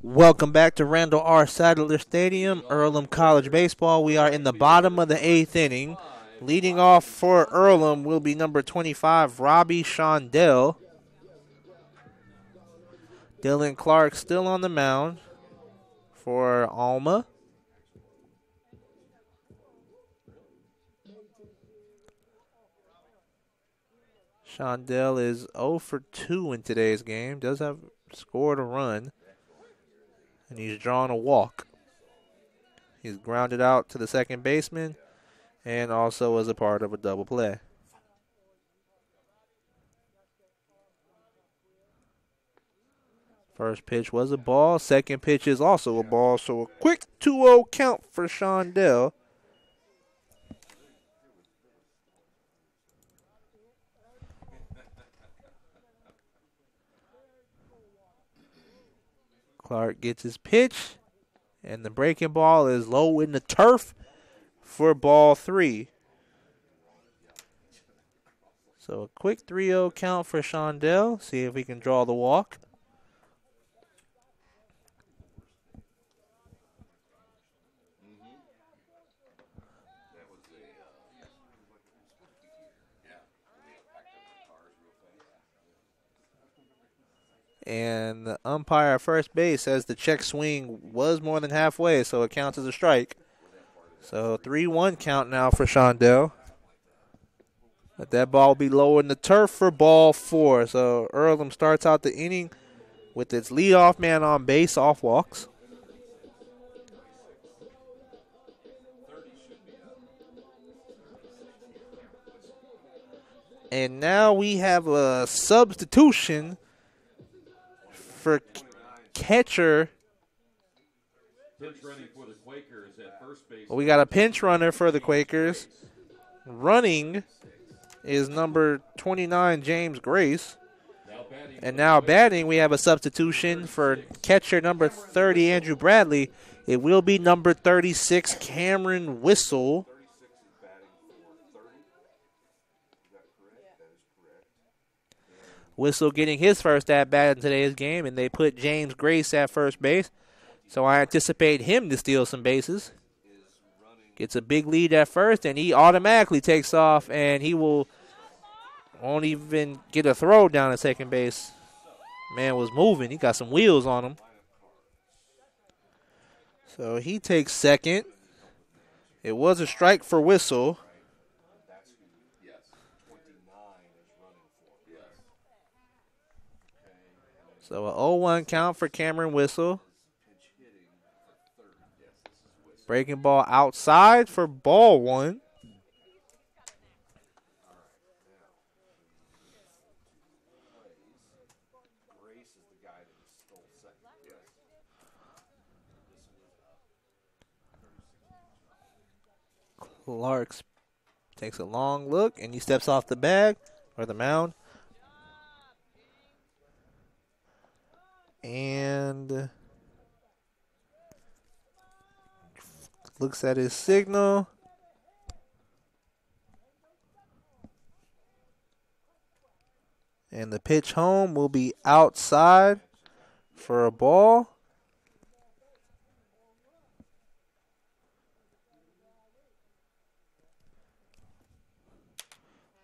Welcome back to Randall R. Sadler Stadium, Earlham College Baseball. We are in the bottom of the 8th inning. Leading off for Earlham will be number 25, Robbie Shondell. Dylan Clark still on the mound for Alma. Shondell is 0 for 2 in today's game. Does have scored a run. And he's drawn a walk. He's grounded out to the second baseman and also as a part of a double play. First pitch was a ball. Second pitch is also a ball. So a quick 2-0 count for Shondell. Clark gets his pitch, and the breaking ball is low in the turf for ball 3. So a quick 3-0 count for Shondell. See if he can draw the walk. And the umpire at first base says the check swing was more than halfway, so it counts as a strike. So 3-1 count now for Shondell. But that ball will be low in the turf for ball 4. So Earlham starts out the inning with its leadoff man on base off walks. And now we have a substitution for catcher. Pinch running for the Quakers at first base. We got a pinch runner for the Quakers. Running is number 29, James Grace. And now batting, we have a substitution for catcher number 30, Andrew Bradley. It will be number 36, Cameron Whistle. Whistle getting his first at-bat in today's game, and they put James Grace at first base. So I anticipate him to steal some bases. Gets a big lead at first, and he automatically takes off, and he won't even get a throw down at second base. Man was moving. He got some wheels on him. So he takes second. It was a strike for Whistle. So an 0-1 count for Cameron Whistle. Breaking ball outside for ball one. Clark takes a long look, and he steps off the bag or the mound. And looks at his signal. And the pitch home will be outside for a ball.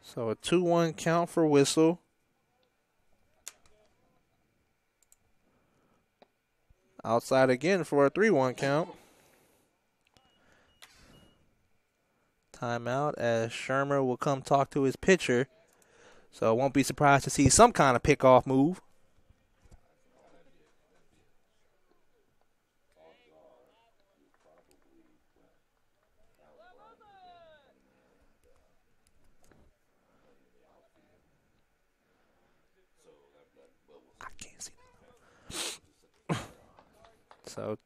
So a 2-1 count for Whistle. Outside again for a 3-1 count. Timeout as Shermer will come talk to his pitcher. So I won't be surprised to see some kind of pickoff move. So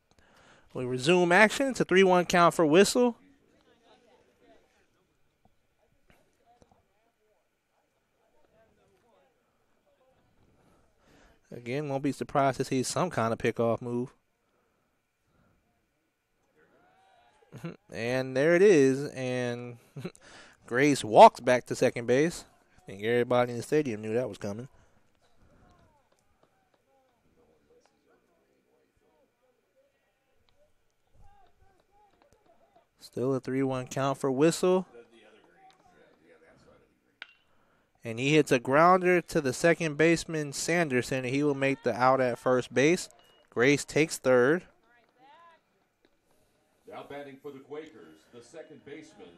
we resume action. It's a 3-1 count for Whistle. Again, won't be surprised to see some kind of pickoff move. And there it is. And Grace walks back to second base. I think everybody in the stadium knew that was coming. Still a 3-1 count for Whistle. And he hits a grounder to the second baseman, Sanderson, and he will make the out at first base. Grace takes third. Now batting for the Quakers, the second baseman,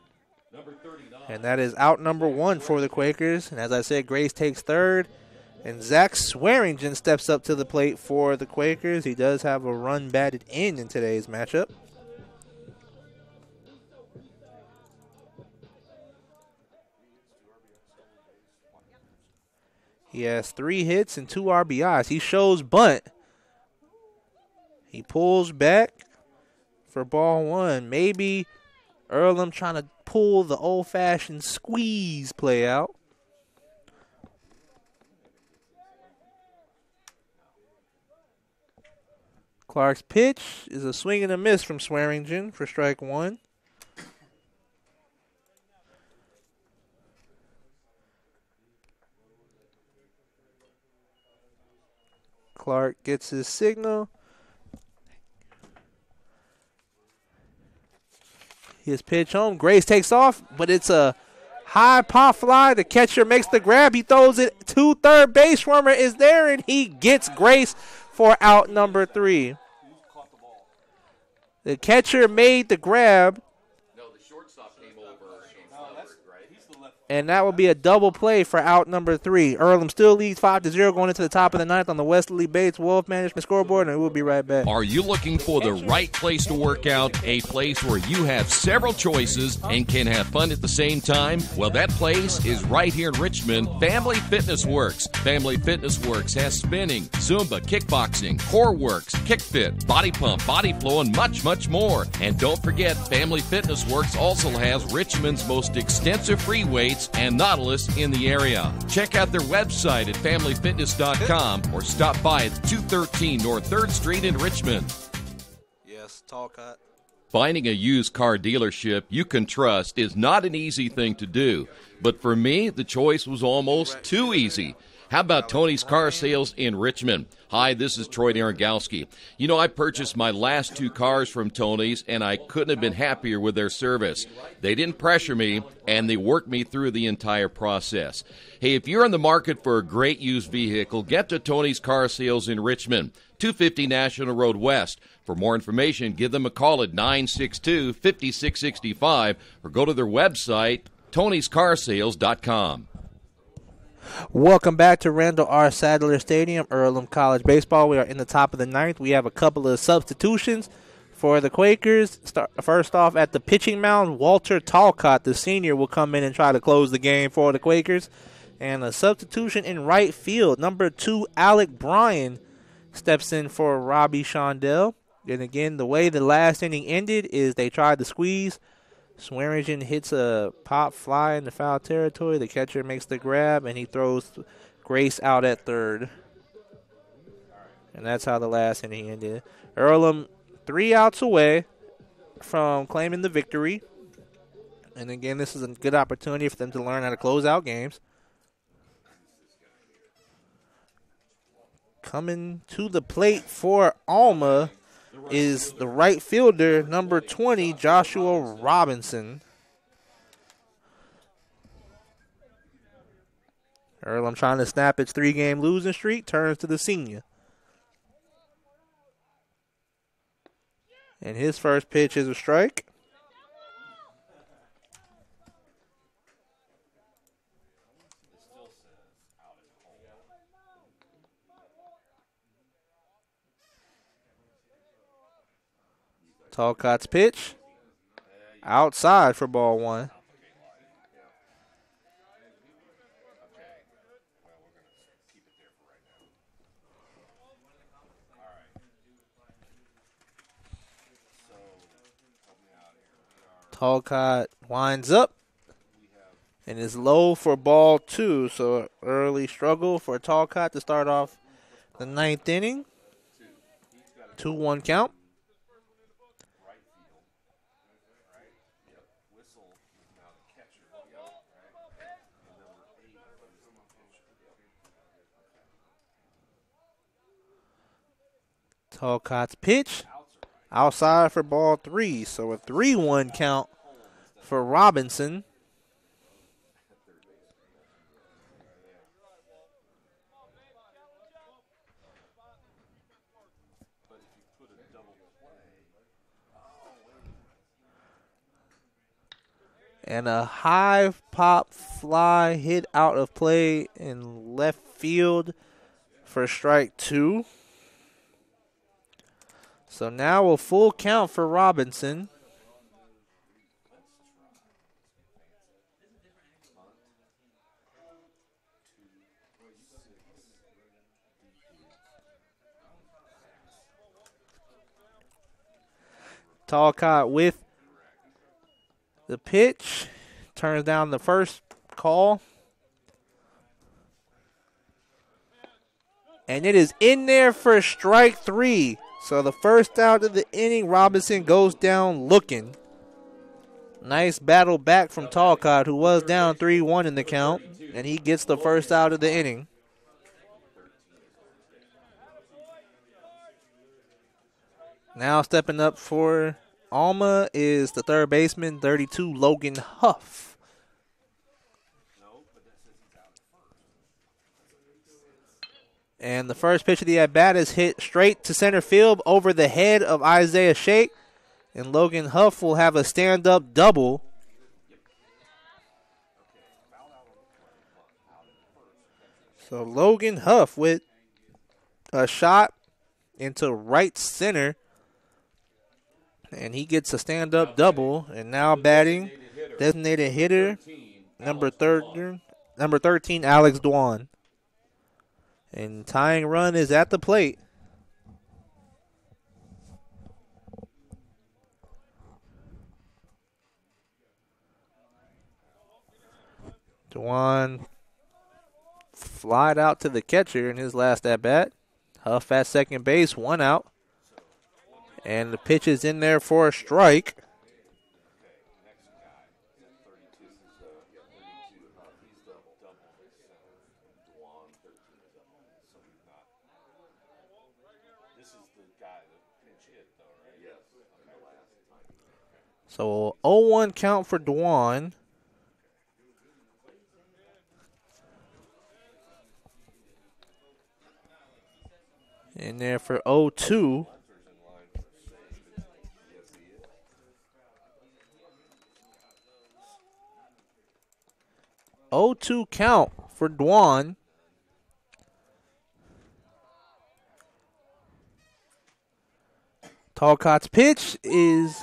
number 39. And that is out number 1 for the Quakers. And as I said, Grace takes third. And Zach Swearingen steps up to the plate for the Quakers. He does have a run batted in today's matchup. He has 3 hits and 2 RBIs. He shows bunt. He pulls back for ball 1. Maybe Earlham trying to pull the old-fashioned squeeze play out. Clark's pitch is a swing and a miss from Swearingen for strike 1. Clark gets his signal. His pitch home. Grace takes off, but it's a high pop fly. The catcher makes the grab. He throws it to third base. Schwimmer is there, and he gets Grace for out number 3. The catcher made the grab. No, the shortstop came over. And that will be a double play for out number 3. Earlham still leads 5-0 going into the top of the ninth on the Wesley Bates Wolf Management scoreboard, and we'll be right back. Are you looking for the right place to work out, a place where you have several choices and can have fun at the same time? Well, that place is right here in Richmond, Family Fitness Works. Family Fitness Works has spinning, Zumba, kickboxing, core works, kick fit, body pump, body flow, and much, much more. And don't forget, Family Fitness Works also has Richmond's most extensive free weights and Nautilus in the area. Check out their website at familyfitness.com or stop by at 213 North 3rd Street in Richmond. Yes, tall cut. Finding a used car dealership you can trust is not an easy thing to do, but for me, the choice was almost too easy. How about Tony's Car Sales in Richmond? Hi, this is Troy Narangowski. You know, I purchased my last 2 cars from Tony's, and I couldn't have been happier with their service. They didn't pressure me, and they worked me through the entire process. Hey, if you're in the market for a great used vehicle, get to Tony's Car Sales in Richmond, 250 National Road West. For more information, give them a call at 962-5665 or go to their website, tonyscarsales.com. Welcome back to Randall R. Sadler Stadium, Earlham College Baseball. We are in the top of the ninth. We have a couple of substitutions for the Quakers. First off, at the pitching mound, Walter Talcott, the senior, will come in and try to close the game for the Quakers. And a substitution in right field, number 2, Alec Bryan, steps in for Robbie Shondell. And again, the way the last inning ended is they tried to squeeze. Swearingen hits a pop fly in the foul territory. The catcher makes the grab, and he throws Grace out at third. And that's how the last inning ended. Earlham 3 outs away from claiming the victory. And again, this is a good opportunity for them to learn how to close out games. Coming to the plate for Alma is the right fielder, number 20, Joshua Robinson. Earlham trying to snap its 3-game losing streak, turns to the senior. And his first pitch is a strike. Talcott's pitch, outside for ball 1. Talcott winds up and is low for ball 2, so early struggle for Talcott to start off the 9th inning. 2-1 count. Talcott's pitch, outside for ball 3. So a 3-1 count for Robinson. And a high pop fly hit out of play in left field for strike 2. So now a full count for Robinson. Talcott with the pitch. Turns down the first call. And it is in there for strike 3. So the first out of the inning, Robinson goes down looking. Nice battle back from Talcott, who was down 3-1 in the count. And he gets the first out of the inning. Now stepping up for Alma is the third baseman, 32, Logan Huff. And the first pitch of the at-bat is hit straight to center field over the head of Isaiah Shake. And Logan Huff will have a stand-up double. So Logan Huff with a shot into right center. And he gets a stand-up double. And now batting, designated hitter, number 13, Alex Dwan. And tying run is at the plate. Dwan flied out to the catcher in his last at-bat. Huff at second base, 1 out. And the pitch is in there for a strike. So 0-1 count for Dwan. In there for 0-2. Count for Dwan. Talcott's pitch is...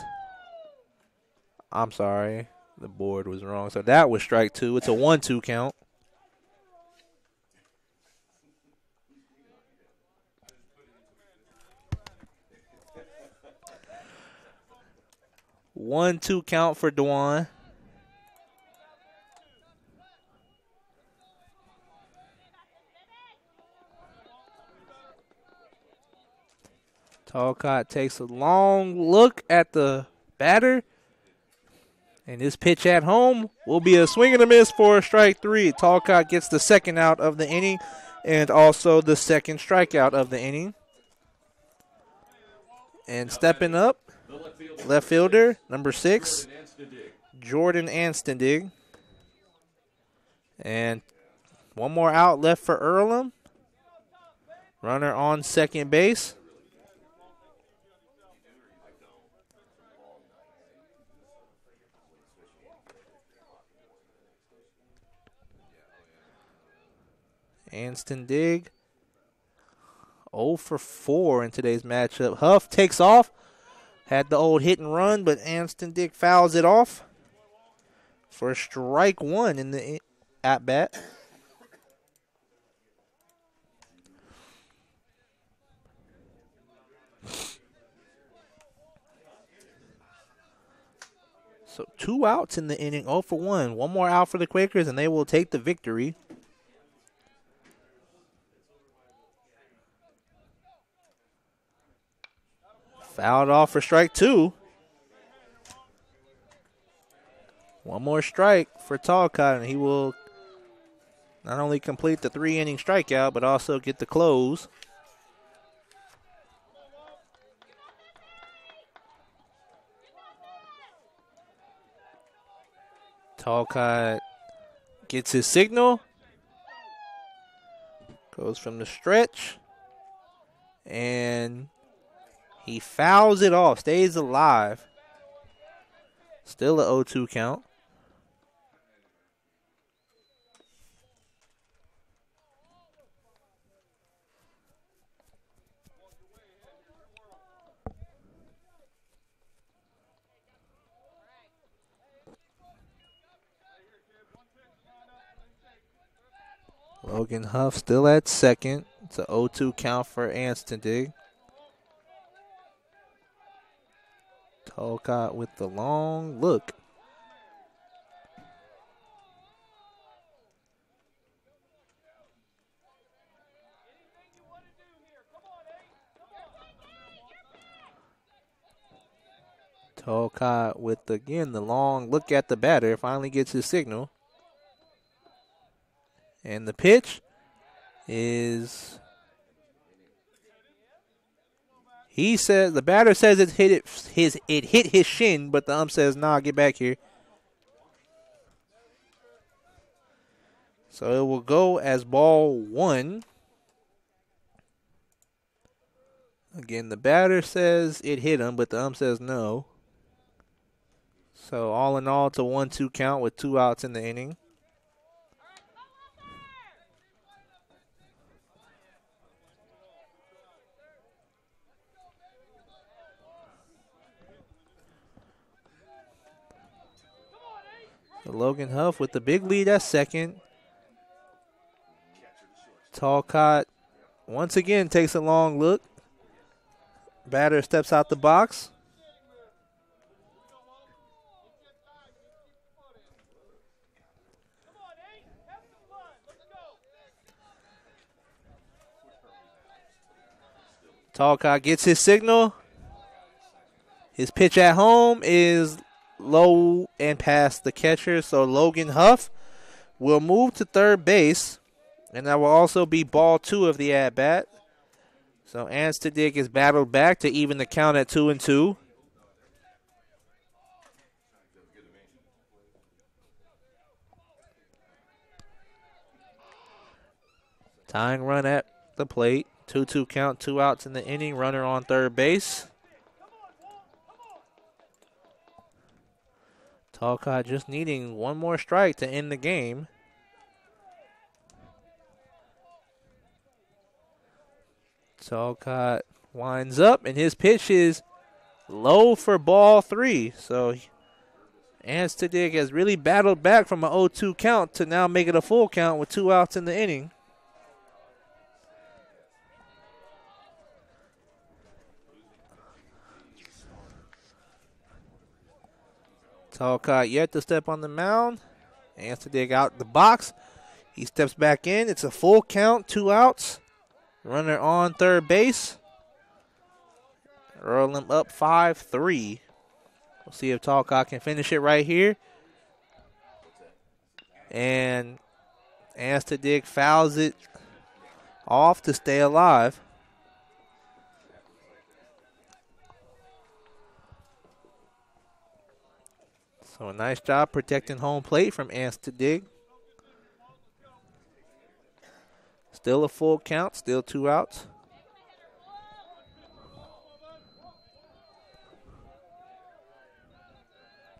I'm sorry. The board was wrong. So that was strike 2. It's a 1-2 count. One-two count for Dwan. Talcott takes a long look at the batter. And this pitch at home will be a swing and a miss for strike 3. Talcott gets the second out of the inning and also the second strikeout of the inning. And stepping up, left fielder, number 6, Jordan Anstendig. And one more out left for Earlham. Runner on second base. Anstendig 0 for 4 in today's matchup. Huff takes off. Had the old hit and run, but Anstendig fouls it off for strike 1 in the at-bat. So 2 outs in the inning, 0 for 1. One more out for the Quakers, and they will take the victory. Fouled off for strike 2. One more strike for Talcott, and he will not only complete the 3-inning strikeout, but also get the close. Talcott gets his signal. Goes from the stretch. And he fouls it off, stays alive. Still a 0-2 count. Logan Huff still at second. It's a 0-2 count for Anstendig. Talcott with the long look. Talcott with, again, the long look at the batter. Finally gets his signal. And the pitch is... He says, the batter says it hit his shin, but the ump says, nah, get back here. So it will go as ball 1. Again, the batter says it hit him, but the ump says no. So all in all, it's a 1-2 count with 2 outs in the inning. Logan Huff with the big lead at second. Talcott once again takes a long look. Batter steps out the box. Talcott gets his signal. His pitch at home is low and past the catcher, so Logan Huff will move to third base, and that will also be ball 2 of the at-bat. So Anstedick is battled back to even the count at 2-2. Tying run at the plate. 2-2 count, 2 outs in the inning. Runner on third base. Talcott just needing one more strike to end the game. Talcott winds up, and his pitch is low for ball 3. So Anstedick has really battled back from an 0-2 count to now make it a full count with 2 outs in the inning. Talcott yet to step on the mound. Anstedick out the box. He steps back in. It's a full count, 2 outs. Runner on third base. Earlham up 5-3. We'll see if Talcott can finish it right here. And Anstedick fouls it off to stay alive. So a nice job protecting home plate from Anstedick. Still a full count, still 2 outs.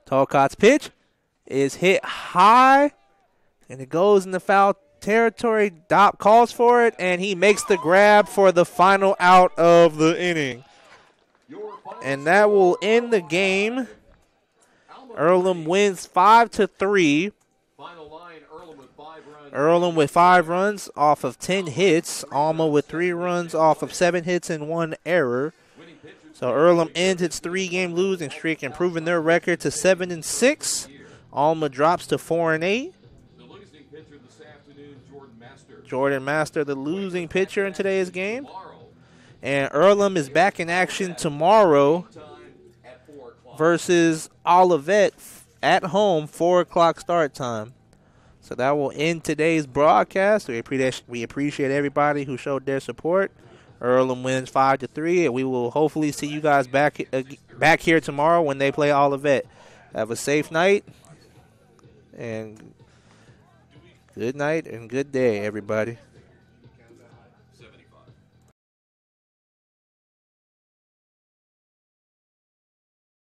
Talcott's pitch is hit high, and it goes in the foul territory. Dopp calls for it, and he makes the grab for the final out of the inning. And that will end the game. Earlham wins 5-3. Earlham with 5 runs off of 10 hits. Alma with 3 runs off of 7 hits and 1 error. So Earlham ends its 3-game losing streak, improving their record to 7-6. Alma drops to 4-8. Jordan Master, the losing pitcher in today's game. And Earlham is back in action tomorrow versus Olivet at home, 4 o'clock start time. So that will end today's broadcast. We appreciate everybody who showed their support. Earlham wins 5-3, and we will hopefully see you guys back here tomorrow when they play Olivet. Have a safe night, and good night and good day, everybody.